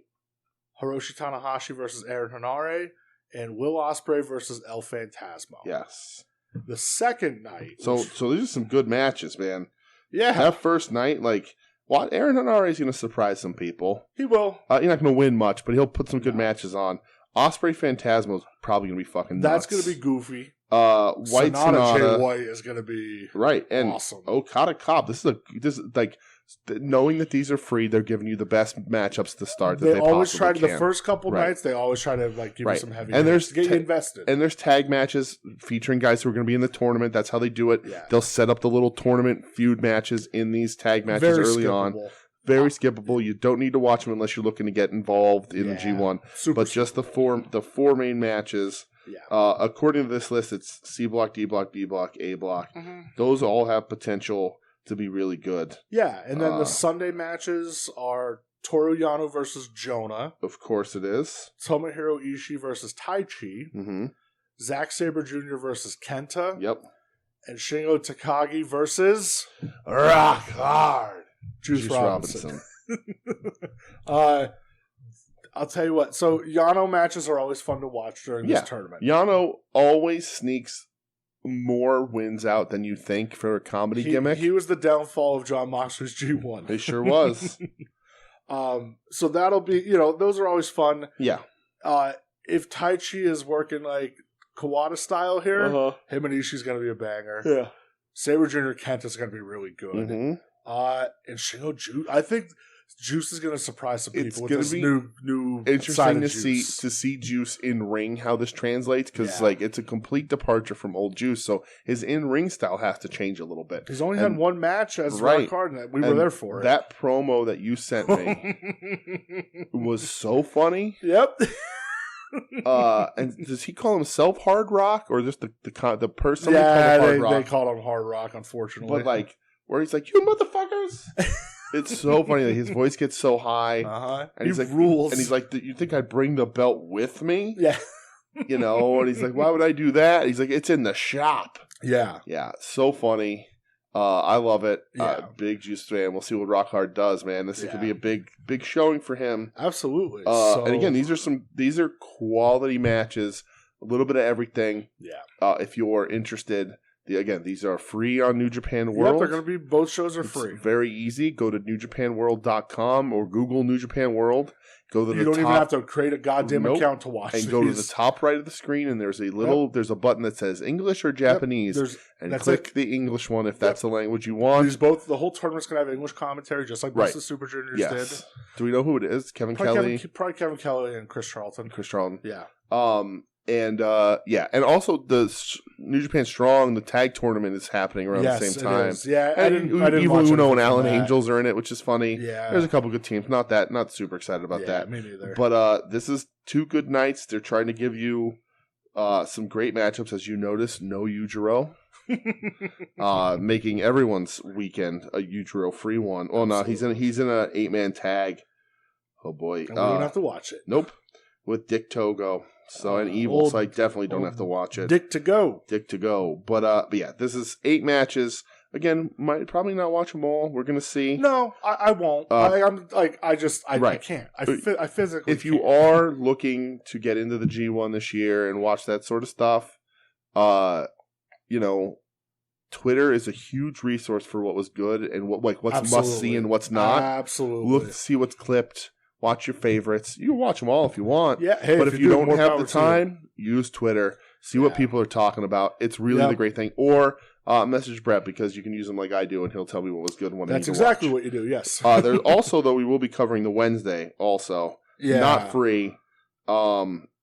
Hiroshi Tanahashi versus Aaron Henare, and Will Ospreay versus El Phantasmo. Yes. The second night. So these are some good matches, man. Yeah. That first night, Aaron Henare is going to surprise some people. He will. You're not going to win much, but he'll put some good matches on. Ospreay Phantasmo is probably going to be fucking nuts. That's going to be goofy. White Sonata. Jay White is going to be right, and awesome. Okada Cobb. This is like knowing that these are free, they're giving you the best matchups to start. That They they always try possibly to can. the first couple nights. They always try to like give you some heavy. And there's to get you invested. And there's tag matches featuring guys who are going to be in the tournament. That's how they do it. Yeah. They'll set up the little tournament feud matches in these tag matches early on. Very skippable. You don't need to watch them unless you're looking to get involved in the G1. But just the four main matches. Yeah. According to this list, it's C block, D block, B block, A block. Mm-hmm. Those all have potential to be really good. Yeah, and then the Sunday matches are Toru Yano versus Jonah. Of course it is. Tomohiro Ishii versus Taichi. Mm-hmm. Zack Sabre Jr. versus Kenta. Yep. And Shingo Takagi versus Rock Hard Juice Robinson. I'll tell you what. So Yano matches are always fun to watch during this tournament. Yano always sneaks more wins out than you think for a comedy gimmick. He was the downfall of Jon Moxley's G1. He sure was. So that'll be, those are always fun. Yeah. If Taichi is working like Kawada style here, him and Ishii's going to be a banger. Yeah. Sabre Jr. Kenta's going to be really good. Mm-hmm. And Shingo Juice, I think Juice is going to surprise some people. It's going to be new interesting to see Juice in ring, how this translates, because it's a complete departure from old Juice. So his in ring style has to change a little bit. He's only had one match as Rock Hard, and we were there for it. That promo that you sent me was so funny. Yep. And does he call himself Hard Rock, or just the person? Yeah, they called him Hard Rock, unfortunately. But like, where he's like, "You motherfuckers." It's so funny that his voice gets so high, and he's like, rules. And he's like, "You think I'd bring the belt with me?" Yeah, and he's like, "Why would I do that?" He's like, "It's in the shop." Yeah, so funny. I love it. Big Juice fan. We'll see what Rock Hard does, man. This could be a big showing for him. Absolutely. And again, these are quality matches. A little bit of everything. Yeah. If you're interested. Again, these are free on New Japan World. Yep, they're going to be, both shows are free. Very easy. Go to newjapanworld.com or Google New Japan World. Go to you don't even have to create a goddamn account to watch and go to the top right of the screen, and there's a button that says English or Japanese, and click the English one if that's the language you want. The whole tournament's going to have English commentary, just like most of the Super Juniors did. Do we know who it is? Kevin Kelly? Probably Kevin Kelly and Chris Charlton. Yeah. And also the New Japan Strong, the tag tournament is happening around the same time. Yeah, and Evil Uno and Allen Angels are in it, which is funny. Yeah, there's a couple good teams. Not super excited about that. Me neither. But this is 2 good nights. They're trying to give you some great matchups, as you notice. No Yujiro, making everyone's weekend a Yujiro free one. Oh no, he's in a 8-man tag. Oh boy, and we don't have to watch it. Nope, with Dick Togo. So an evil, so I definitely don't have to watch it. Dick to go. But yeah, this is 8 matches. Again, might probably not watch them all. We're gonna see. No, I won't. I can't. I physically. If you are looking to get into the G1 this year and watch that sort of stuff, Twitter is a huge resource for what was good and what's must see and what's not. Absolutely. Look to see what's clipped. Watch your favorites. You can watch them all if you want. Yeah, hey, but if you don't have the time, use Twitter. See what people are talking about. It's really the great thing. Or message Brett, because you can use him like I do, and he'll tell me what was good and what I need to watch. That's exactly what you do, yes. There's also, though, we will be covering the Wednesday also. Yeah. Not free.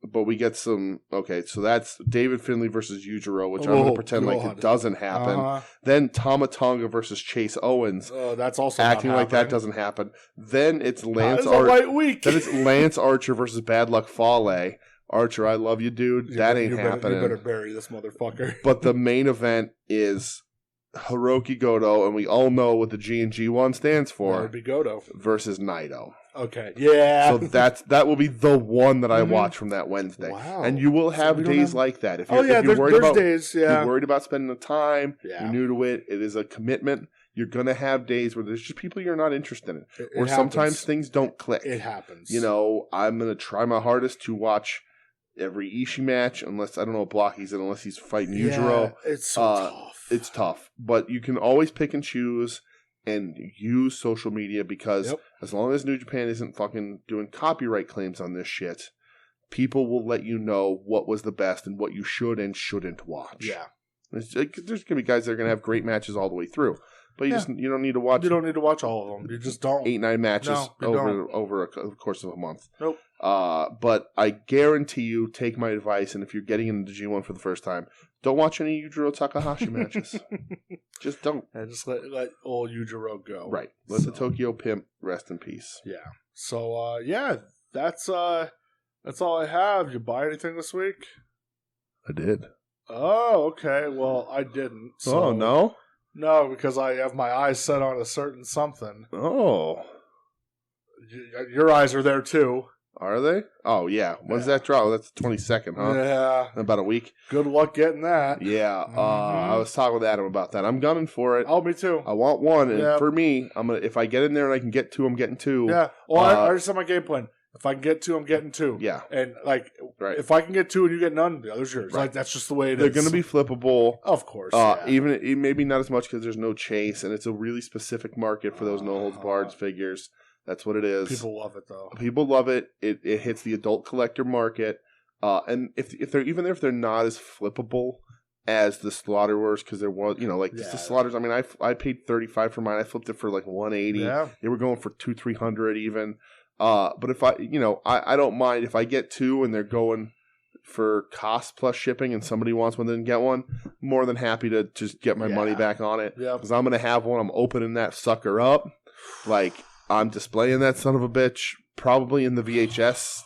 But we get some... Okay, so that's David Finlay versus Yujiro, which I'm going to pretend like it doesn't happen. Then Tama Tonga versus Chase Owens. That's also acting like that doesn't happen. Then it's Lance Archer versus Bad Luck Fale. Archer, I love you, dude. That ain't happening. You better bury this motherfucker. But the main event is Hiroki Goto, and we all know what the G and G1 stands for. Goto versus Naito. Okay, yeah. So that will be the one that I watch from that Wednesday. Wow. And you will have days like that. If you're, there's days, you're worried about spending the time, you're new to it, it is a commitment, you're going to have days where there's just people you're not interested in. Or sometimes things don't click. It happens. I'm going to try my hardest to watch every Ishii match, unless, I don't know what block he's in, unless he's fighting Yujiro. It's so tough. It's tough. But you can always pick and choose and use social media, because as long as New Japan isn't fucking doing copyright claims on this shit, people will let you know what was the best and what you should and shouldn't watch. Yeah. There's going to be guys that are going to have great matches all the way through. But you don't need to watch. You don't need to watch all of them. You just don't. 8-9 matches No, over a course of a month. Nope. But I guarantee you, take my advice, and if you're getting into G1 for the first time, don't watch any Yujiro Takahashi matches. Just don't. Yeah, just let old Yujiro go. Right. Let the Tokyo Pimp rest in peace. Yeah. So that's all I have. You buy anything this week? I did. Oh, okay. Well, I didn't. So. Oh, no? No, because I have my eyes set on a certain something. Oh. Your eyes are there, too. Are they? Oh, yeah. When's that drop? That's the 22nd, huh? Yeah. In about a week. Good luck getting that. Yeah. I was talking with Adam about that. I'm gunning for it. Oh, me too. I want one. And for me, if I get in there and I can get two, I'm getting two. Yeah. Well, I already said my game plan. If I can get two, I'm getting two. Yeah. And, if I can get two and you get none, the other's yours. Right. That's just the way it is. They're going to be flippable. Of course. Even maybe not as much because there's no chase, and it's a really specific market for those no-holds-barred figures. That's what it is. People love it, though. People love it. It hits the adult collector market. And if they're not as flippable as the Slaughterers, because there was, the Slaughters. I mean, I paid $35 for mine. I flipped it for like $180. Yeah. They were going for $200-$300 even. But if I don't mind if I get two and they're going for cost plus shipping and somebody wants one, then get one. More than happy to just get my money back on it. Yeah. Because I'm going to have one. I'm opening that sucker up. Like, I'm displaying that son of a bitch probably in the VHS,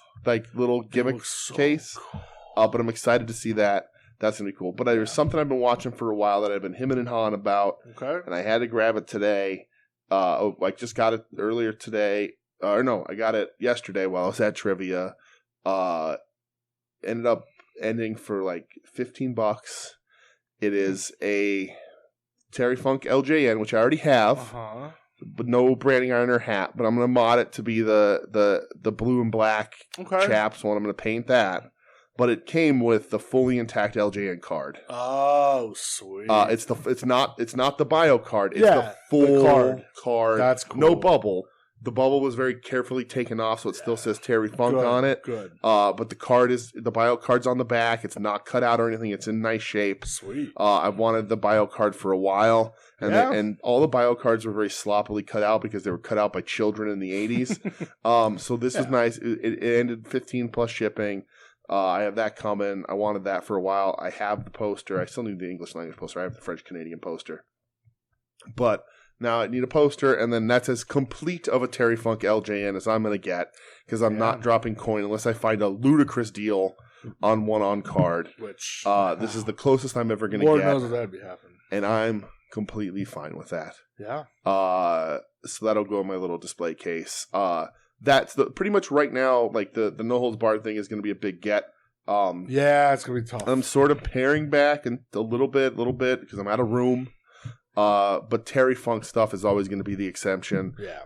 little gimmick case. Cool. But I'm excited to see that. That's going to be cool. But there's something I've been watching for a while that I've been hemming and hawing about. Okay. And I had to grab it today. I just got it earlier today. I got it yesterday while I was at trivia. Ended up ending for like $15. It is a Terry Funk LJN, which I already have, but no branding iron or hat. But I'm going to mod it to be the blue and black chaps one. I'm going to paint that. But it came with the fully intact LJN card. Oh, sweet! It's not the bio card. It's the full card. That's cool. No bubble. The bubble was very carefully taken off, so it still says Terry Funk on it. Good. But the bio card's on the back. It's not cut out or anything. It's in nice shape. Sweet. I've wanted the bio card for a while, and all the bio cards were very sloppily cut out because they were cut out by children in the 80s. So this was nice. It ended 15 plus shipping. I have that coming. I wanted that for a while. I have the poster. I still need the English language poster. I have the French Canadian poster, but. Now I need a poster, and then that's as complete of a Terry Funk LJN as I'm going to get, because I'm not dropping coin unless I find a ludicrous deal on one on card. Which this is the closest I'm ever going to get. Lord knows if that'd be happening. And I'm completely fine with that. Yeah. So that'll go in my little display case. That's pretty much right now. Like the no holds barred thing is going to be a big get. It's going to be tough. I'm sort of paring back and a little bit because I'm out of room. But Terry Funk stuff is always going to be the exception. Yeah.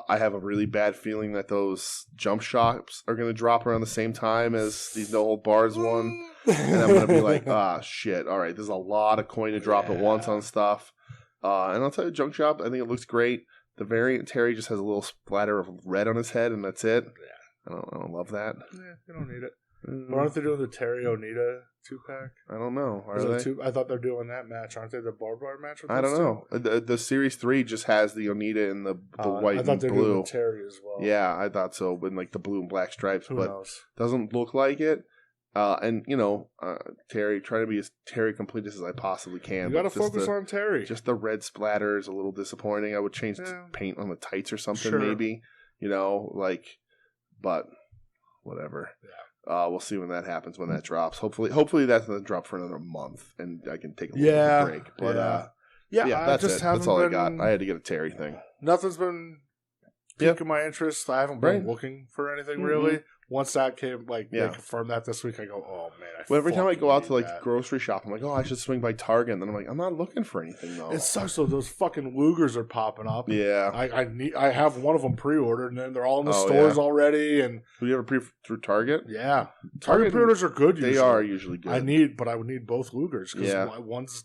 I have a really bad feeling that those jump shops are going to drop around the same time as these no hold bars one, and I'm going to be like, shit. All right, there's a lot of coin to drop at once on stuff. And I'll tell you, junk shop, I think it looks great. The variant Terry just has a little splatter of red on his head, and that's it. Yeah. I don't love that. Yeah, you don't need it. But aren't they doing the Terry Onita 2-pack? I don't know. Are they? I thought they're doing that match. Aren't they the barbed wire match? With I don't know. The Series 3 just has the Onita and the white and blue. I thought they were doing the Terry as well. Yeah, I thought so, with like the blue and black stripes. Who knows? Doesn't look like it. And Terry, trying to be as Terry complete as I possibly can. You got to focus on Terry. Just the red splatter is a little disappointing. I would change the paint on the tights or something, maybe. But whatever. Yeah. We'll see when that happens, when that drops. Hopefully that doesn't drop for another month, and I can take a little bit of a break. But that's it. That's all I got. I had to get a Terry thing. Nothing's been piquing my interest. I haven't been looking for anything really. Once that came, they confirmed that this week, I go, oh man. Every time I go out to grocery shop, I'm like, oh, I should swing by Target. And then I'm like, I'm not looking for anything though. It sucks though. Those fucking Lugers are popping up. Yeah. I have one of them pre-ordered, and then they're all in the stores already. And do you ever pre through Target? Yeah. Target pre-orders are good. They are usually good. I would need both Lugers because one's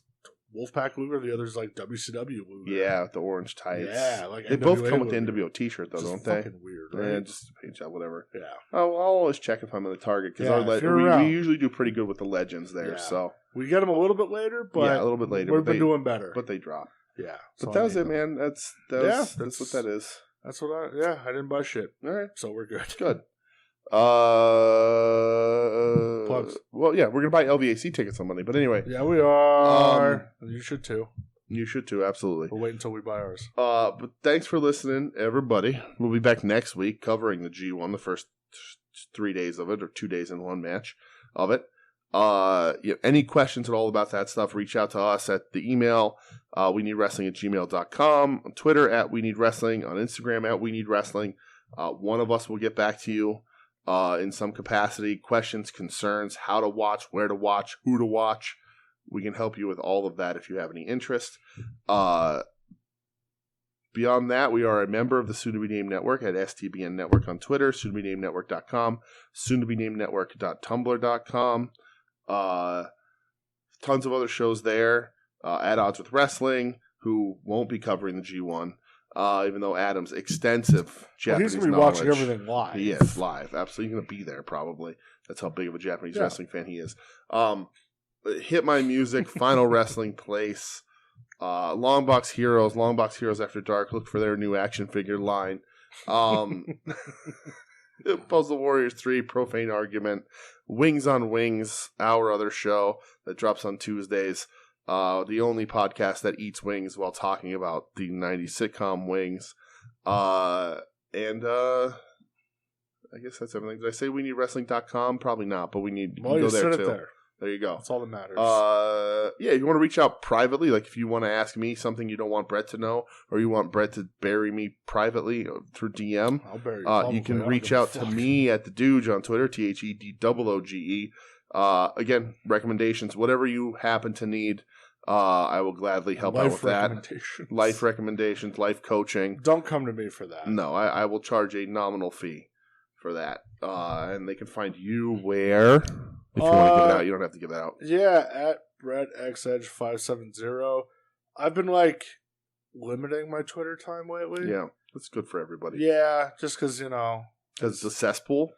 Wolfpack Luger, the other's like WCW Luger. Yeah, with the orange tights. Yeah, they both come with the NWO T-shirt though, don't they? Fucking weird, right? Yeah, just a paint job, whatever. Yeah. Oh, I'll always check if I'm in the Target because we usually do pretty good with the legends there. So we get them a little bit later, but a little bit later. We've been doing better, but they drop. Yeah. But that was it, man. That's what that is. That's what I didn't buy shit. All right. So we're good. Good. Plugs. Well, yeah, we're going to buy LVAC tickets on Monday. But anyway. Yeah, we are. You should too. You should too, absolutely. We'll wait until we buy ours. But thanks for listening, everybody. We'll be back next week covering the G1, the first 3 days of it, or 2 days in one match of it. Any questions at all about that stuff, reach out to us at the email, weneedwrestling@gmail.com, on Twitter @weneedwrestling, on Instagram @weneedwrestling. One of us will get back to you in some capacity. Questions, concerns, how to watch, where to watch, who to watch. We can help you with all of that if you have any interest. Beyond that, we are a member of the soon-to-be-named network at STBN Network on Twitter, soon-to-be-named-network.com, soon-to-be-named-network.tumblr.com. Tons of other shows there. At Odds with Wrestling, who won't be covering the G1, even though Adam's extensive Japanese he's going to be watching everything live. He is live. Absolutely going to be there, probably. That's how big of a Japanese wrestling fan he is. Hit My Music, Final Wrestling Place, Longbox Heroes After Dark. Look for their new action figure line. Puzzle Warriors 3, Profane Argument, Wings on Wings, our other show that drops on Tuesdays. The only podcast that eats wings while talking about the 90s sitcom Wings. I guess that's everything. Did I say weneedwrestling.com? Probably not, but we need to go there too. There you go. That's all that matters. If you want to reach out privately, like if you want to ask me something you don't want Brett to know, or you want Brett to bury me privately through DM, I'll bury you. You can reach out to me at the Dooge on Twitter, TheDooge. Again, recommendations, whatever you happen to need, I will gladly help out with that. Life recommendations, life coaching. Don't come to me for that. No, I will charge a nominal fee for that. And they can find you where? If you want to give it out, you don't have to give it out. Yeah, at BrettXEdge570. I've been limiting my Twitter time lately. Yeah, that's good for everybody. Yeah, just because, Because it's a cesspool?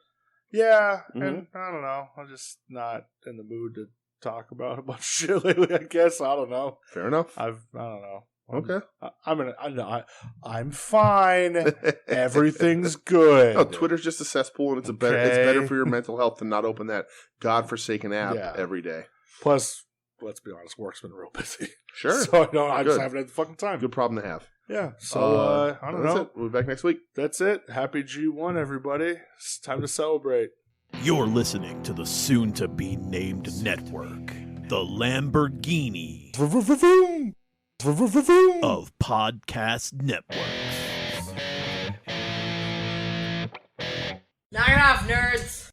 Yeah, and I don't know. I'm just not in the mood to talk about a bunch of shit lately, I guess. I don't know. Fair enough. I don't know. Okay. I'm fine. Everything's good. No, Twitter's just a cesspool, and it's better for your mental health to not open that godforsaken app every day. Plus, let's be honest, work's been real busy. Sure. So I just haven't had the fucking time. Good problem to have. Yeah. So I don't know. It. We'll be back next week. That's it. Happy G1, everybody. It's time to celebrate. You're listening to the soon-to-be-named network, the Lamborghini of podcast networks. Knock it off, nerds!